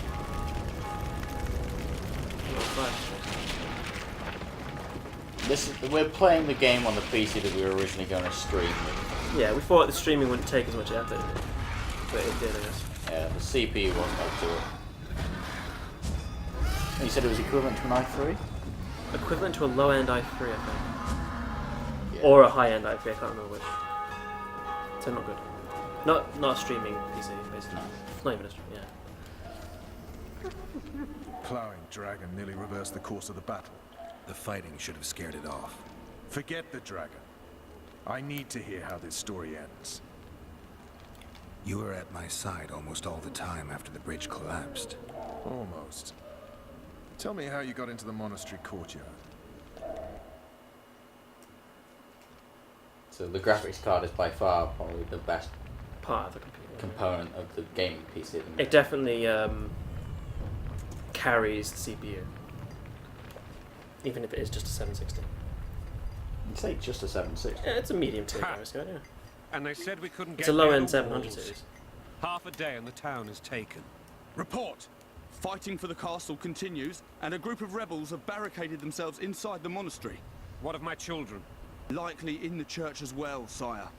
We're playing the game on the PC that we were originally going to stream. Yeah, we thought the streaming wouldn't take as much effort, but it did, I guess. Yeah, the CPU wasn't up to it. And you said it was equivalent to an i3? Equivalent to a low-end i3, I think. Yeah. Or a high-end i3, I can't remember which. So not good. Not a streaming PC, basically. No. Not even a stream, yeah. Plowing dragon nearly reversed the course of the battle. The fighting should have scared it off. Forget the dragon. I need to hear how this story ends. You were at my side almost all the time after the bridge collapsed. Almost. Tell me how you got into the monastery courtyard. So the graphics card is by far probably the best Part of the computer. component of the gaming PC. It definitely carries the CPU. Even if it is just a 760. You say just a 760? Yeah, it's a medium tier graphics card, yeah. And they said we couldn't get It's a low near end the 700 walls. series. Half a day and the town is taken. Report! Fighting for the castle continues, and a group of rebels have barricaded themselves inside the monastery. What of my children? Likely in the church as well, sire.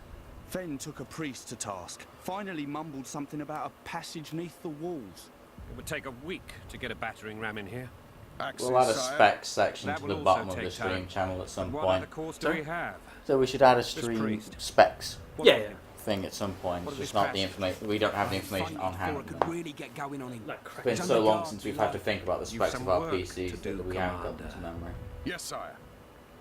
Fen took a priest to task. Finally mumbled something about a passage neath the walls. It would take a week to get a battering ram in here. We'll add a specs section to the bottom of the stream channel at some point. So we should add a stream specs thing at some point. It's just not the information. We don't have the information on hand. It's been so long since we've had to think about the specs of our PCs that we haven't got them to memory. Yes, sire.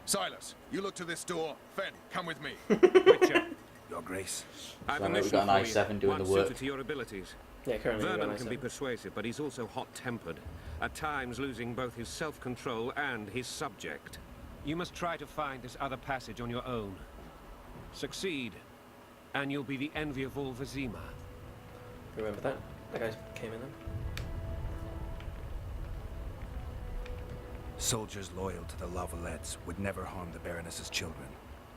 Silas, you look to this door. Fen, come with me. Witcher. Your Grace. So I know we've got an i7 doing the work. To your abilities. Yeah, currently Vernon can be persuasive, but he's also hot-tempered, at times losing both his self-control and his subject. You must try to find this other passage on your own. Succeed, and you'll be the envy of all Vizima. Remember that? That guy came in then. Soldiers loyal to the Lavalettes would never harm the Baroness's children.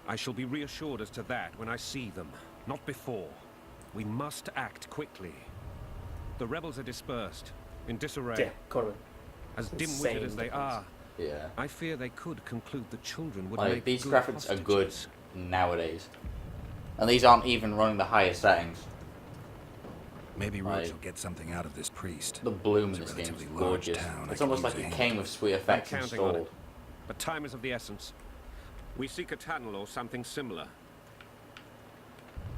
I shall be reassured as to that when I see them, not before. We must act quickly. The rebels are dispersed, in disarray. Yeah, Corbin. As dim-witted as they are, I fear they could conclude the children would make these good graphics are good hostages. nowadays. And these aren't even running the highest settings. Maybe Roach will get something out of this priest. The bloom in this game is gorgeous. It's almost like it came with sweet effects installed. But time is of the essence. We seek a tunnel or something similar.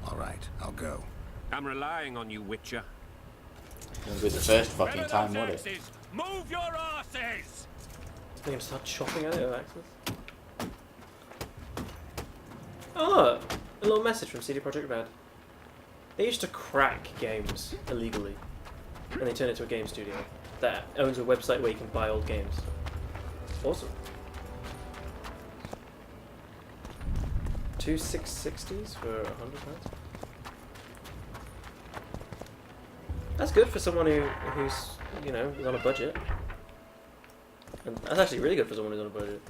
All right, I'll go. I'm relying on you, Witcher. Wouldn't be the first fucking time, would it? Move your asses! They're gonna start chopping at it with axes. Oh look! A little message from CD Projekt Red. They used to crack games illegally, and they turned it into a game studio that owns a website where you can buy old games. Awesome. 2 660s for £100. That's good for someone who's you know is on a budget. And that's actually really good for someone who's on a budget.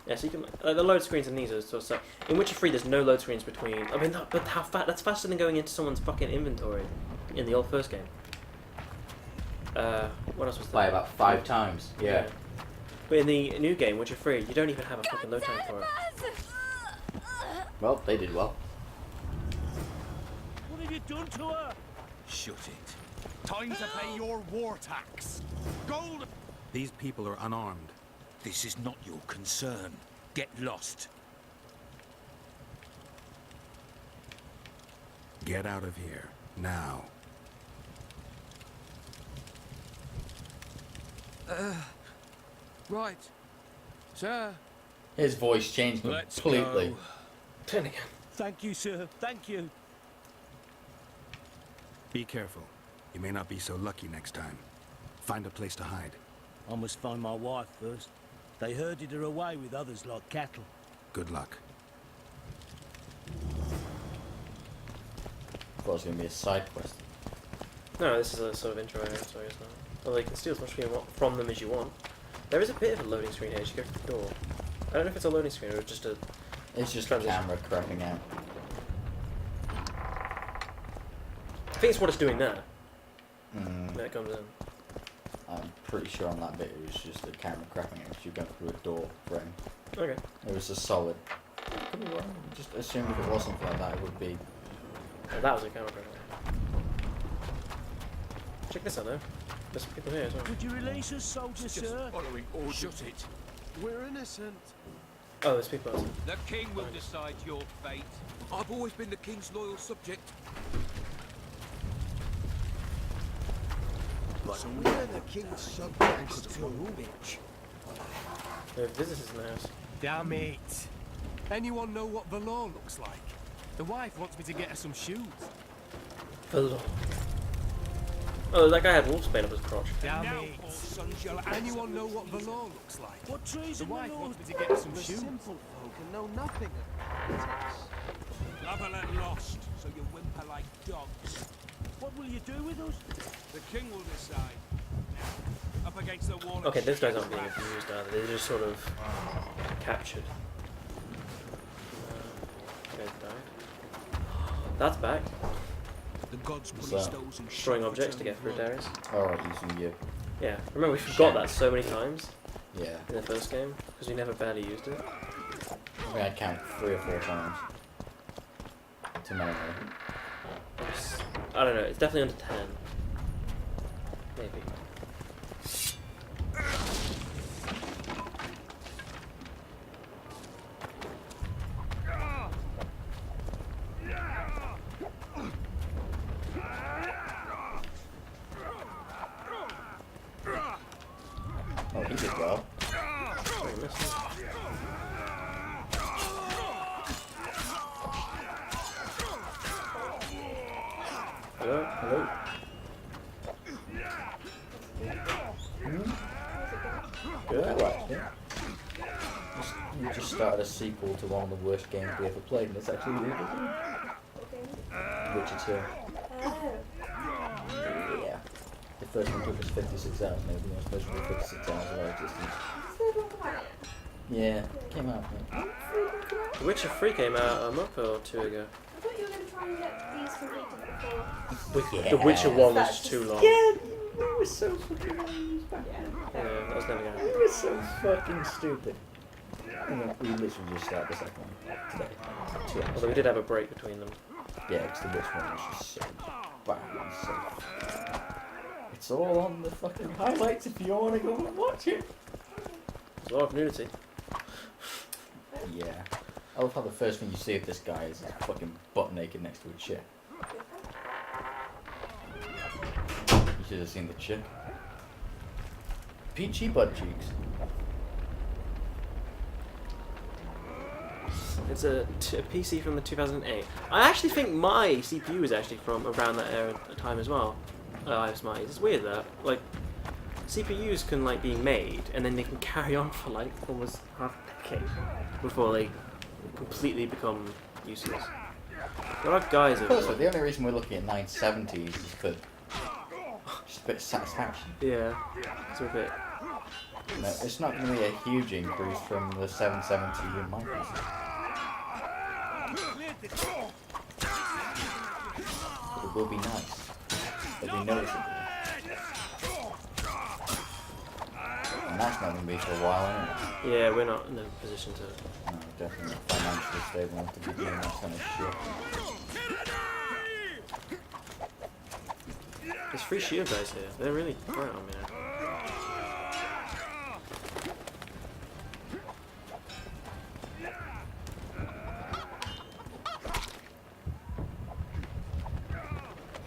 Yeah, so you can the load screens in these are sort of stuff. In Witcher 3, there's no load screens between. I mean, but how fast? That's faster than going into someone's fucking inventory in the old first game. What else was there? By about 5 times. Yeah. But in the new game, Witcher 3, you don't even have a fucking load time for it. Well, they did well. What have you done to her? Shut it. Time to pay your war tax. Gold. These people are unarmed. This is not your concern. Get lost. Get out of here, now. Right. Sir. His voice changed completely. Turn again. Thank you, sir. Thank you. Be careful. You may not be so lucky next time. Find a place to hide. I must find my wife first. They herded her away with others like cattle. Good luck. I thought it was going to be a side quest. No, this is a sort of intro, so I guess not. Although you can steal as much from them as you want. There is a bit of a loading screen here as you go through the door. I don't know if it's a loading screen or just a... It's just the camera crapping out. I think it's what it's doing now. Mm. When it comes in. I'm pretty sure on that bit it was just the camera crapping out as you go through a door frame. Okay. It was a solid. Could be wrong. Just assume if it was something like that, it would be. Oh, that was a camera crapping. Check this out though. There's some people here as well. Would you release us, soldier, sir? Following orders. Shut it. We're innocent. Oh, there's people outside. The king will decide your fate. I've always been the king's loyal subject. So we're the king's subjects too. There are visitors in the house. Damn it. Anyone know what the law looks like? The wife wants me to get her some shoes. The law. Oh, that guy had wolfsbane up his crotch. Damn it. Anyone know what the law looks like? What treason? The wife wants me to get her some shoes. Simple folk and know nothing of Lavalette lost, so you whimper like dogs. What will you do with us? The king will decide. Up against the wall. Okay, those guys aren't being abused either. They're just sort of captured. Guys died. That's back. The gods punish those who destroying objects to get through Darius. Alright, using you. Yeah, remember we forgot that so many times. Yeah. In the first game, because we never barely used it. I think I count 3 or 4 times. To memory. I don't know, it's definitely under 10. Maybe. Oh, he did well. Hello? Hello? Good, I liked it. We just started a sequel to one of the worst games we ever played, and it's actually really good. Witcher 2. Yeah. The first one took us 56 hours, maybe the most miserable 56 hours of our existence. Yeah, came out, mate. The Witcher 3 came out a month or two ago. I thought you were going to try and get these completed before. Yeah. The Witcher 1 was just too long. Yeah, we were so fucking naive back then. Yeah, that was never going to happen. We were so fucking stupid. We literally just started the second one today. 2 hours. Although we did have a break between them. Yeah, because the Witcher one was just so bad and so... It's all on the fucking highlights if you want to go and watch it. There's a lot of nudity. Yeah. I love how the first thing you see of this guy is he's fucking butt naked next to a chick. You should have seen the chick. Peachy butt cheeks. It's a PC from the 2008. I actually think my CPU is actually from around that era time as well. I have Smarties. It's weird that like CPUs can like be made and then they can carry on for like almost half a decade before they completely become useless. A lot of guys are. Also, the only reason we're looking at 970s is for just a bit of satisfaction. Yeah, it's a bit. No, it's not going to be a huge increase from the 770 in my PC. But it will be nice. It'll be noticeable. And that's not going to be for a while anyway. Yeah, we're not in a position to. No, definitely not financially stable enough to be doing that kind of shit. There's free shield guys here. They're really bright on me now.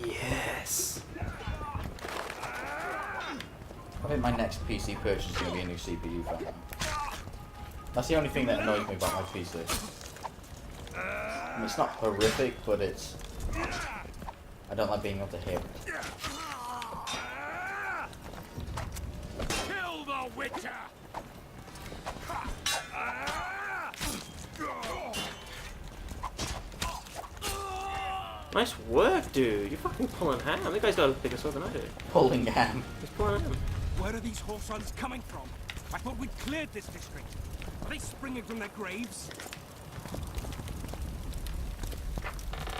Yes. I think my next PC purchase is going to be a new CPU for now. That's the only thing that annoys me about my PC. I mean, it's not horrific, but it's... I don't like being able to hear it. Kill the Witcher! Nice work, dude. You're fucking pulling ham. That guy's got a bigger sword than I do. Pulling ham. He's pulling ham. Where are these horse runs coming from? I thought we'd cleared this district. Are they springing from their graves?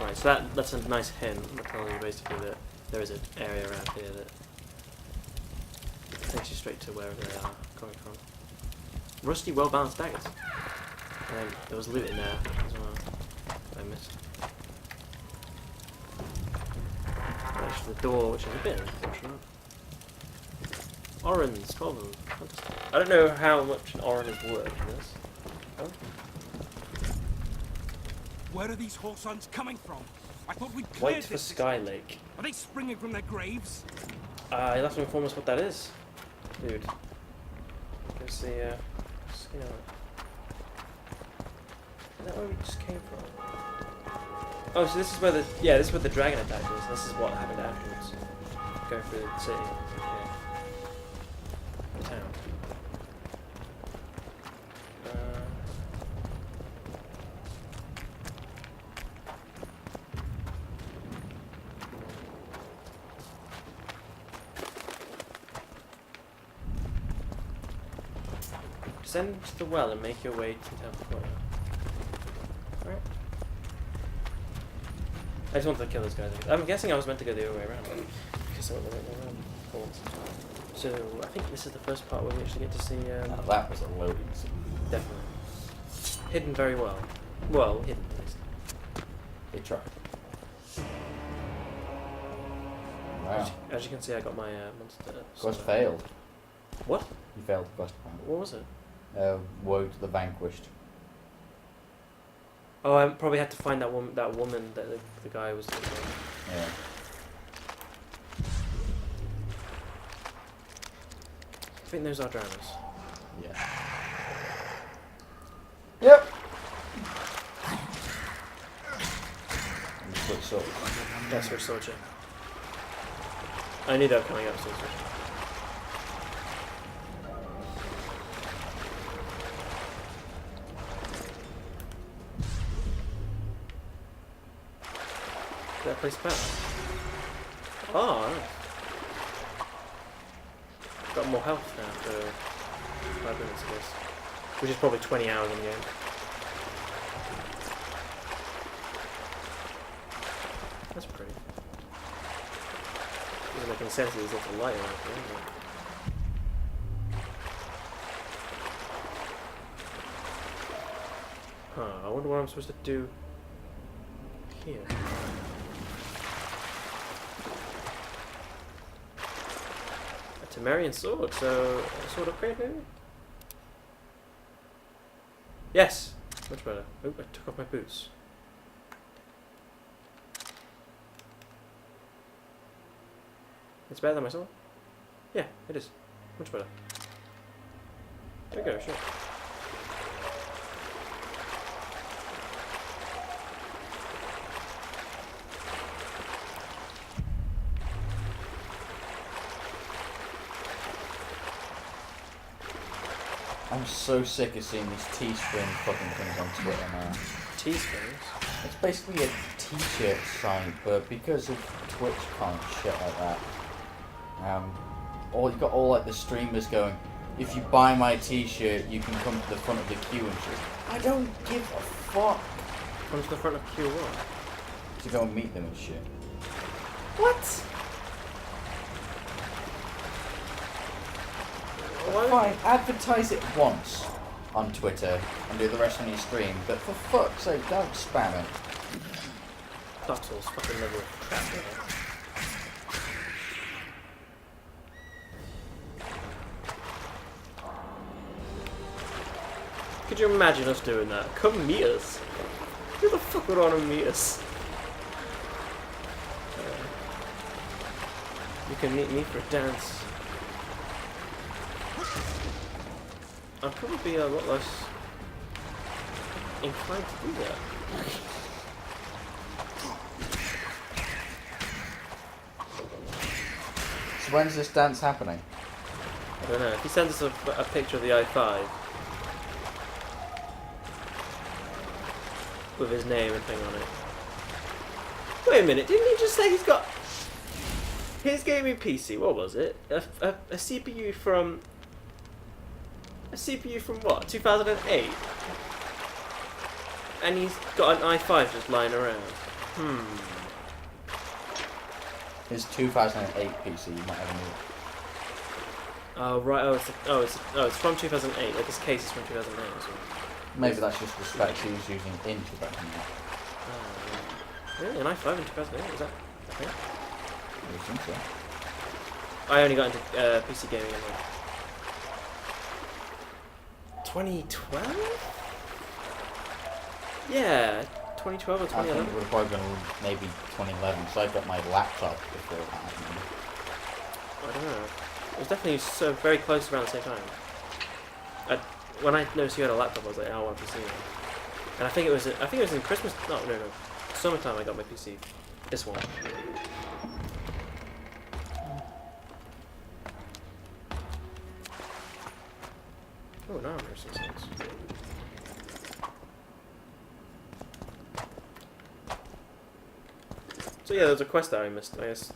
Right, so that's a nice hint. I'm telling you basically that there is an area around here that takes you straight to wherever they are coming from. Rusty, well-balanced daggers. And there was loot in there as well that I missed. Actually, the door, which is a bit unfortunate. Orans, 12 of them. Fantastic. I don't know how much an Oran is worth in this. Oh. Where are these horse runs coming from? I thought we'd cleared Wait for this Sky Lake. Are they springing from their graves? You'll have to inform us what that is, dude. Go see, you know. Is that where we just came from? Oh, so this is where this is where the dragon attack is. This is what happened afterwards. Going through the city. Yeah. The town. Descend to the well and make your way to the temple courtyard. Alright. I just wanted to kill this guy. I'm guessing I was meant to go the other way around, but because I went the way around for once. So I think this is the first part where we actually get to see. Now that was a loading scene. Definitely. Hidden very well. Well, hidden at least. They tried. Wow. As you can see, I got my monster. Quest failed. What? You failed the quest. What was it? Woe to the vanquished. Oh, I probably had to find that woman. That the guy was. Yeah. I think those are drowners. Yeah. Yep. Switch swords. Yeah, switch swords. Yeah. I knew they were coming up. So that place back. Oh, nice. Got more health now for 5 minutes of this, which is probably 20 hours in the game. That's pretty. Doesn't make any sense that there's lots of light around here, but... Huh, I wonder what I'm supposed to do here. A Temerian sword, so a sword upgrade maybe? Yes! Much better. Oh, I took off my boots. It's better than my sword? Yeah, it is. Much better. There we go, shit. I'm so sick of seeing these Teespring fucking things on Twitter now. Teesprings? It's basically a t-shirt site, but because of Twitch can't shit like that. You've got all like the streamers going, if you buy my t-shirt, you can come to the front of the queue and shit. I don't give a fuck. Come to the front of the queue what? To go and meet them and shit. What? Fine, advertise it once on Twitter and do the rest on your stream, but for fuck's sake, don't spam it. Dark Souls fucking level of crap. Could you imagine us doing that? Come meet us. Who the fuck would want to meet us? You can meet me for a dance. I'd probably be a lot less inclined to do that. So when's this dance happening? I don't know. If he sends us a picture of the i5 with his name and thing on it. Wait a minute, didn't he just say he's got his gaming PC? What was it? A CPU from... A CPU from what? 2008? And he's got an i5 just lying around. His 2008 PC, you might have moved. Oh right, it's from 2008. Like his case is from 2008 as well. Maybe that's just the specs he was using in 2008. Really? An i5 in 2008? Was that a thing? I think so. I only got into PC gaming in like 2012? Yeah, 2012 or 2011. I think we're probably going to maybe 2011, so I got my laptop before that. I don't know. It was definitely so very close around the same time. When I noticed you had a laptop, I was like, oh, I want a PC. And I think it was in Christmas. No, summertime. I got my PC. This one. Oh, now I'm missing things. So yeah, there's a quest that I missed. I guess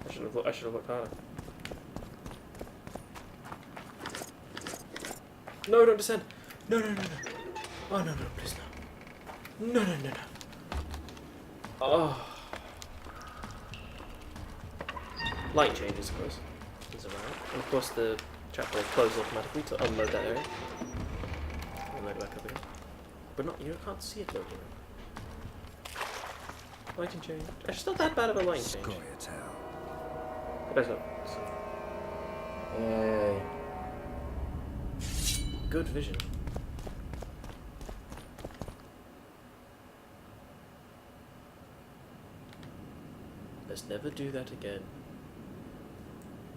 I should have looked harder. No, don't descend. No. Oh no, please no. No. Oh. Light changes, of course. Is around. And of course the chapter will close automatically to unload that area. And load it back up again. But not, you can't see it loading. Lighting change. Actually, it's not that bad of a lighting change. Let's go. Yay. Good vision. Let's never do that again.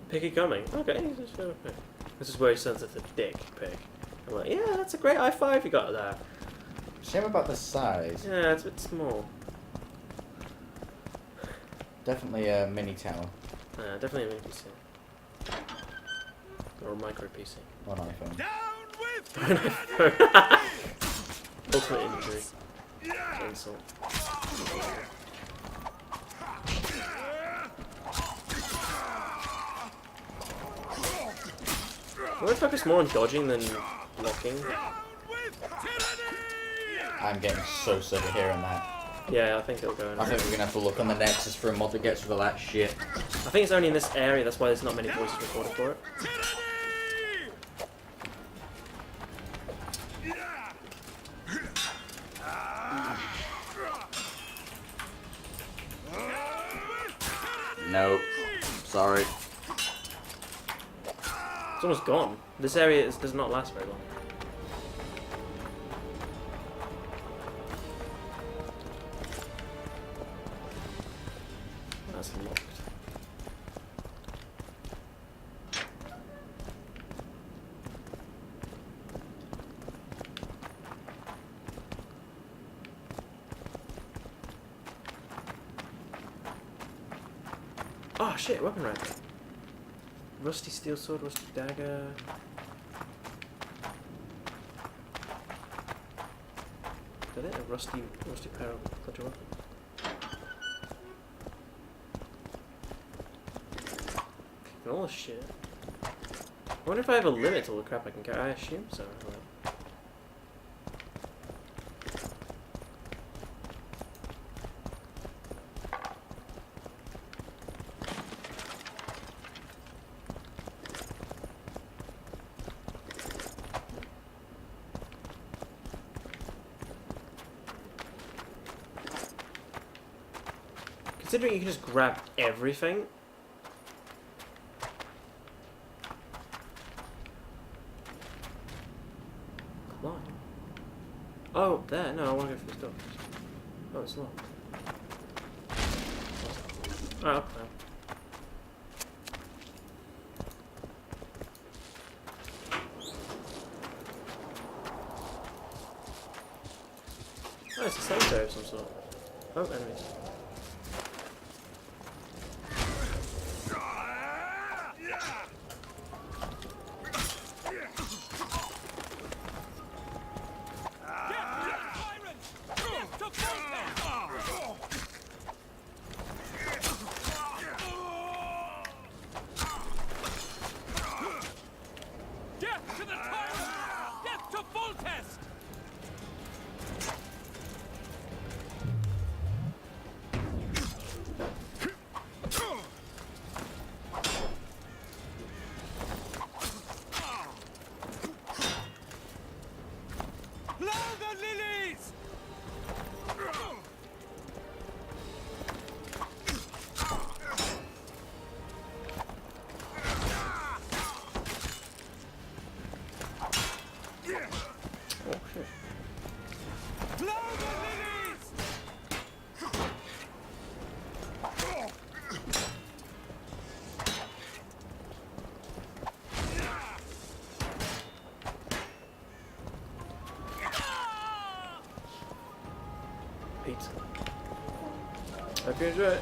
Piggy coming. Okay, just go pick. This is where he sends it to Dick Pig. I'm like, yeah, that's a great high five you got there. Shame about the size. Yeah, it's a bit small. Definitely a mini tower. Yeah, definitely a mini PC. Or a micro PC. Or an iPhone. Ultimate injury. Insult. I want to focus more on dodging than blocking. I'm getting so sick of hearing that. Yeah, I think it'll go in. I think we're going to have to look on the Nexus for a mod that gets rid of that shit. I think it's only in this area, that's why there's not many voices recorded for it. Nope. Sorry. It's almost gone. This area does not last very long. That's locked. Oh shit, weapon rack. Rusty steel sword, rusty dagger. Is that it? A rusty pair of clutcher weapon. And all this shit. I wonder if I have a limit to all the crap I can carry. I assume so. Considering you can just grab everything. Climb. Oh, there. No, I want to go through this door. Oh, it's locked. Oh, I'll climb. Oh, it's a cemetery of some sort. Oh, enemies. Pizza. Hope you enjoy it.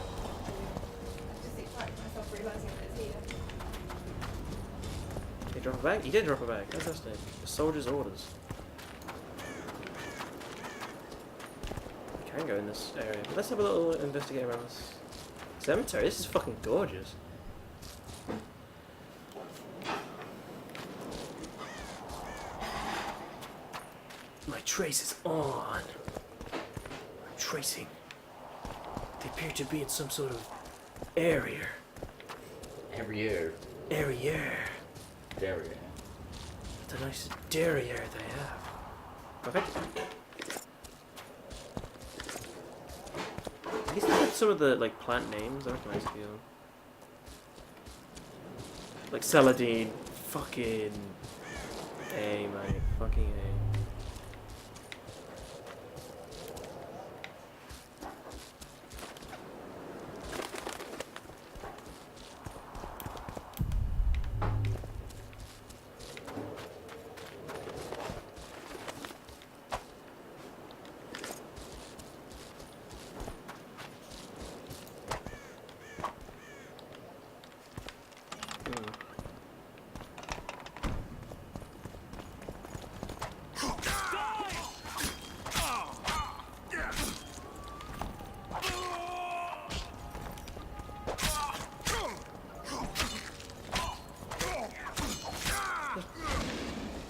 Did he drop a bag? He did drop a bag. Fantastic. The soldier's orders. We can go in this area. But let's have a little investigate around this cemetery. This is fucking gorgeous. My trace is on. Tracing. They appear to be in some sort of area. Area. Area. Derriere. What a nice derriere they have. Perfect. At least they have some of the like plant names. I recognize a few of them. Like Saladin, fucking A, mate, fucking A.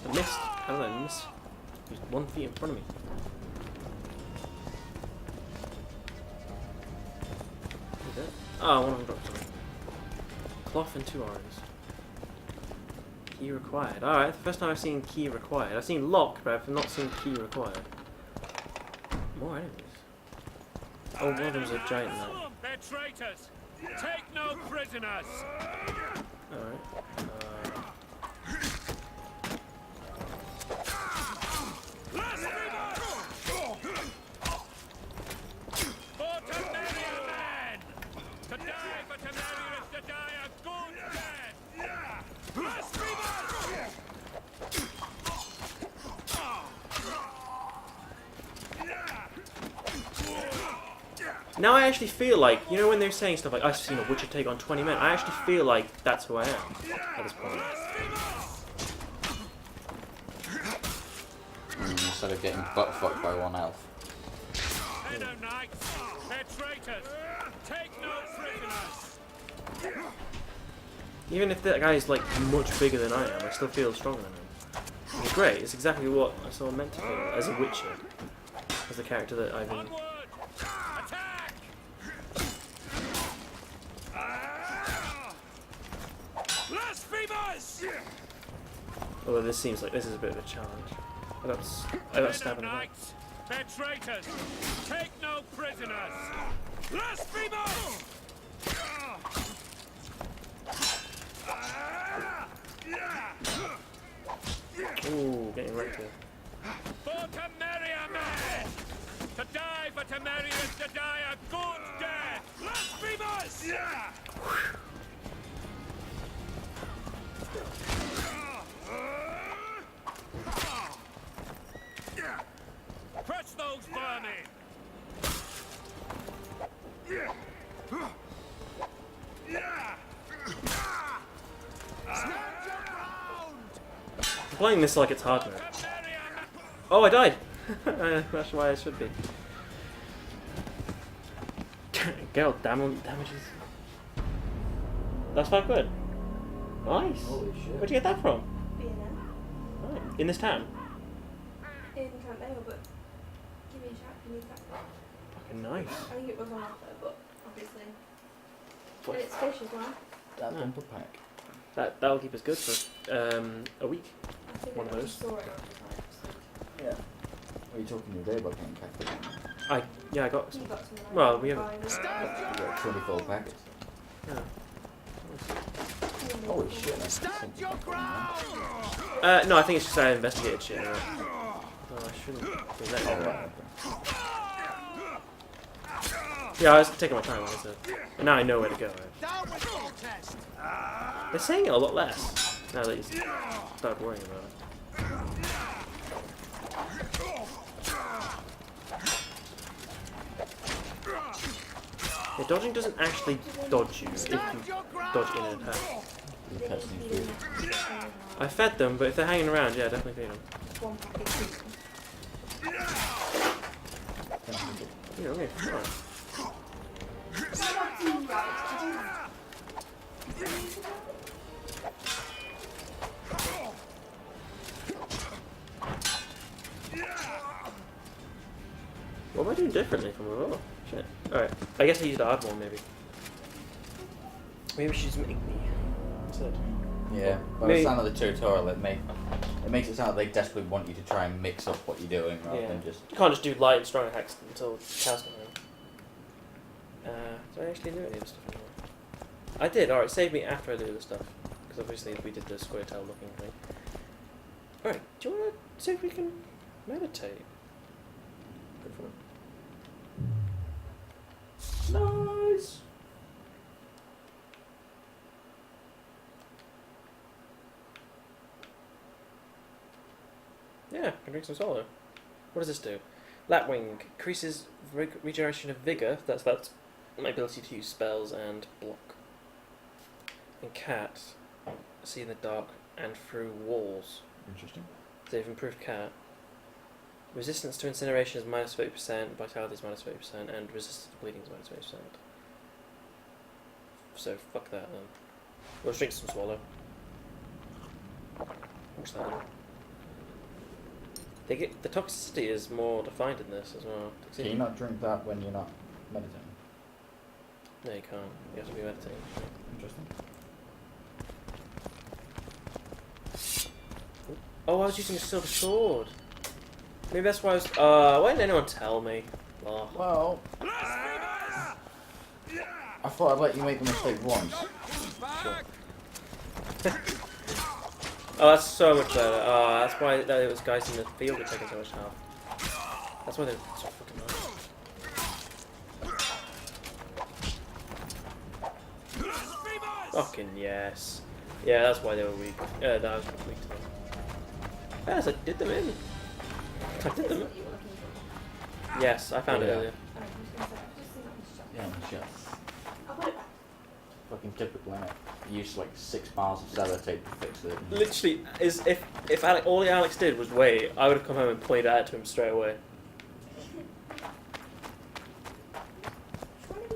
I missed. How did I miss? He was 1 feet in front of me. Is that? Oh, one of them dropped something. Cloth and 2 irons. Key required. Alright, the first time I've seen key required. I've seen lock, but I've not seen key required. More enemies. Oh, one of them's a giant man. They're traitors! Take no prisoners! Alright. Now I actually feel like, you know when they're saying stuff like, I've seen a Witcher take on 20 men, I actually feel like that's who I am at this point. Instead of getting butt-fucked by 1 elf. Even if that guy is like much bigger than I am, I still feel stronger than him. It's great, it's exactly what I saw meant to feel as a Witcher. As the character that I've been... Although this seems like this is a bit of a challenge. I got stabbed in the back. They're traitors! Take no prisoners! Blasphemers! Ooh, getting wrecked here. For Temeria, man! To die for Temeria is to die a good death! Blasphemers! Crush those vermin! I'm playing this like it's hard now. Oh, I died! That's why I should be. Girl, damages. That's 5 quid. Nice. Holy shit. Where'd you get that from? B&M. Right. In this town? In Campbell, but give me a shout if you need that. Fucking nice. I think it was on offer, but obviously. And it's fish as well. That bumper pack. That'll keep us good for a week. I think One of I those. saw it advertised. Yeah. Are you talking the other day about getting caffeine? Yeah, I got. You got some. Well, we have. You got 24 packets. Yeah. Holy shit, that's Stand your ground! No, I think it's just I investigated shit. Right? Oh, I shouldn't do that. Oh, right, Yeah, I was taking my time, like I said. And now I know where to go. Right? Down with protest! They're saying it a lot less now that you start worrying about it. Yeah, dodging doesn't actually dodge you if you dodge in an attack. The pets need food. I fed them, but if they're hanging around, yeah, definitely feed them. One packet. Yeah, okay, alright. What am I doing differently from before? Shit. Alright, I guess I used Ardmore maybe. Maybe she's make me instead. Yeah, by the sound of the tutorial, it makes it sound like they desperately want you to try and mix up what you're doing rather than just... You can't just do light and strong attacks until cows come around. Did I actually do any of this stuff anymore? I did, alright, save me after I do this stuff. because obviously we did the square tail looking thing. Alright, do you want to see if we can meditate? Go for it. Nice. Yeah, can drink some solo. What does this do? Lapwing increases regeneration of vigor. That's my ability to use spells and block. And cat, see in the dark and through walls. Interesting. So they've improved cat. Resistance to incineration is minus 30%, vitality is minus 30%, and resistance to bleeding is minus 30%. So fuck that then. Let's drink some swallow. What's that? They get the toxicity is more defined in this as well. Can you not drink that when you're not meditating? No, you can't. You have to be meditating. Interesting. Oh, I was using a silver sword. Maybe that's why I was. Why didn't anyone tell me? Oh. Well, I thought I'd let you make the mistake once. Sure. Oh, that's so much better. Oh, that's why it was guys in the field were taking so much health. That's why they're so fucking nice. Fucking yes. Yeah, that's why they were weak. That was weak to them. Yes, I did them in. I did them in. Yes, I found it earlier. Yeah, just fucking typical, innit? Use like 6 bars of sellotape to fix it. Literally, if Alex, all Alex did was wait, I would have come home and pointed out to him straight away.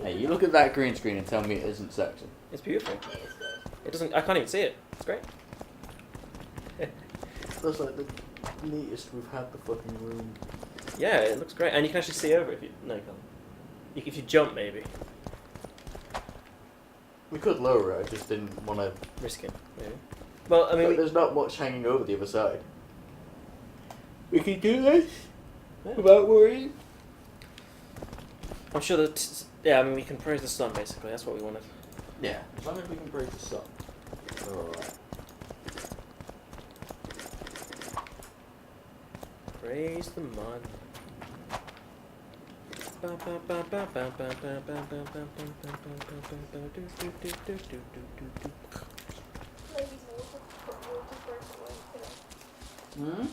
Hey, you look at that green screen and tell me it isn't sexy. It's beautiful. It doesn't. I can't even see it. It's great. That's like the neatest we've had the fucking room. Yeah, it looks great, and you can actually see over it if you. No, you can't. If you jump, maybe. We could lower it. I just didn't want to risk it. Maybe. Well, I mean, there's not much hanging over the other side. We can do this without worrying. I'm sure that. Yeah, I mean, we can praise the sun. Basically, that's what we wanted. Yeah, as long as we can praise the sun, we're alright. Praise the mud. Hmm?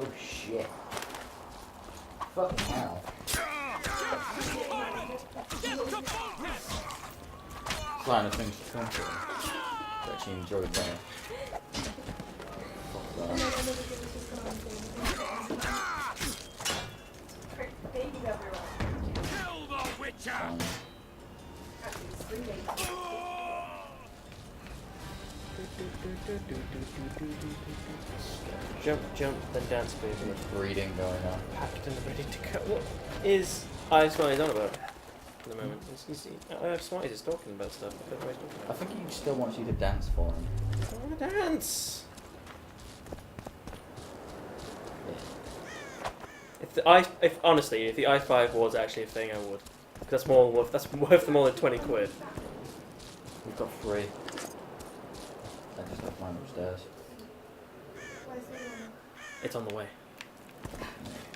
Oh shit. Fucking hell. Sign of things to come to. Actually enjoyed that. Fuck that. Kill the Witcher! Jump, jump, then dance, please. Too much breeding going on. Packed and ready to go. What is Smarties on about at the moment? Smarties is talking about stuff. I think he still wants you to dance for him. I want to dance. Honestly, if the I-5 was actually a thing, I would. That's more worth. That's worth more than 20 quid. We've got 3. I just left mine upstairs. It's on the way.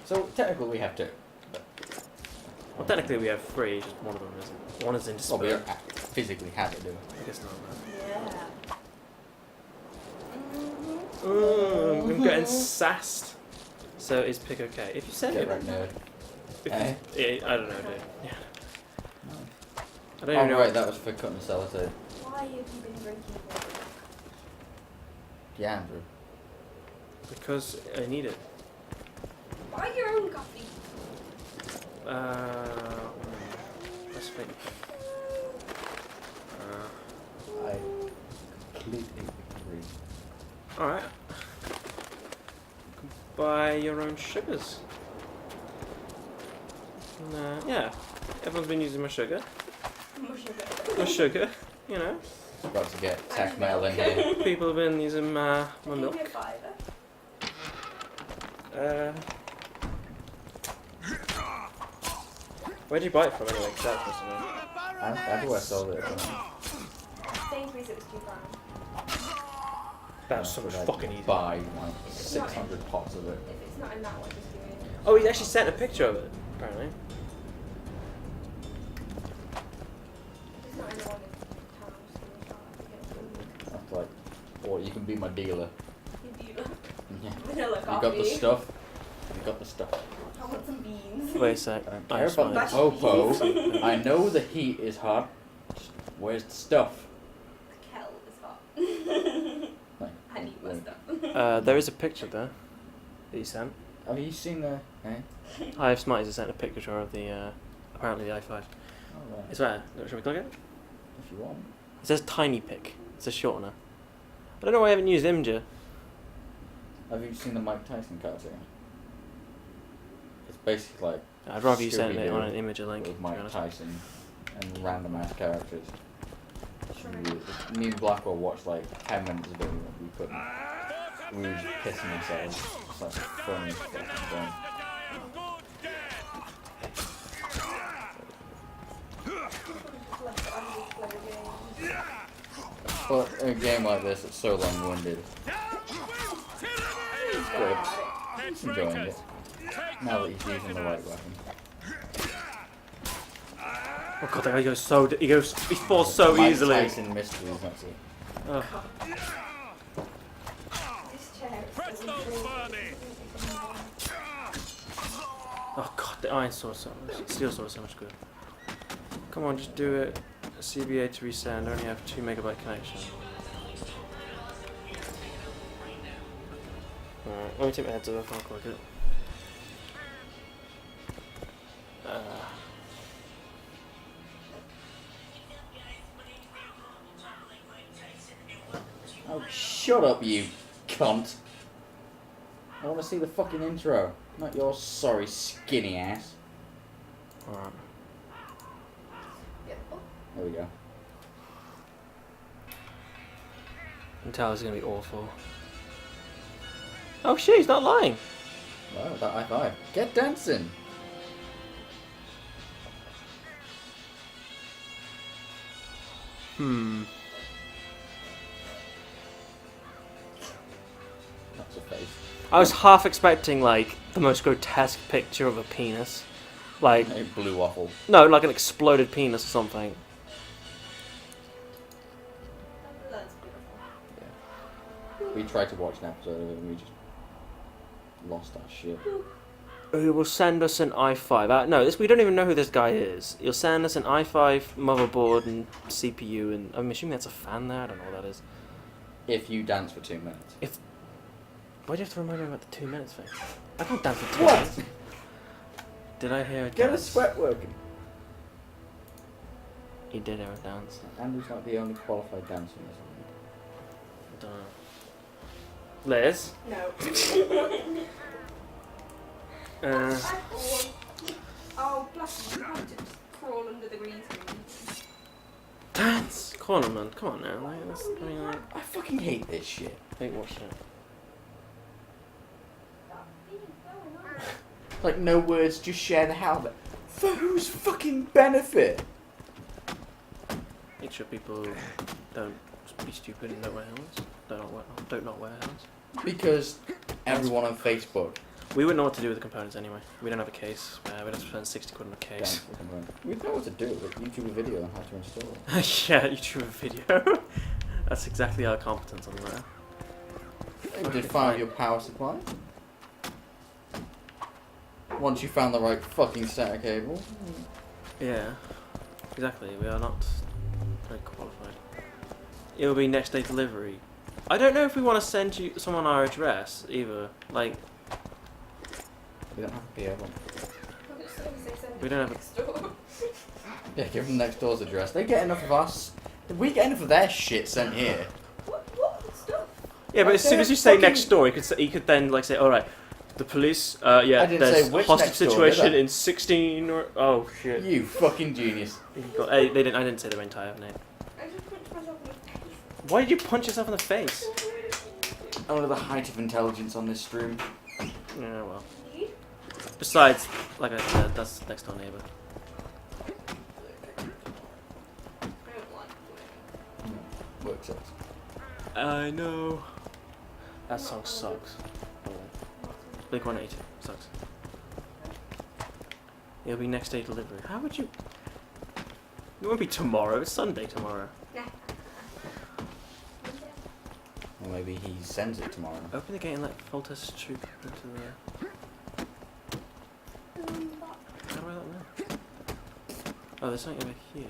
So technically we have 2. Well, technically we have 3. Just one of them isn't. One is in display. Well, we physically have it, do we? I guess not. Yeah. I'm getting sassed. So is pick okay? If you said Get it. right, nerd. Yeah, I don't know, dude. Yeah. I don't Oh even know. right, that was for cutting the sellotape. Why have you been drinking water? Yeah, Andrew. Because I need it. Buy your own coffee. Let's think. I completely agree. Alright. Buy your own sugars. Yeah. Everyone's been using my sugar. More sugar. My sugar, you know. About to get tax mail in here. People have been using my milk. Can you buy that? Where did you buy it from anyway? 'Cause that's Everywhere I sold it. Sainsbury's Obviously it was £2. That's so much fucking easy. Buy like 600 pots of it. If it's not in that one, just give me it. Oh, he actually sent a picture of it, apparently. If it's not in the one in town, just give me a shout. That's like, or you can be my dealer. Your dealer. Yeah. Vanilla You coffee. got the stuff. You got the stuff. I want some beans. Wait a sec. I don't care about the popo. I know the heat is hot. Just where's the stuff? The kettle is hot. I need my stuff. There is a picture there that he sent. Have you seen the? I have Smarties has sent a picture of the apparently the i5. Oh, right. It's there. Shall we click it? If you want. It says Tiny Pic. It's a shortener. I don't know why I haven't used Imgur. Have you seen the Mike Tyson cartoon? It's basically like. I'd rather you send it Scooby-Doo on an Imgur link. with to be Mike honest. Tyson and random ass characters. Me and Blackwell watched like 10 minutes of it and we couldn't. We were just pissing ourselves. It's like the funniest fucking thing. But in a game like this, it's so long-winded. It's good. He's enjoying it. Now that he's using the right weapon. Oh god, that guy goes so. He falls so Mike easily. Tyson mysteries, that's it. Oh. Oh god, the iron sword so much. Steel sword is so much good. Come on, just do it. CBA to resend. I only have 2 megabyte connection. Alright, let me take my headset off and I'll click it. Oh, shut up, you cunt. I want to see the fucking intro, not your sorry skinny ass. Alright. There we go. I can tell it's gonna be awful. Oh shit, he's not lying! Wow, that i5. Get dancing! That's a face. I was half expecting like the most grotesque picture of a penis. Like A blue waffle. no, like an exploded penis or something. That's beautiful. We tried to watch an episode of it and we just lost our shit. He will send us an i5. No, we don't even know who this guy is. He'll send us an i5 motherboard and CPU, and I'm assuming that's a fan there. I don't know what that is. If you dance for 2 minutes. Why do you have to remind me about the 2 minutes thing? I can't dance for 2 What? minutes. Did I hear a Get a dance? sweat working. He did hear a dance. Andrew's not the only qualified dancer in this I don't know. Liz? No. Oh, bless you. You can't just crawl under the green screen. Dance! Come on, man. Come on now. Like, I fucking hate this shit. Hate what shit? Like, no words, just share the helmet. For whose fucking benefit? Make sure people don't be stupid and don't wear helmets. Don't not wear helmets. Because everyone on Facebook. We wouldn't know what to do with the components anyway. We don't have a case. We'd have to spend 60 quid on a case. We know what to do with YouTube video on how to install it. Yeah, YouTube video. That's exactly our competence on that. You did find your power supply. Once you found the right fucking SATA cable. Yeah, exactly. We are not very qualified. It will be next day delivery. I don't know if we want to send you someone our address either. Like, We don't have a PO one. we don't have a. Yeah, give them next door's address. They get enough of us. We get enough of their shit sent here. What stuff? Yeah, but Like, as soon as you say next door, he could then like say, all right, the police. Yeah, I didn't there's say which hostage next door, situation did I? in 16 or oh shit. You fucking genius. They didn't. I didn't say their entire name. I just punched myself in the face. Why did you punch yourself in the face? Under the height of intelligence on this stream. Yeah, well. Besides, like I said, that's next door neighbour. Work success. I know. That song sucks. Blink 182 sucks. It'll be next day delivery. How would you? It won't be tomorrow. It's Sunday tomorrow. Or maybe he sends it tomorrow. Open the gate and let Foltest troop into the. How do I let them in? Oh, there's something over here.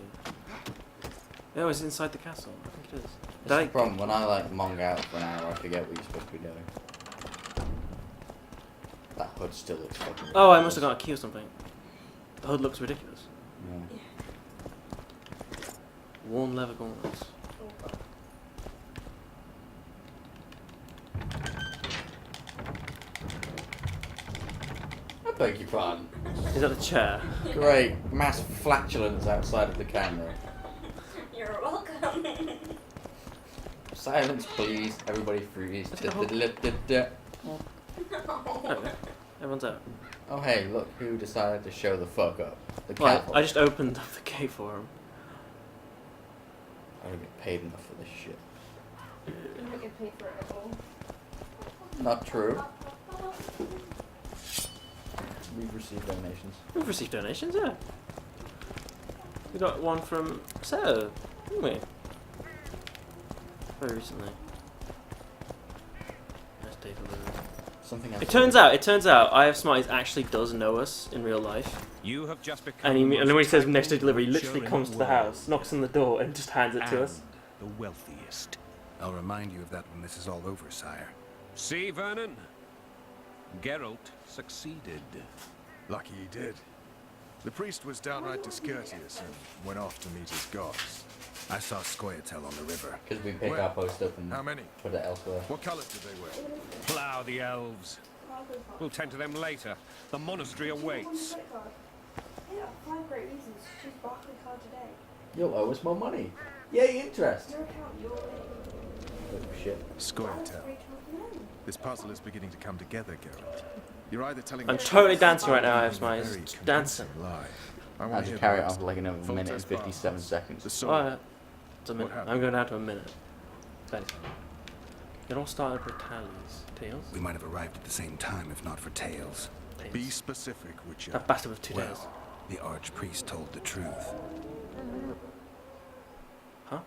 No, it's inside the castle. I think it is. That's the problem. When I like mong out for an hour, I forget what you're supposed to be doing. That hood still looks fucking ridiculous. Oh, I must have got a key or something. The hood looks ridiculous. Yeah. Worn leather gauntlets. I beg your pardon. Is that the chair? Great. Mass flatulence outside of the camera. You're welcome. Silence, please. Everybody freeze. Oh, everyone's out. Oh, hey, look who decided to show the fuck up. The Well, cat. I just opened up the gate for him. I don't get paid enough for this shit. You don't get paid for it at all. Not true. We've received donations. We've received donations, yeah. We got one from Sarah, didn't we? Very recently. Nice day for the... Something else. It turns out, I Have Smarties actually does know us in real life. You have just become And when he says next day delivery, he attractive literally creature comes in to the the world. house, knocks on the door, and just hands it to us. The wealthiest. I'll remind you of that when this is all over, sire. See, Vernon? Geralt succeeded. Lucky he did. The priest was downright discourteous and went off to meet his gods. I saw Scoia'tael on the river. Because we pick Where? our post up and How many? put it elsewhere. What colours did they wear? Plough the elves. We'll tend to them later. The monastery awaits. Yeah, 5 great reasons to choose Barclay card today. You'll owe us more money. Yay, interest. Your account, your Oh shit. Scoia'tael. This puzzle is beginning to come together, Geralt. You're either telling I'm the totally truth dancing right now, I or Have Smarties. very Dancing. convincing lie. I I'll want to just hear carry the it on rest. for like another minute and Foltest 57 Barnes, seconds. The sword. Alright. It's a minute. happened? I'm going down to a minute. Thanks. It all started with Tails. We might have arrived at the same time if not for Tails. Be specific, Witcher. That bastard with 2 days. Well, the archpriest told the truth. Huh?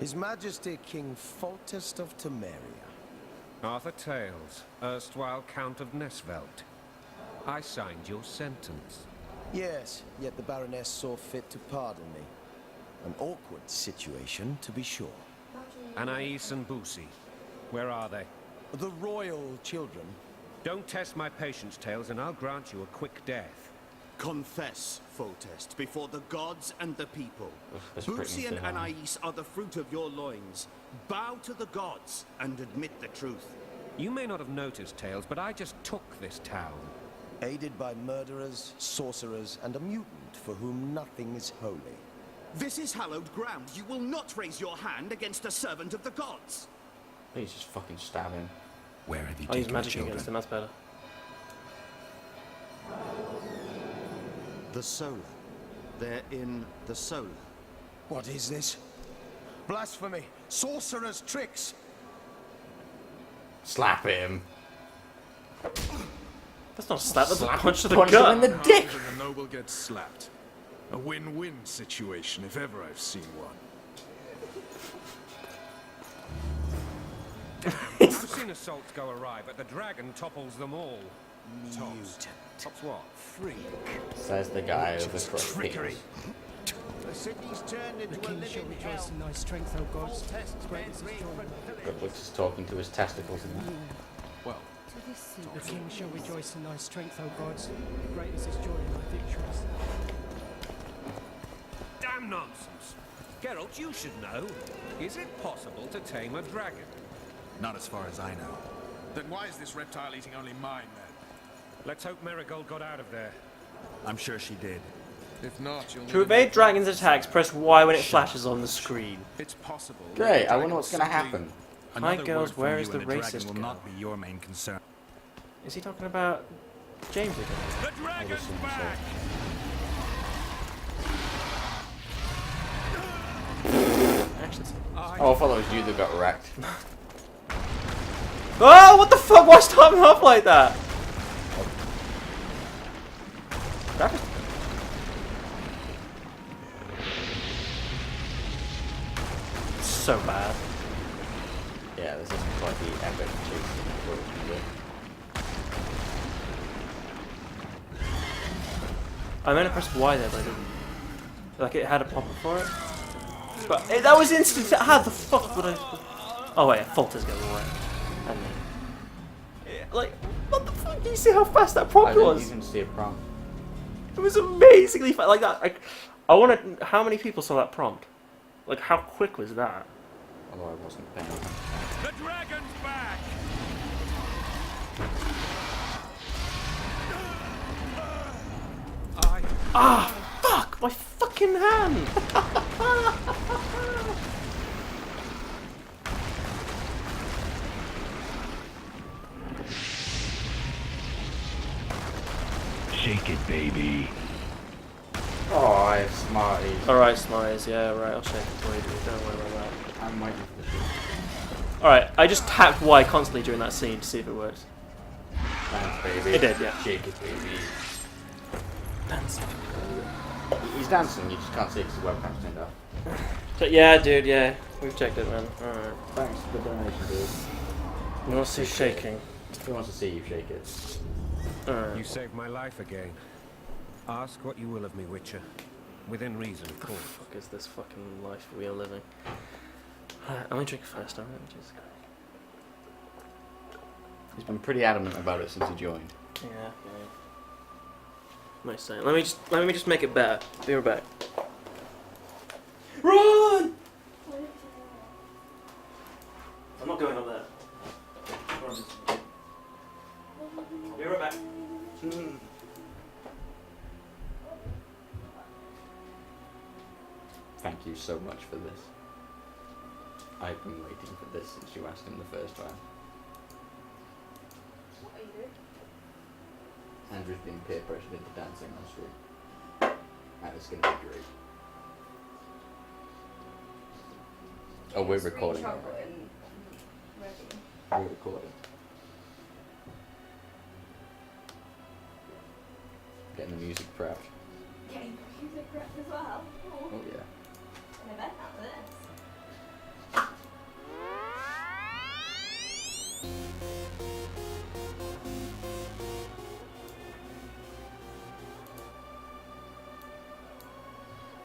His Majesty King Foltest of Temeria. Arthur Tales, erstwhile Count of Nesvelt. I signed your sentence. Yes, yet the Baroness saw fit to pardon me. An awkward situation, to be sure. Anais and Boosie, where are they? The royal children. Don't test my patience, Tales, and I'll grant you a quick death. Confess, Foltest, before the gods and the people. That's pretty Boosie and insane. Anais are the fruit of your loins. Bow to the gods and admit the truth. You may not have noticed, Tales, but I just took this town. Aided by murderers, sorcerers, and a mutant for whom nothing is holy. This is hallowed ground. You will not raise your hand against a servant of the gods. Please just fucking stab him. Where have you I'll use taken the magic children? against him, that's better. The Solar. They're in the Solar. What is this? Blasphemy! Sorcerer's tricks! Slap him. That's not a slap, that's a Slap punch to the punch him gut. in the dick. And the noble gets slapped. A win-win situation, if ever I've seen one. I've seen assaults go awry, but the dragon topples them all. Mute. Tops what? Freak. Says the guy with the cross Trickery. The city's turned into a living hell. in thy strength, O gods. Foltest Great men is his read joy. from Which is talking to his testicles and that. Well, The king shall rejoice in thy strength, O gods. Great is his joy in thy victories. Damn nonsense! Geralt, you should know. Is it possible to tame a dragon? Not as far as I know. then why is this reptile eating only mine, then? Let's hope Marigold got out of there. I'm sure she did. If not, you'll To evade dragon's attacks, press Y when it flashes on the screen. It's possible. Great, I wonder what's gonna happen. Hi Another girls, word from where you is the and dragon racist will girl? not be your main concern. Is he talking about James again? The dragon's back! actually. Oh, I thought it was you that got wrecked. Oh, what the fuck? Why start him off like that? So bad. Yeah, this isn't quite the epic chase that I thought it was gonna be. I meant to press Y there, but I didn't. Like it had a popper for it. But that was instant. How the fuck would I? Oh wait, Falter's going away. And then, like, what the fuck? Do you see how fast that prompt was? I didn't even see a prompt. It was amazingly fast. Like that. I wanted. How many people saw that prompt? Like, how quick was that? Although I wasn't paying. The dragon's back! Ah, fuck! My fucking hand! Shake it, baby. Oh, I have Smarties. Alright, Smarties, yeah, right, I'll shake it for you, dude. Don't worry about that. I'm waiting for the shit. Alright, I just tapped Y constantly during that scene to see if it works. Dance, baby. It did, yeah. Shake it, baby. Dancing. He's dancing, you just can't see because the webcam's turned off. So, yeah, dude, yeah. We've checked it, man. Alright. Thanks for the donation, dude. You want to see shaking? Who wants to see you shake it? Alright. You saved my life again. Ask what you will of me, Witcher. Within reason, of course. What the fuck is this fucking life we are living? Alright, I'm gonna drink first, alright? Jesus Christ. He's been pretty adamant about it since he joined. Yeah, yeah. Nice saying. Let me just make it better. Be right back. Run! I'm not going up there. Be right back. Thank you so much for this. I've been waiting for this since you asked him the first time. What are you doing? Andrew's being peer pressured into dancing on stream. And it's going to be great. Oh, we're recording. Screenshot Right? button ready. We're recording. Getting the music prepped. Getting the music prepped as well. Oh, Oh yeah. I bet not this.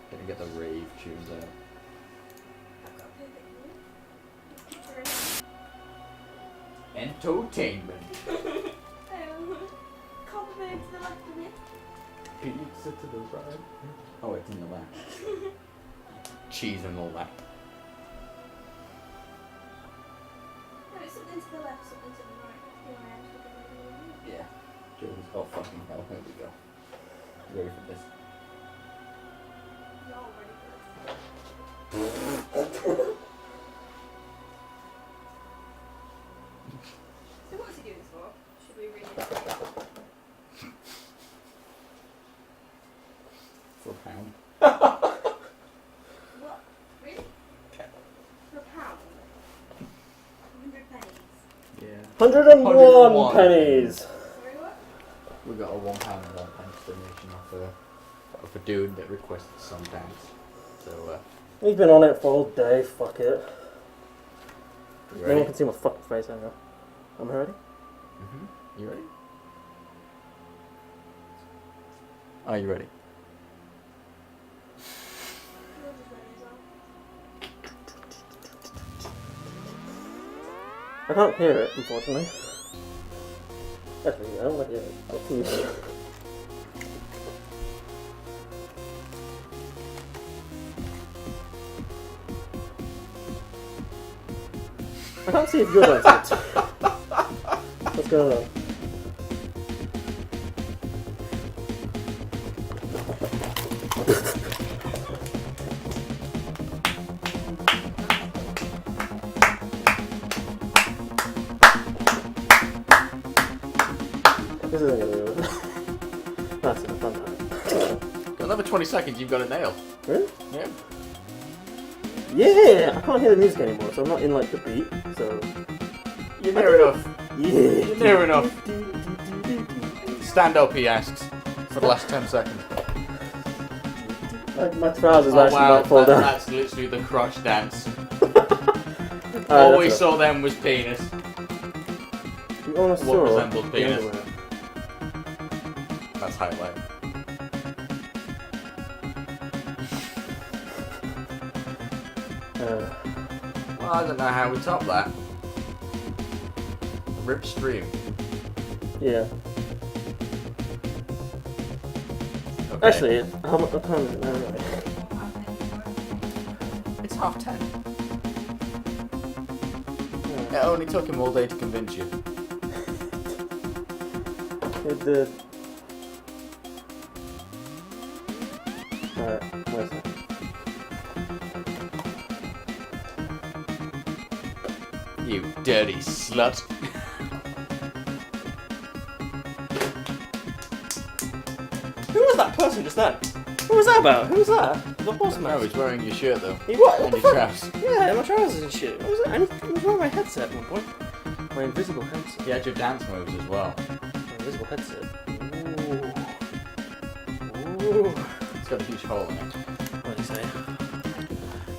Gonna get the rave tunes out. I've got a perfect mood. Entertainment. Compliment to the left of me. Pizza to the right. Oh, it's in the left. Cheese and all that. No, it's something to the left, something to the right. Your hand, something to the right. Yeah. Jules. Oh fucking hell, here we go. You ready for this? You're all ready for this. So what's he doing this for? Should we read it? For a pound. What? Really? For a pound? 100 pennies. Yeah. 101 pennies! Sorry, what? We got a £1 donation off a dude that requested some dance. So, He's been on it for all day, fuck it. you No ready? one can see my fucking face, I know. Am I ready? Mm-hmm. You ready? Are you ready? Yours is ready as well. I can't hear it, unfortunately. Actually, I don't want to hear it. I'll see you. I can't see if you're dancing. What's going on? This isn't gonna do it. That's a fun time. Got another 20 seconds, you've got it nailed. Really? Yeah. Yeah, I can't hear the music anymore, so I'm not in like the beat. So You're near enough. yeah, You're near enough. Stand up, he asks, for the last 10 seconds. My trousers Oh actually wow, might fall down. that's literally the crotch dance. Alright, All we that's saw then was penis. You almost What saw resembled the penis. underwear. That's highlight. Well, I don't know how we top that. Rip stream. Yeah. Okay. Actually, what time is it now? Anyway? It's 10:30. It only took him all day to convince you. It did. Alright, where's that? You dirty slut. Who was that person just then? What was that about? Who was that? The boss man. No, he's wearing your shirt though. He what? And the your fuck? trousers. Yeah, my trousers and shit. What was that? And he was wearing my headset at one point. My invisible headset. He had your dance moves as well. My invisible headset. Ooh. Ooh. It's got a huge hole in it. What did he say?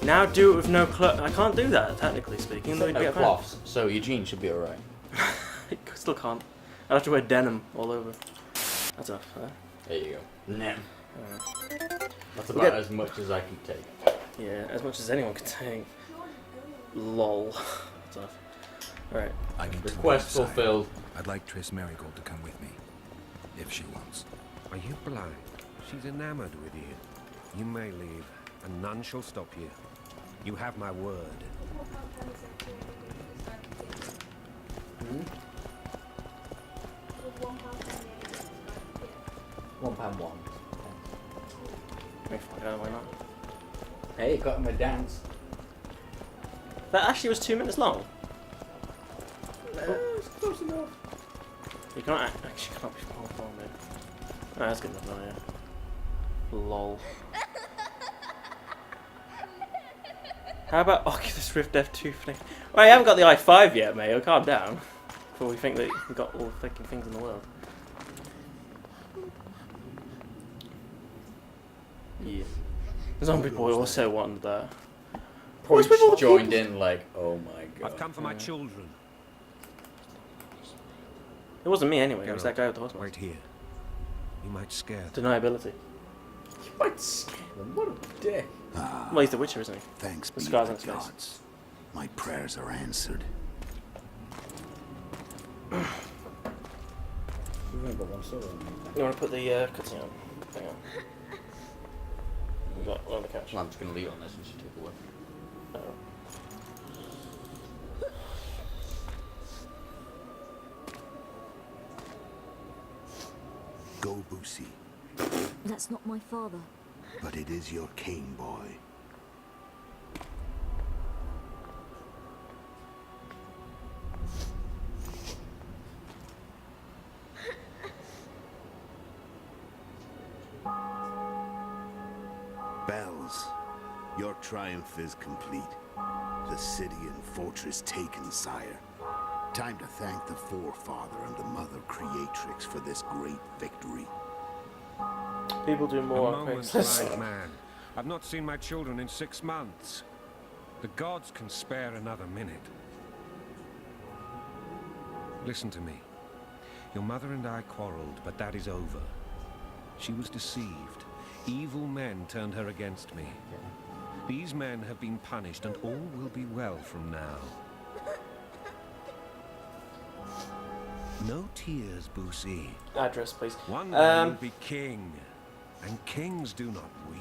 Now do it with no clothes. I can't do that, technically speaking. No cloths, so your jeans should be alright. I still can't. I'd have to wear denim all over. That's enough. There you go. Nem. That's We'll about get- as much as I can take. Yeah, as much as anyone can take. Lol. That's enough. Alright. I can Request fulfilled. I'd like Triss Marigold to come with me, if she wants. Are you blind? She's enamored with you. You may leave, and none shall stop you. You have my word. £1. Why not? Hey, got him a dance. That actually was 2 minutes long. It's close enough. You can't actually can't be more long, though. No, that's good enough, yeah. Lol. How about Oculus Rift F2 Fnac? Well, you haven't got the i5 yet, mate. Calm down. Before we think that we've got all the fucking things in the world. Yeah. Zombie Boy also wanted that. Probably What's with all the joined people? in like, oh my god. I've come for my children. It wasn't me anyway. It was Geralt, that guy with the horse. Wait here. You might scare them. Deniability. You might scare them. What a dick. Well, he's the Witcher, isn't he? Thanks The be scars to on his the face. gods. My prayers are answered. You want to put the cutscene on? Hang on. We got one on the couch. Well, I'm just going to leave it on this and she take away. Oh. Go, Boosie. That's not my father. But it is your king, boy. Bells, your triumph is complete. The city and fortress taken, sire. Time to thank the forefather and the mother creatrix for this great victory. People do more A on moment's Craigslist. life, man. I've not seen my children in 6 months. The gods can spare another minute. Listen to me. Your mother and I quarreled, but that is over. She was deceived. Evil men turned her against me. These men have been punished, and all will be well from now. No tears, Boosie. Address, please. One day you'll be king, and kings do not weep.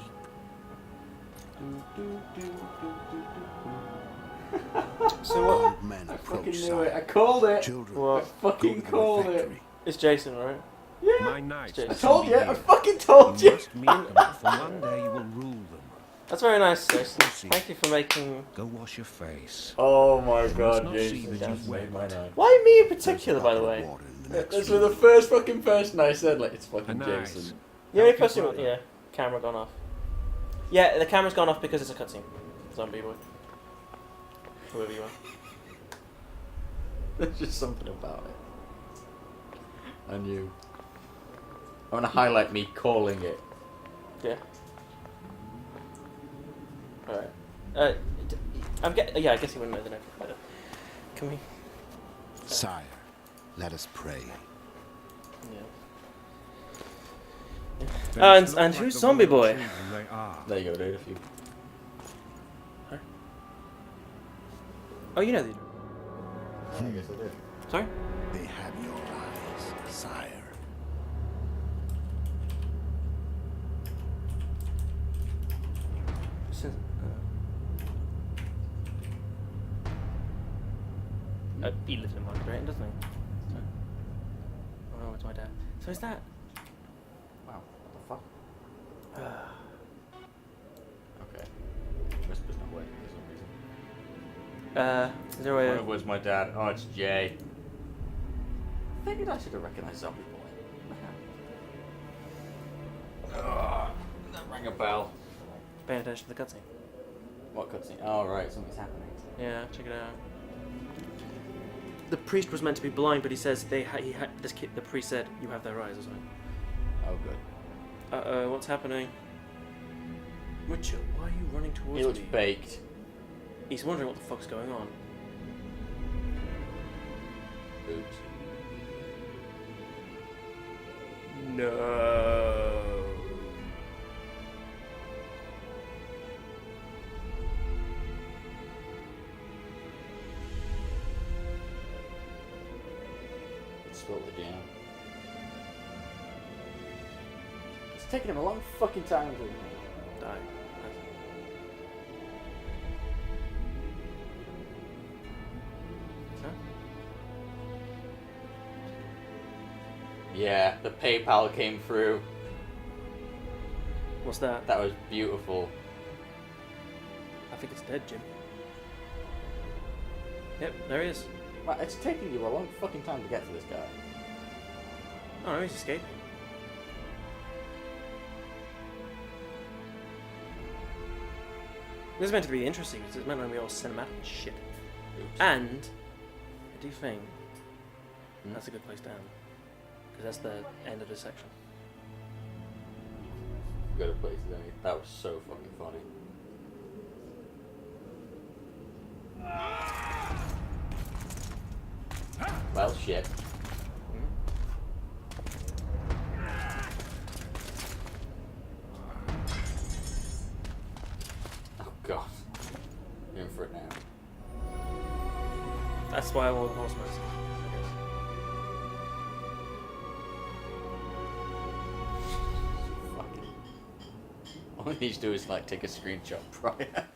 So what? Old men I approach, fucking knew sire. it. I called it. Children, What? I fucking go to the called it. victory. It's Jason, right? Yeah. My knights I will told be you. I here. fucking told you. must meet them, for one day you will rule them. That's very nice, Jason. Boosie. Thank you for making... Go wash your face. Oh my must god, not see Jason that just you've made my wept. night. Why me in particular, by the way? Water in the next That's room. for the first fucking person I said, like, it's fucking A nice. Jason. The only Help your person... brother. Yeah, camera gone off. Yeah, the camera's gone off because it's a cutscene. zombie boy. Whoever you are. There's just something about it. I knew. I want to highlight me calling it. Yeah. Alright. Yeah, I guess he wouldn't know the name better. Can we? Sire, let us pray. Yeah. And who's Zombie Boy? There you go, dude. If you. Huh? Oh, you know the. I guess I did. Sorry? They have your eyes, sire. He lives in Margaret, doesn't he? Oh, it's my dad. So is that? Wow, what the fuck? Okay. Whisper's not working for some reason. Is there a way? Where's my dad? Oh, it's Jay. I figured I should have recognized Zombie Boy. That rang a bell. Paying attention to the cutscene. What cutscene? Oh, right, something's happening. Yeah, check it out. The priest was meant to be blind, but he says the priest said you have their eyes or something. Oh, good. Uh-oh, what's happening? Witcher, why are you running towards me? He looks baked. He's wondering what the fuck's going on. Oops. No. Spill the jam. It's taking him a long fucking time to die. Huh? Yeah, the PayPal came through. What's that? That was beautiful. I think it's dead, Jim. Yep, there he is. Well, it's taking you a long fucking time to get to this guy. Oh no, he's escaping. This is meant to be interesting because it's meant to be all cinematic shit. Oops. And I do think that's a good place to end because that's the end of this section. Go to places, any. That was so fucking funny. Well, shit. Oh god. I'm in for it now. That's why I wore the horse mask. All he needs to do is like take a screenshot prior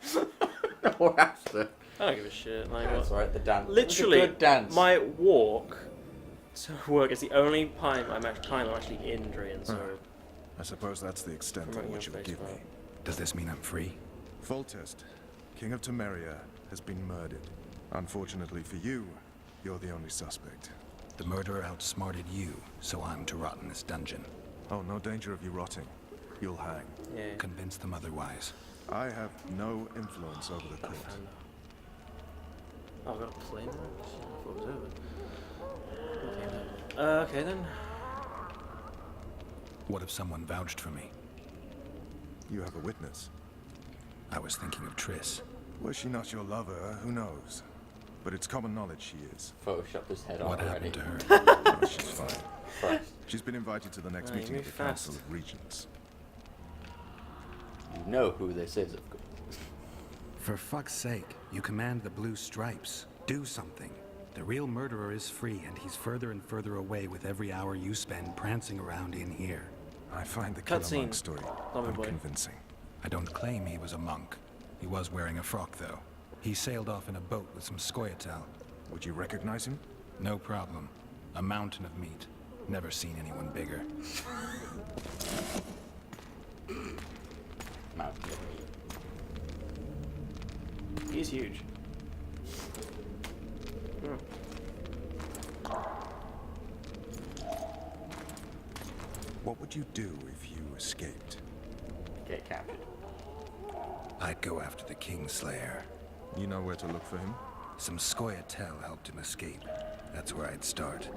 or after. I don't give a shit. Like, that's right. The dance. Literally, It was a good dance. my walk to work is the only time I'm actually in Drian. So I suppose that's the extent to which you will give me. Does this mean I'm free? Foltest, King of Temeria, has been murdered. Unfortunately for you, you're the only suspect. The murderer outsmarted you, so I'm to rot in this dungeon. Oh, no danger of you rotting. You'll hang. Yeah. Convince them otherwise. I have no influence over the court. Oh, I've got a plane now? I thought it was over. Okay then. What if someone vouched for me? You have a witness. I was thinking of Triss. Was she not your lover? Who knows? But it's common knowledge she is. Photoshop his head What off happened already. to her? Oh, she's fine. Christ. She's been invited to the next meeting of the Council of Regents. You know who this is, of course. For fuck's sake, you command the blue stripes. Do something. The real murderer is free, and he's further and further away with every hour you spend prancing around in here. I find the Killer Cutscene. Monk story unconvincing. I don't claim he was a monk. He was wearing a frock, though. He sailed off in a boat with some Scoia'tael. Would you recognize him? No problem. A mountain of meat. Never seen anyone bigger. Mountain of meat. He's huge. What would you do if you escaped? Get captured. I'd go after the Kingslayer. You know where to look for him? Some Scoia'tael helped him escape. That's where I'd start.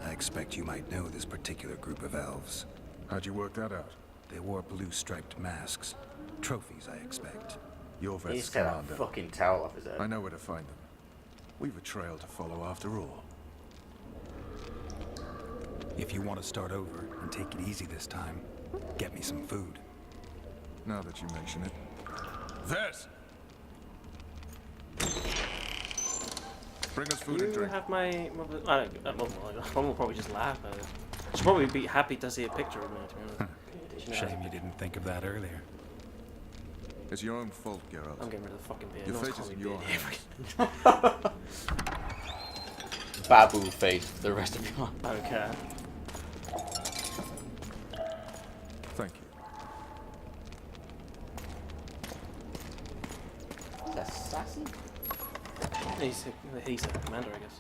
I expect you might know this particular group of elves. How'd you work that out? They wore blue-striped masks. Trophies, I expect. Your He's vet's got commander. a fucking towel off his head. I know where to find them. We've a trail to follow after all. If you want to start over and take it easy this time, get me some food. Now that you mention it. Vess! Bring us food and You drink. have my mother. I don't. Mum will probably just laugh at it. She'll probably be happy to see a picture of me. To be honest. Shame you didn't think of that earlier. It's your own fault, Geralt. I'm getting rid of the fucking beard. Your No one's fate is calling in me your beard. hands. Babu face for the rest of your life. I don't care. Thank you. That's sassy. He's a commander, I guess.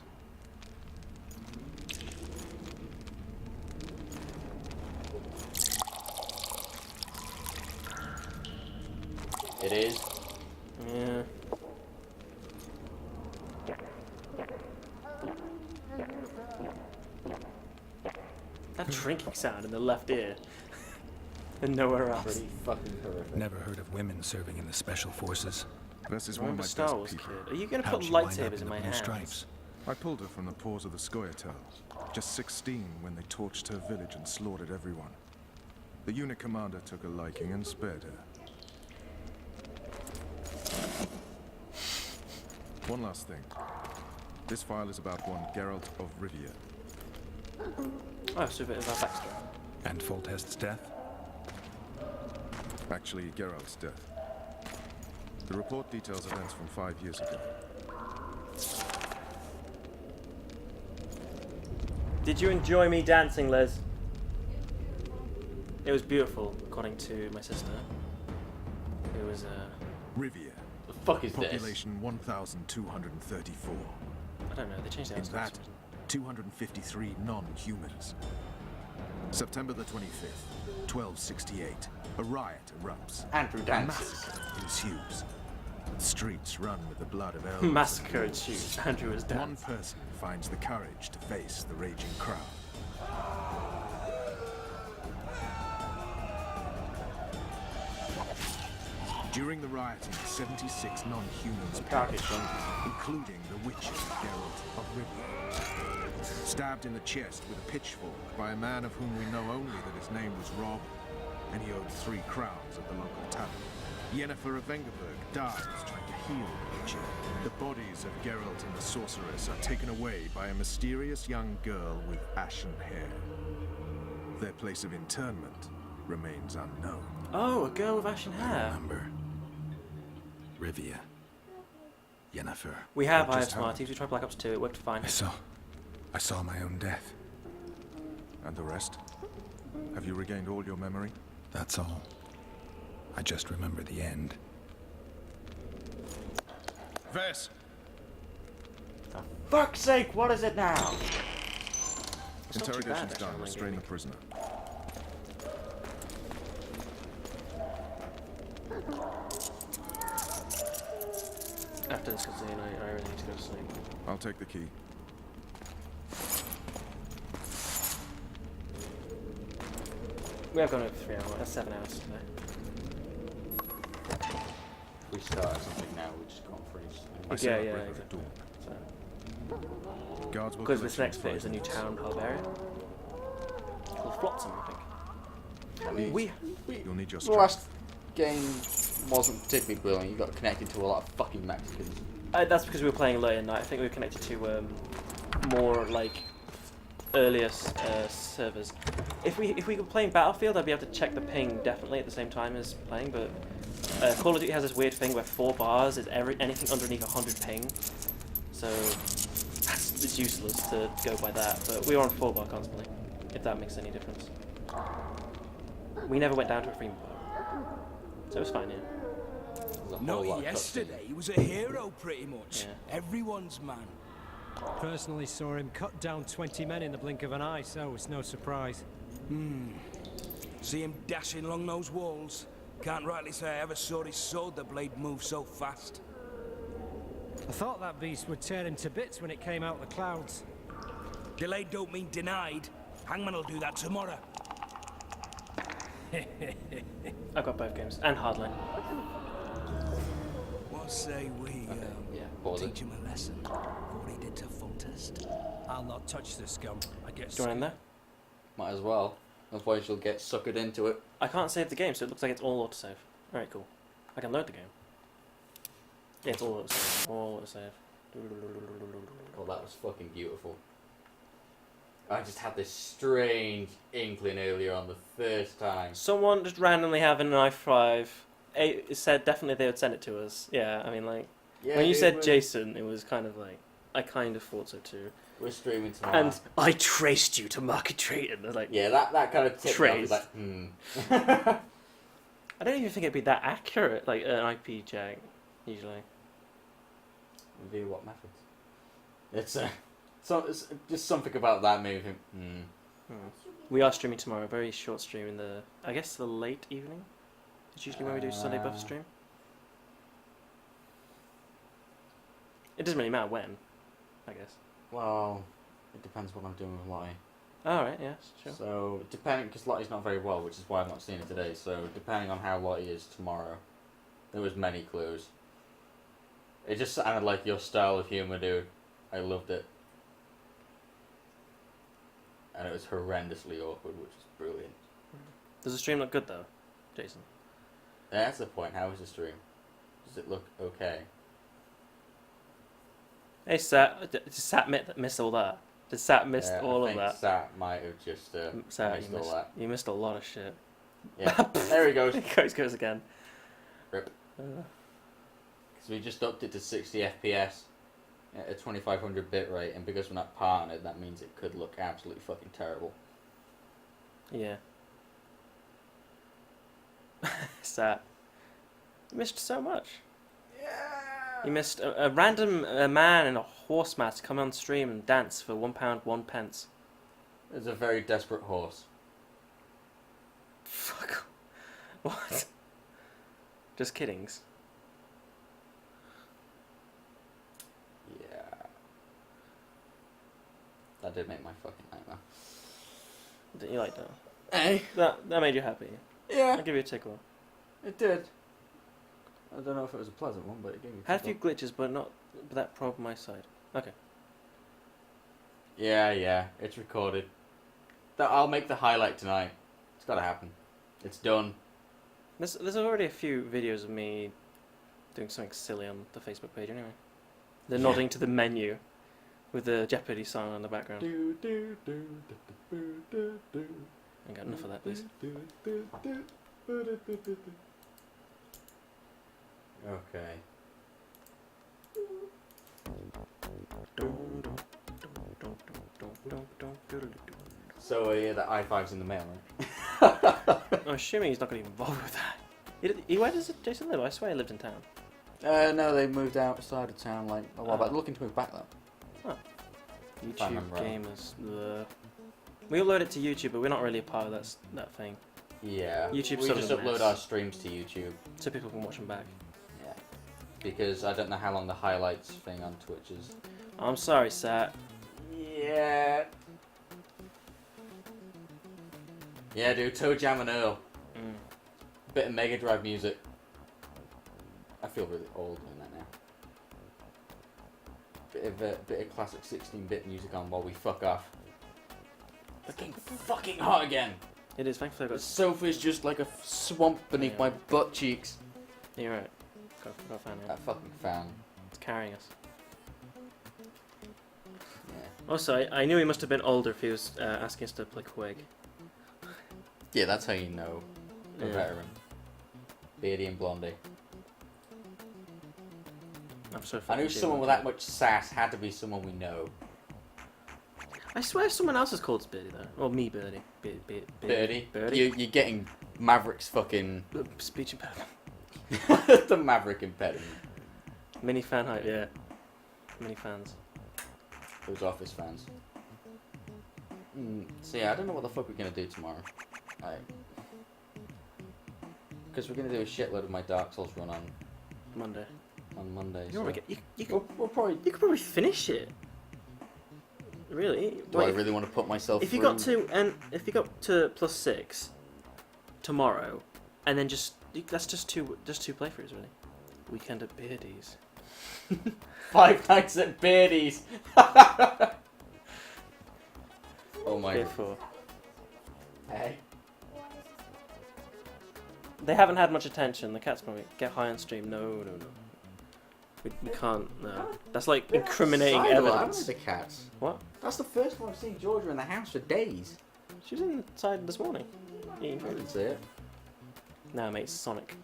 It is. Yeah. That drinking sound in the left ear. And nowhere else. Pretty fucking horrific. Never heard of women serving in the special forces. This is I one of remember my Star best Wars people. kid. Are you gonna How'd put you wind up lightsabers in the my blue hands? stripes? I pulled her from the paws of the Scoia'tael. Just 16 when they torched her village and slaughtered everyone. The unit commander took a liking and spared her. One last thing. This file is about one Geralt of Rivia. Oh, so a bit of our backstory. And Foltest's death? Actually, Geralt's death. The report details events from 5 years ago. Did you enjoy me dancing, Les? It was beautiful, according to my sister. It was, Rivia. The fuck is this? Population 1,234. I don't know, they changed the In answer. that, 253 non-humans. September the 25th, 1268. A riot erupts. Andrew A dances. massacre ensues. The streets run with the blood of elves. Massacre ensues. Andrew is dead. One person finds the courage to face the raging crowd. During the rioting, 76 non-humans perished, including the witcher Geralt of Rivia. Stabbed in the chest with a pitchfork by a man of whom we know only that his name was Rob, and he owed 3 crowns at the local tavern. Yennefer of Vengerberg dies trying to heal the witcher. The bodies of Geralt and the sorceress are taken away by a mysterious young girl with ashen hair. Their place of internment remains unknown. Oh, a girl with ashen I hair. remember. Rivia. Yennefer. We have Just Eye of how? Smarties. We tried Black Ops 2. It worked fine. I saw my own death. And the rest? Have you regained all your memory? That's all. I just remember the end. Vess! For fuck's sake, what is it now? It's not too bad, Interrogation's actually, done. I'm Restrain the like, prisoner. After this cutscene, I really need to go to sleep. I'll take the key. We have gone over 3 hours. That's 7 hours today. If we start something now, we just can't freeze. I see Yeah, that yeah, break of exactly. dawn. So, Guards will because collect this you next bit is a new town, Barbarian. Called Flotsam, I think. These. You'll need your The strength. last game wasn't particularly brilliant. You got connected to a lot of fucking Mexicans. That's because we were playing late at night. I think we were connected to more like earlier servers. If we were playing Battlefield, I'd be able to check the ping definitely at the same time as playing. But Call of Duty has this weird thing where 4 bars is anything underneath 100 ping, so it's useless to go by that. But we were on 4 bar constantly, if that makes any difference. We never went down to a 3 bar, so it was fine. Yeah. Not yesterday, he was a hero pretty much. Yeah. Everyone's man. Personally saw him cut down 20 men in the blink of an eye, so it's no surprise. See him dashing along those walls. Can't rightly say I ever saw his sword the blade move so fast. I thought that beast would tear him to bits when it came out of the clouds. Delayed don't mean denied. Hangman will do that tomorrow. I've got both games and Hardline. What say we teach him a lesson for what he did to Foltest? I'll not touch this scum. I get Do you want in there? Might as well. Otherwise you'll get suckered into it. I can't save the game, so it looks like it's all autosave. Alright, cool. I can load the game. Yeah, it's all autosave. All autosave. Oh, that was fucking beautiful. I just had this strange inkling earlier on the first time. Someone just randomly having an i5. It said definitely they would send it to us. Yeah, I mean, like, Yeah, when you dude, said we're- Jason, it was kind of like, I kind of thought so too. We're streaming tomorrow. And I traced you to Market Drayton. I was like, yeah, that kind of tipped me off. It's traced. like, I don't even think it'd be that accurate, like an IP check, usually. Via what methods? It's just something about that moving. We are streaming tomorrow. Very short stream in the, I guess, the late evening. It's usually when we do Sunday Buff stream. It doesn't really matter when, I guess. Well, it depends what I'm doing with Lottie. Alright, yes, sure. So, depending, because Lottie's not very well, which is why I've not seen her today, so depending on how Lottie is tomorrow, there was many clues. It just sounded like your style of humour, dude. I loved it. And it was horrendously awkward, which is brilliant. Does the stream look good though, Jason? That's the point. How is the stream? Does it look okay? Hey, Sat. Did Sat miss all that? Did Sat miss all I of think that? Sat might have just Sat, missed all that. you missed a lot of shit. Yeah, there he goes. Goes again. Rip. Because we just upped it to 60 FPS at a 2500 bit rate, and because we're not partnered, that means it could look absolutely fucking terrible. Yeah. Sat. You missed so much. Yeah. You missed a random man in a horse mask come on stream and dance for £1 1 pence. It's a very desperate horse. Fuck. What? Just kiddings. Yeah. That did make my fucking nightmare. Didn't you like that? Eh? That made you happy. Yeah. I'll give you a tickle. It did. I don't know if it was a pleasant one, but it gave me a Had a few tickle. glitches, but not that problem my side. Okay. Yeah, it's recorded. I'll make the highlight tonight. It's gotta happen. It's done. There's already a few videos of me doing something silly on the Facebook page anyway. They're nodding to the menu with the Jeopardy song on the background. I got enough of that, please. Okay. So yeah, the i5's in the mail, right? I'm assuming he's not going to even bother with that. Where does Jason live? I swear he lived in town. No, they moved outside of town like a while back. They're looking to move back though. Oh. If I YouTube remember right. gamers. Ugh. We upload it to YouTube, but we're not really a part of that thing. Yeah. YouTube we sort just of a upload mess. our streams to YouTube. So people can watch them back. Yeah. Because I don't know how long the highlights thing on Twitch is. I'm sorry, Sat. Yeah. Yeah, dude. Toe Jam and Earl. Bit of Mega Drive music. I feel really old doing that now. Bit of classic 16-bit music on while we fuck off. It's getting fucking hot again. It is. Thankfully, I The got. sofa's just like a swamp beneath my butt cheeks. You're right. Got a fan here. That fucking fan. It's carrying us. Yeah. Also, I knew he must have been older if he was asking us to play Quig. Yeah, that's how you know a Yeah. veteran. Beardy and Blondie. I'm so I knew someone with that much sass had to be someone we know. I swear someone else is called Birdie though. Or me, Birdie. Birdie? Birdie? You're getting Maverick's fucking... Speech impediment. The Maverick impediment. Mini fan hype, yeah. Many fans. Those Office fans. So yeah, I don't know what the fuck we're gonna do tomorrow. Because we're going to do a shitload of my Dark Souls run on Monday. On Monday. You, so. we'll probably... You could probably finish it. Really? Do I really want to put myself if through? you got to +6 tomorrow, and then that's just two playthroughs really. Weekend at Beardy's. 5 nights at Beardy's. Oh my god. 4. Hey. They haven't had much attention. The cat's gonna get high on stream. No. We can't. No. That's like incriminating evidence. The cats. What? That's the first time I've seen Georgia in the house for days. She was inside this morning. Eating I food. didn't see it. Nah, mate, Sonic.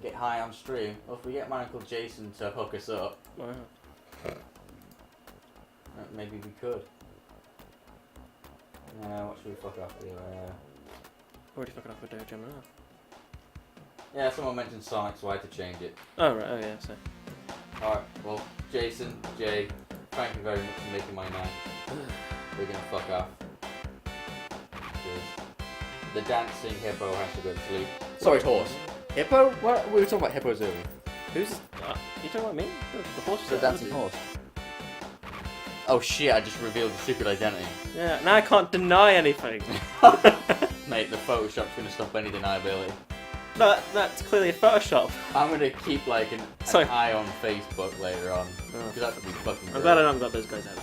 Get high on stream. Well, if we get my Uncle Jason to hook us up, Wow. maybe we could. What should we fuck off with? Already fucking off with Dojo Gemini. Yeah, someone mentioned Sonic, so I had to change it. Oh, right. Oh, yeah, so. Alright, well, Jason, Jay, thank you very much for making my night. We're gonna fuck off. Because the dancing hippo has to go to sleep. Sorry, horse. Hippo? What? We were talking about hippos earlier. Who's... you talking about me? The horse? The dancing horse. Oh shit, I just revealed the secret identity. Yeah, now I can't deny anything. Mate, the Photoshop's gonna stop any deniability. No, that's clearly a Photoshop. I'm gonna keep like an eye on Facebook later on. Because that would be fucking I'm great. glad I don't got those guys out.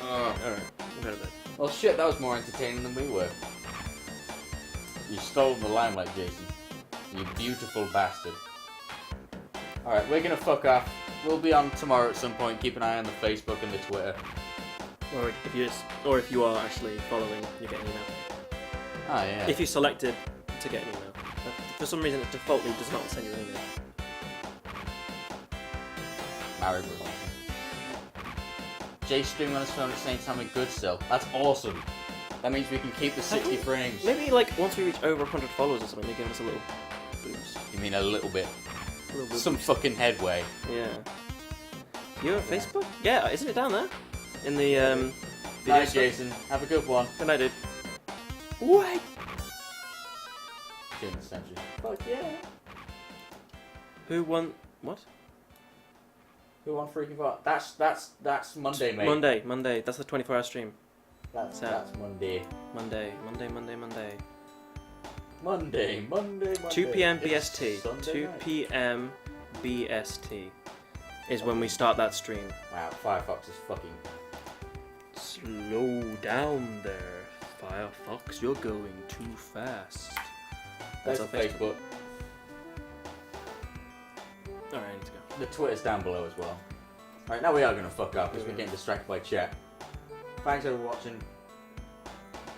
Alright, we'll go to bed. Well shit, that was more entertaining than we were. You stole the limelight, Jason. You beautiful bastard. Alright, we're gonna fuck off. We'll be on tomorrow at some point. Keep an eye on the Facebook and the Twitter. Or if you are actually following, you get an email. Ah, yeah. If you selected to get an email. For some reason, it defaultly does not send you an email. Married with Jay's streaming on his phone at the same time with good still. That's awesome. That means we can keep the 60 frames. Maybe like once we reach over 100 followers or something, they give us a little boost. You mean a little bit? A little Some boost. fucking headway. Yeah. You on Facebook? Yeah, isn't it down there? In the video Night, stuff? Jason. Have a good one. Good night, dude. What? During the century. Fuck yeah. Who won? What? Who won Freaking Fart? That's Monday, mate. Monday. That's the 24-hour stream. That's Monday. Monday. 2 2 p.m. It's BST. Sunday 2 night. p.m. BST is when we start that stream. Wow, Firefox is fucking... Slow down there, Firefox. You're going too fast. There's our the Facebook. Alright, I need to go. The Twitter's down below as well. Alright, now we are going to fuck up because we're getting distracted by chat. Thanks for watching.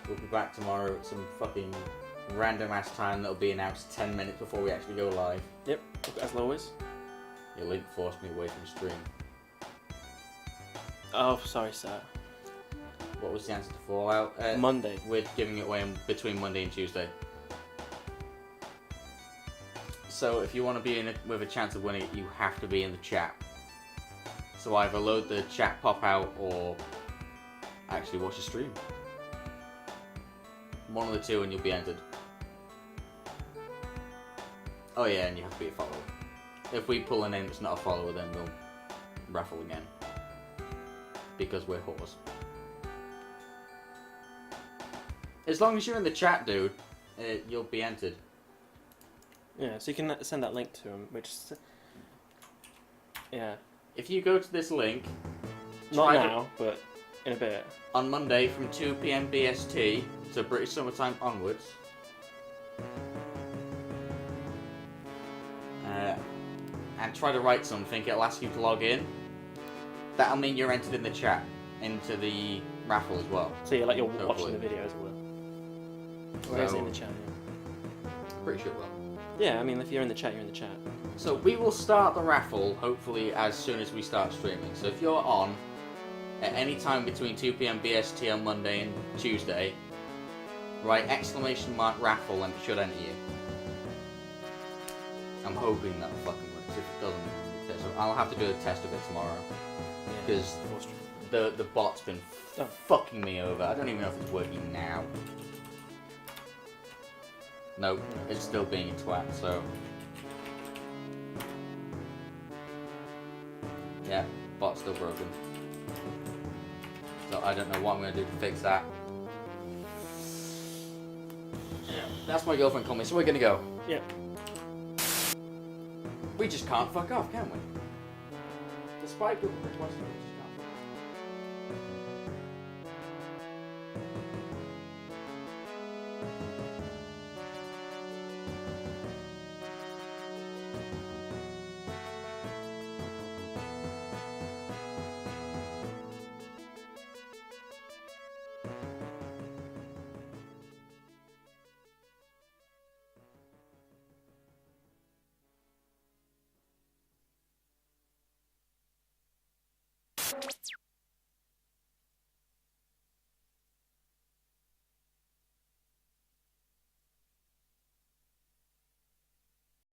We'll be back tomorrow at some fucking random ass time that'll be announced 10 minutes before we actually go live. Yep, as always. Your link forced me away from the stream. Oh, sorry, sir. What was the answer to Fallout? Monday. We're giving it away between Monday and Tuesday. So if you want to be in it with a chance of winning it, you have to be in the chat. So either load the chat pop out or actually watch the stream. One of the two and you'll be entered. Oh yeah, and you have to be a follower. If we pull a name that's not a follower, then we'll raffle again. Because we're whores. As long as you're in the chat, dude, you'll be entered. Yeah, so you can send that link to him, which... Yeah. If you go to this link... Not now, but in a bit. On Monday from 2 p.m. BST, so British Summertime onwards. And try to write something, it'll ask you to log in. That'll mean you're entered in the chat, into the raffle as well. So you're watching Hopefully. the video as it were. Or is it in the chat? Pretty sure it will. Yeah, I mean, if you're in the chat, you're in the chat. So we will start the raffle, hopefully, as soon as we start streaming. So if you're on at any time between 2 p.m. BST on Monday and Tuesday, write !raffle and it should enter you. I'm hoping that fucking works. If it doesn't, so I'll have to do a test of it tomorrow. Because the bot's been fucking me over. I don't even know if it's working now. Nope, it's still being a twat, so... Yeah, bot's still broken. So I don't know what I'm going to do to fix that. Yeah, that's my girlfriend called me, so we're going to go. Yeah. We just can't fuck off, can we? Despite people requesting, we just can't.